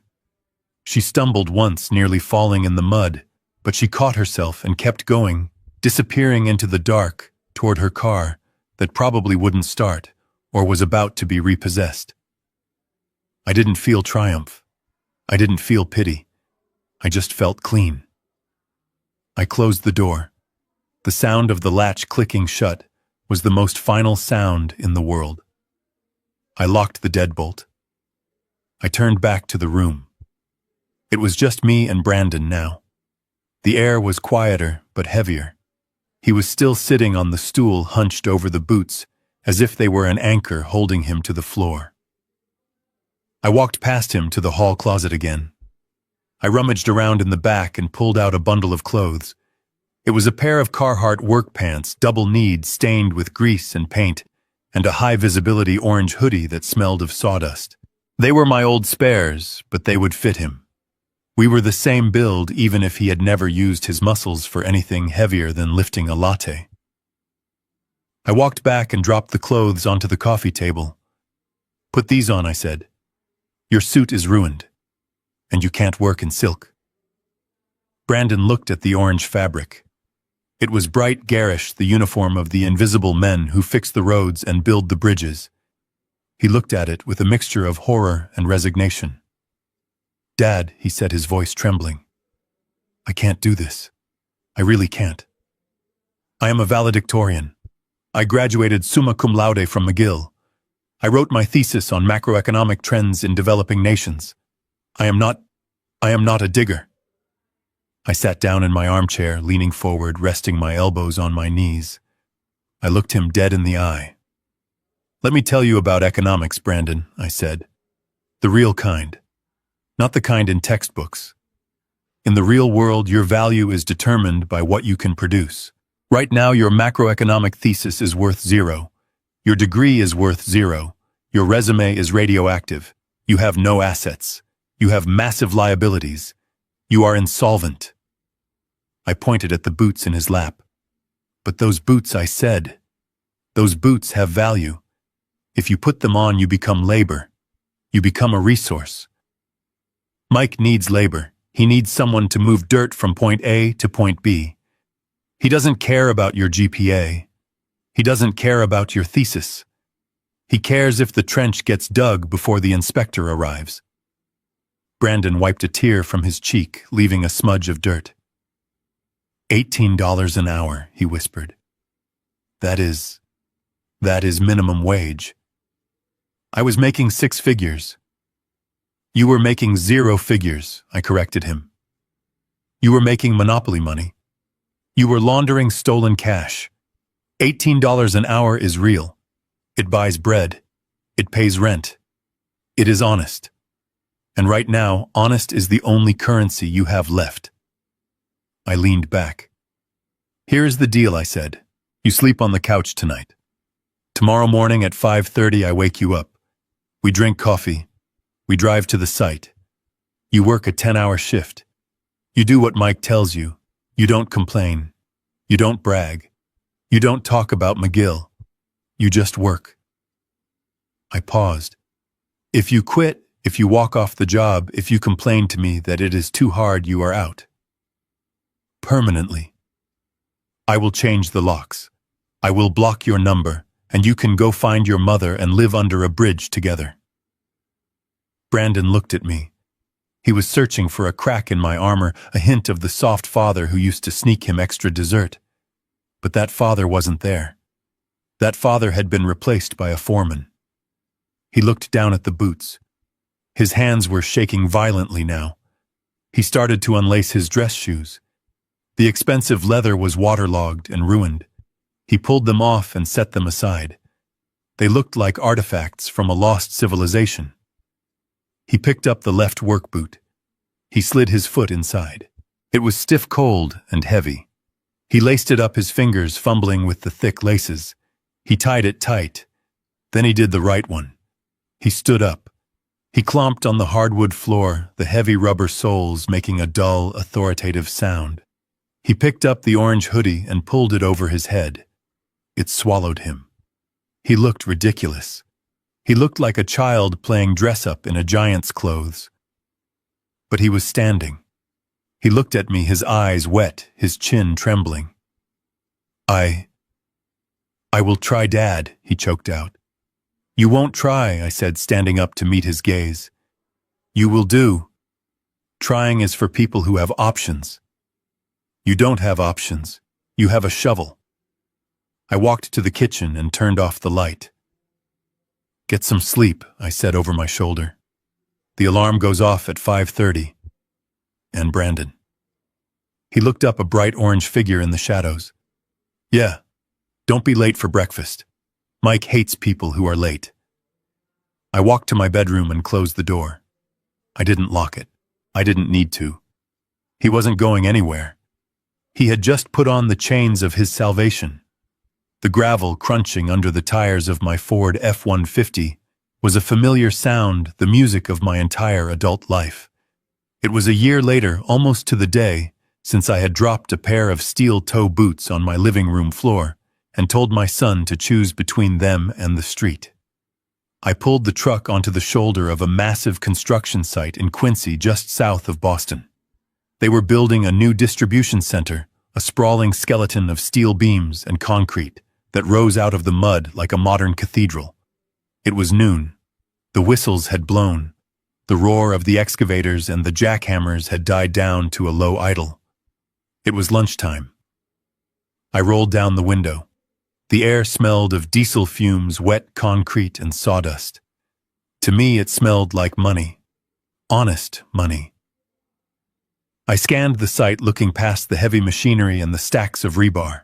She stumbled once, nearly falling in the mud, but she caught herself and kept going, disappearing into the dark toward her car that probably wouldn't start or was about to be repossessed. I didn't feel triumph. I didn't feel pity. I just felt clean. I closed the door. The sound of the latch clicking shut was the most final sound in the world. I locked the deadbolt. I turned back to the room. It was just me and Brandon now. The air was quieter but heavier. He was still sitting on the stool hunched over the boots, as if they were an anchor holding him to the floor. I walked past him to the hall closet again. I rummaged around in the back and pulled out a bundle of clothes. It was a pair of Carhartt work pants, double-kneed, stained with grease and paint, and a high-visibility orange hoodie that smelled of sawdust. They were my old spares, but they would fit him. We were the same build even if he had never used his muscles for anything heavier than lifting a latte. I walked back and dropped the clothes onto the coffee table. "Put these on," I said. "Your suit is ruined, and you can't work in silk." Brandon looked at the orange fabric. It was bright garish, the uniform of the invisible men who fix the roads and build the bridges. He looked at it with a mixture of horror and resignation. "Dad," he said, his voice trembling, "I can't do this. I really can't. I am a valedictorian. I graduated summa cum laude from McGill. I wrote my thesis on macroeconomic trends in developing nations. I am not a digger." I sat down in my armchair, leaning forward, resting my elbows on my knees. I looked him dead in the eye. "Let me tell you about economics, Brandon," I said. "The real kind. Not the kind in textbooks. In the real world, your value is determined by what you can produce. Right now, your macroeconomic thesis is worth 0. Your degree is worth 0. Your resume is radioactive. You have no assets. You have massive liabilities. You are insolvent." I pointed at the boots in his lap. "But those boots," I said, "those boots have value. If you put them on, you become labor. You become a resource. Mike needs labor. He needs someone to move dirt from point A to point B. He doesn't care about your GPA. He doesn't care about your thesis. He cares if the trench gets dug before the inspector arrives." Brandon wiped a tear from his cheek, leaving a smudge of dirt. $18 an hour, he whispered. That is minimum wage. I was making 6 figures. You were making 0 figures, I corrected him. You were making monopoly money. You were laundering stolen cash. $18 an hour is real. It buys bread. It pays rent. It is honest. And right now, honest is the only currency you have left. I leaned back. Here is the deal, I said. You sleep on the couch tonight. Tomorrow morning at 5:30 I wake you up. We drink coffee. We drive to the site. You work a 10-hour shift. You do what Mike tells you. You don't complain. You don't brag. You don't talk about McGill. You just work. I paused. If you quit, if you walk off the job, if you complain to me that it is too hard, you are out. Permanently. I will change the locks. I will block your number, and you can go find your mother and live under a bridge together. Brandon looked at me. He was searching for a crack in my armor, a hint of the soft father who used to sneak him extra dessert. But that father wasn't there. That father had been replaced by a foreman. He looked down at the boots. His hands were shaking violently now. He started to unlace his dress shoes. The expensive leather was waterlogged and ruined. He pulled them off and set them aside. They looked like artifacts from a lost civilization. He picked up the left work boot. He slid his foot inside. It was stiff cold and heavy. He laced it up his fingers, fumbling with the thick laces. He tied it tight. Then he did the right one. He stood up. He clomped on the hardwood floor, the heavy rubber soles making a dull, authoritative sound. He picked up the orange hoodie and pulled it over his head. It swallowed him. He looked ridiculous. He looked like a child playing dress-up in a giant's clothes. But he was standing. He looked at me, his eyes wet, his chin trembling. I will try, Dad, he choked out. You won't try, I said, standing up to meet his gaze. You will do. Trying is for people who have options. You don't have options. You have a shovel. I walked to the kitchen and turned off the light. Get some sleep, I said over my shoulder. The alarm goes off at 5:30. And Brandon. He looked up, a bright orange figure in the shadows. Yeah, don't be late for breakfast. Mike hates people who are late. I walked to my bedroom and closed the door. I didn't lock it. I didn't need to. He wasn't going anywhere. He had just put on the chains of his salvation. The gravel crunching under the tires of my Ford F-150 was a familiar sound, the music of my entire adult life. It was a year later, almost to the day, since I had dropped a pair of steel-toe boots on my living room floor and told my son to choose between them and the street. I pulled the truck onto the shoulder of a massive construction site in Quincy, just south of Boston. They were building a new distribution center, a sprawling skeleton of steel beams and concrete that rose out of the mud like a modern cathedral. It was noon. The whistles had blown. The roar of the excavators and the jackhammers had died down to a low idle. It was lunchtime. I rolled down the window. The air smelled of diesel fumes, wet concrete, and sawdust. To me, it smelled like money. Honest money. I scanned the site, looking past the heavy machinery and the stacks of rebar.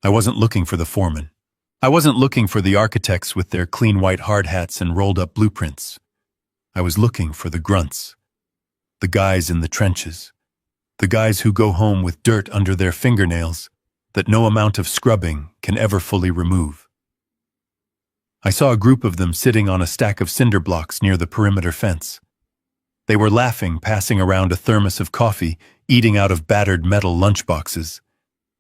I wasn't looking for the foreman. I wasn't looking for the architects with their clean white hard hats and rolled-up blueprints. I was looking for the grunts. The guys in the trenches. The guys who go home with dirt under their fingernails that no amount of scrubbing can ever fully remove. I saw a group of them sitting on a stack of cinder blocks near the perimeter fence. They were laughing, passing around a thermos of coffee, eating out of battered metal lunchboxes.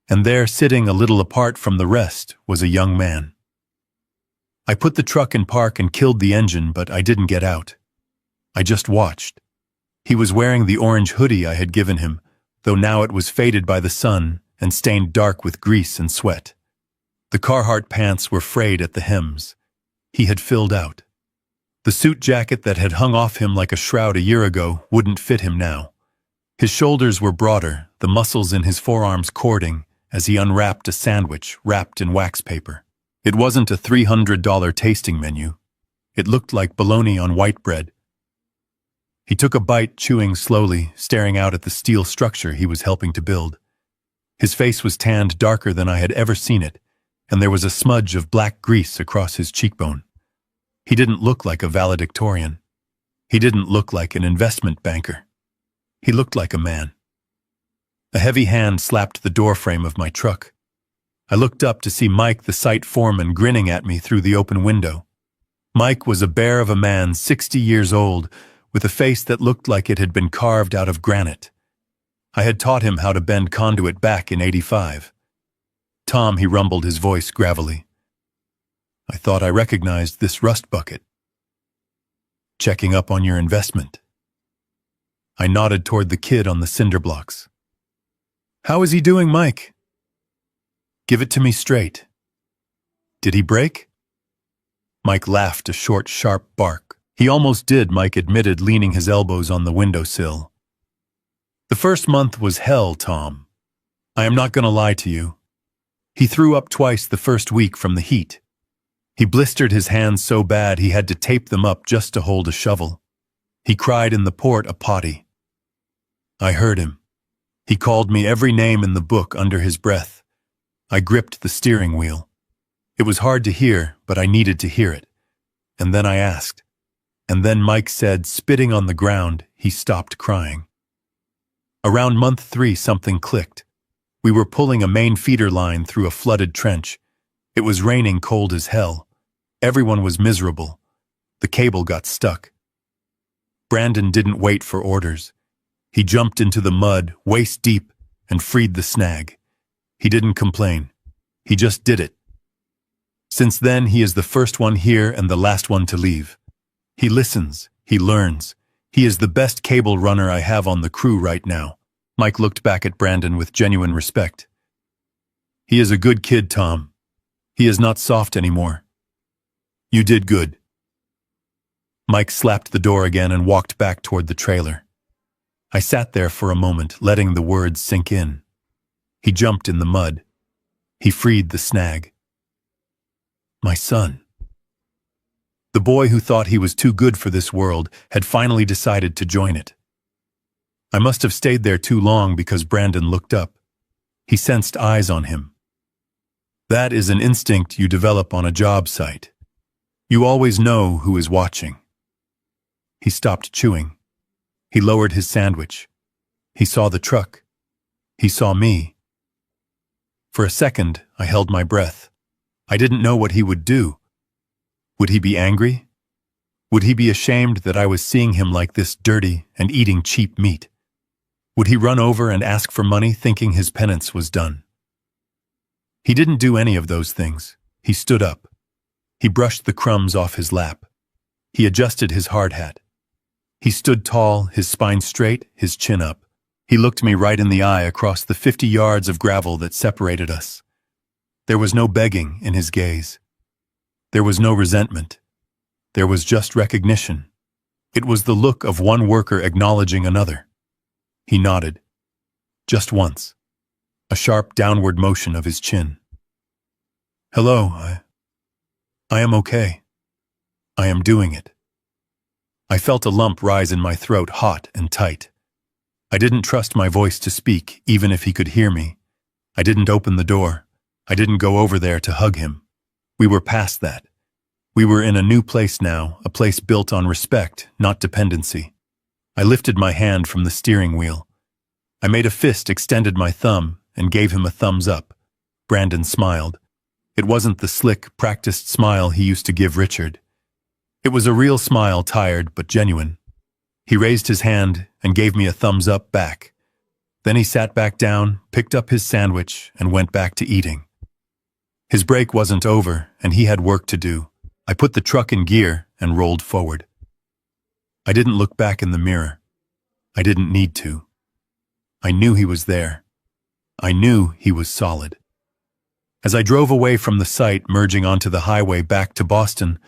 And there, sitting a little apart from the rest, was a young man. I put the truck in park and killed the engine, but I didn't get out. I just watched. He was wearing the orange hoodie I had given him, though now it was faded by the sun and stained dark with grease and sweat. The Carhartt pants were frayed at the hems. He had filled out. The suit jacket that had hung off him like a shroud a year ago wouldn't fit him now. His shoulders were broader, the muscles in his forearms cording, as he unwrapped a sandwich wrapped in wax paper. It wasn't a $300 tasting menu. It looked like bologna on white bread. He took a bite, chewing slowly, staring out at the steel structure he was helping to build. His face was tanned darker than I had ever seen it, and there was a smudge of black grease across his cheekbone. He didn't look like a valedictorian. He didn't look like an investment banker. He looked like a man. A heavy hand slapped the doorframe of my truck. I looked up to see Mike, the site foreman, grinning at me through the open window. Mike was a bear of a man, 60 years old, with a face that looked like it had been carved out of granite. I had taught him how to bend conduit back in '85. "Tom," he rumbled, his voice gravelly. "I thought I recognized this rust bucket. Checking up on your investment." I nodded toward the kid on the cinder blocks. "How is he doing, Mike?" "Give it to me straight. Did he break?" Mike laughed, a short, sharp bark. "He almost did," Mike admitted, leaning his elbows on the windowsill. "The first month was hell, Tom. I am not going to lie to you. He threw up twice the first week from the heat. He blistered his hands so bad he had to tape them up just to hold a shovel. He cried in the port a potty. I heard him. He called me every name in the book under his breath. I gripped the steering wheel. It was hard to hear, but I needed to hear it. And then I asked. And then Mike said, spitting on the ground, he stopped crying. Around month 3, something clicked. We were pulling a main feeder line through a flooded trench. It was raining cold as hell. Everyone was miserable. The cable got stuck. Brandon didn't wait for orders. He jumped into the mud, waist deep, and freed the snag. He didn't complain. He just did it. Since then, he is the first one here and the last one to leave. He listens. He learns. He is the best cable runner I have on the crew right now. Mike looked back at Brandon with genuine respect. He is a good kid, Tom. He is not soft anymore. You did good. Mike slapped the door again and walked back toward the trailer. I sat there for a moment, letting the words sink in. He jumped in the mud. He freed the snag. My son. The boy who thought he was too good for this world had finally decided to join it. I must have stayed there too long because Brandon looked up. He sensed eyes on him. That is an instinct you develop on a job site. You always know who is watching. He stopped chewing. He lowered his sandwich. He saw the truck. He saw me. For a second, I held my breath. I didn't know what he would do. Would he be angry? Would he be ashamed that I was seeing him like this, dirty and eating cheap meat? Would he run over and ask for money, thinking his penance was done? He didn't do any of those things. He stood up. He brushed the crumbs off his lap. He adjusted his hard hat. He stood tall, his spine straight, his chin up. He looked me right in the eye across the 50 yards of gravel that separated us. There was no begging in his gaze. There was no resentment. There was just recognition. It was the look of one worker acknowledging another. He nodded. Just once. A sharp downward motion of his chin. Hello, I am okay. I am doing it. I felt a lump rise in my throat, hot and tight. I didn't trust my voice to speak, even if he could hear me. I didn't open the door. I didn't go over there to hug him. We were past that. We were in a new place now, a place built on respect, not dependency. I lifted my hand from the steering wheel. I made a fist, extended my thumb, and gave him a thumbs up. Brandon smiled. It wasn't the slick, practiced smile he used to give Richard. It was a real smile, tired but genuine. He raised his hand and gave me a thumbs up back. Then he sat back down, picked up his sandwich, and went back to eating. His break wasn't over, and he had work to do. I put the truck in gear and rolled forward. I didn't look back in the mirror. I didn't need to. I knew he was there. I knew he was solid. As I drove away from the site, merging onto the highway back to Boston,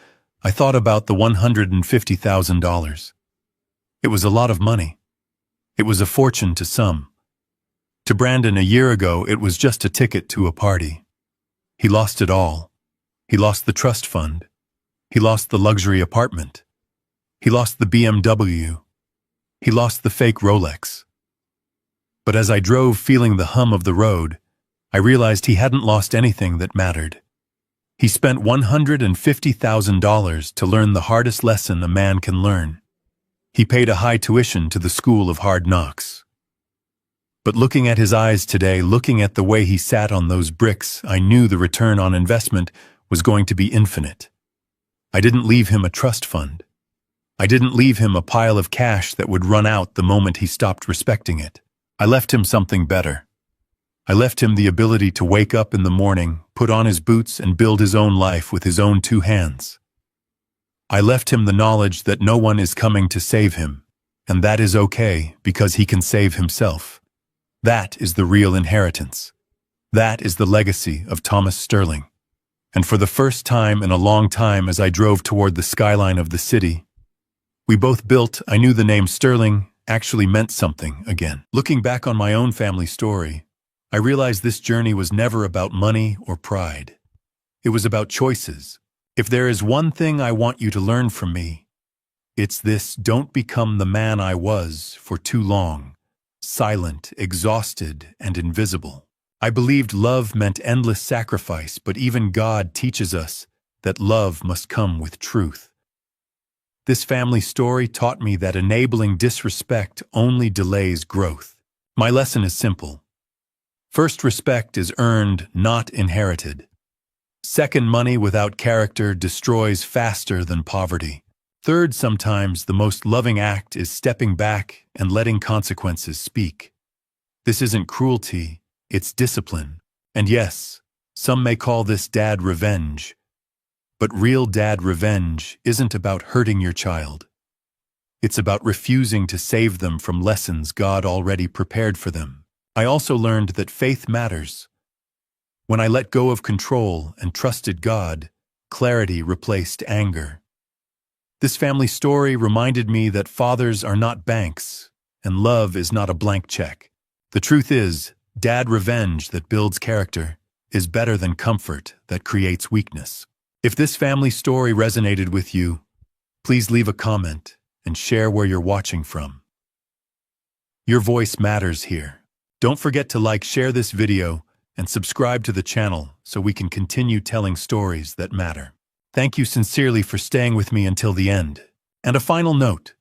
I thought about the $150,000. It was a lot of money. It was a fortune to some. To Brandon a year ago, it was just a ticket to a party. He lost it all. He lost the trust fund. He lost the luxury apartment. He lost the BMW. He lost the fake Rolex. But as I drove, feeling the hum of the road, I realized he hadn't lost anything that mattered. He spent $150,000 to learn the hardest lesson a man can learn. He paid a high tuition to the school of hard knocks. But looking at his eyes today, looking at the way he sat on those bricks, I knew the return on investment was going to be infinite. I didn't leave him a trust fund. I didn't leave him a pile of cash that would run out the moment he stopped respecting it. I left him something better. I left him the ability to wake up in the morning, put on his boots, and build his own life with his own two hands. I left him the knowledge that no one is coming to save him, and that is okay because he can save himself. That is the real inheritance. That is the legacy of Thomas Sterling. And for the first time in a long time, as I drove toward the skyline of the city, we both built, I knew the name Sterling actually meant something again. Looking back on my own family story, I realized this journey was never about money or pride. It was about choices. If there is one thing I want you to learn from me, it's this: don't become the man I was for too long, silent, exhausted, and invisible. I believed love meant endless sacrifice, but even God teaches us that love must come with truth. This family story taught me that enabling disrespect only delays growth. My lesson is simple. First, respect is earned, not inherited. Second, money without character destroys faster than poverty. Third, sometimes the most loving act is stepping back and letting consequences speak. This isn't cruelty, it's discipline. And yes, some may call this dad revenge. But real dad revenge isn't about hurting your child. It's about refusing to save them from lessons God already prepared for them. I also learned that faith matters. When I let go of control and trusted God, clarity replaced anger. This family story reminded me that fathers are not banks, and love is not a blank check. The truth is, dad revenge that builds character is better than comfort that creates weakness. If this family story resonated with you, please leave a comment and share where you're watching from. Your voice matters here. Don't forget to like, share this video, and subscribe to the channel so we can continue telling stories that matter. Thank you sincerely for staying with me until the end. And a final note: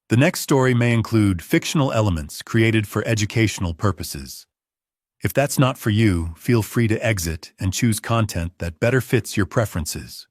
the next story may include fictional elements created for educational purposes. If that's not for you, feel free to exit and choose content that better fits your preferences.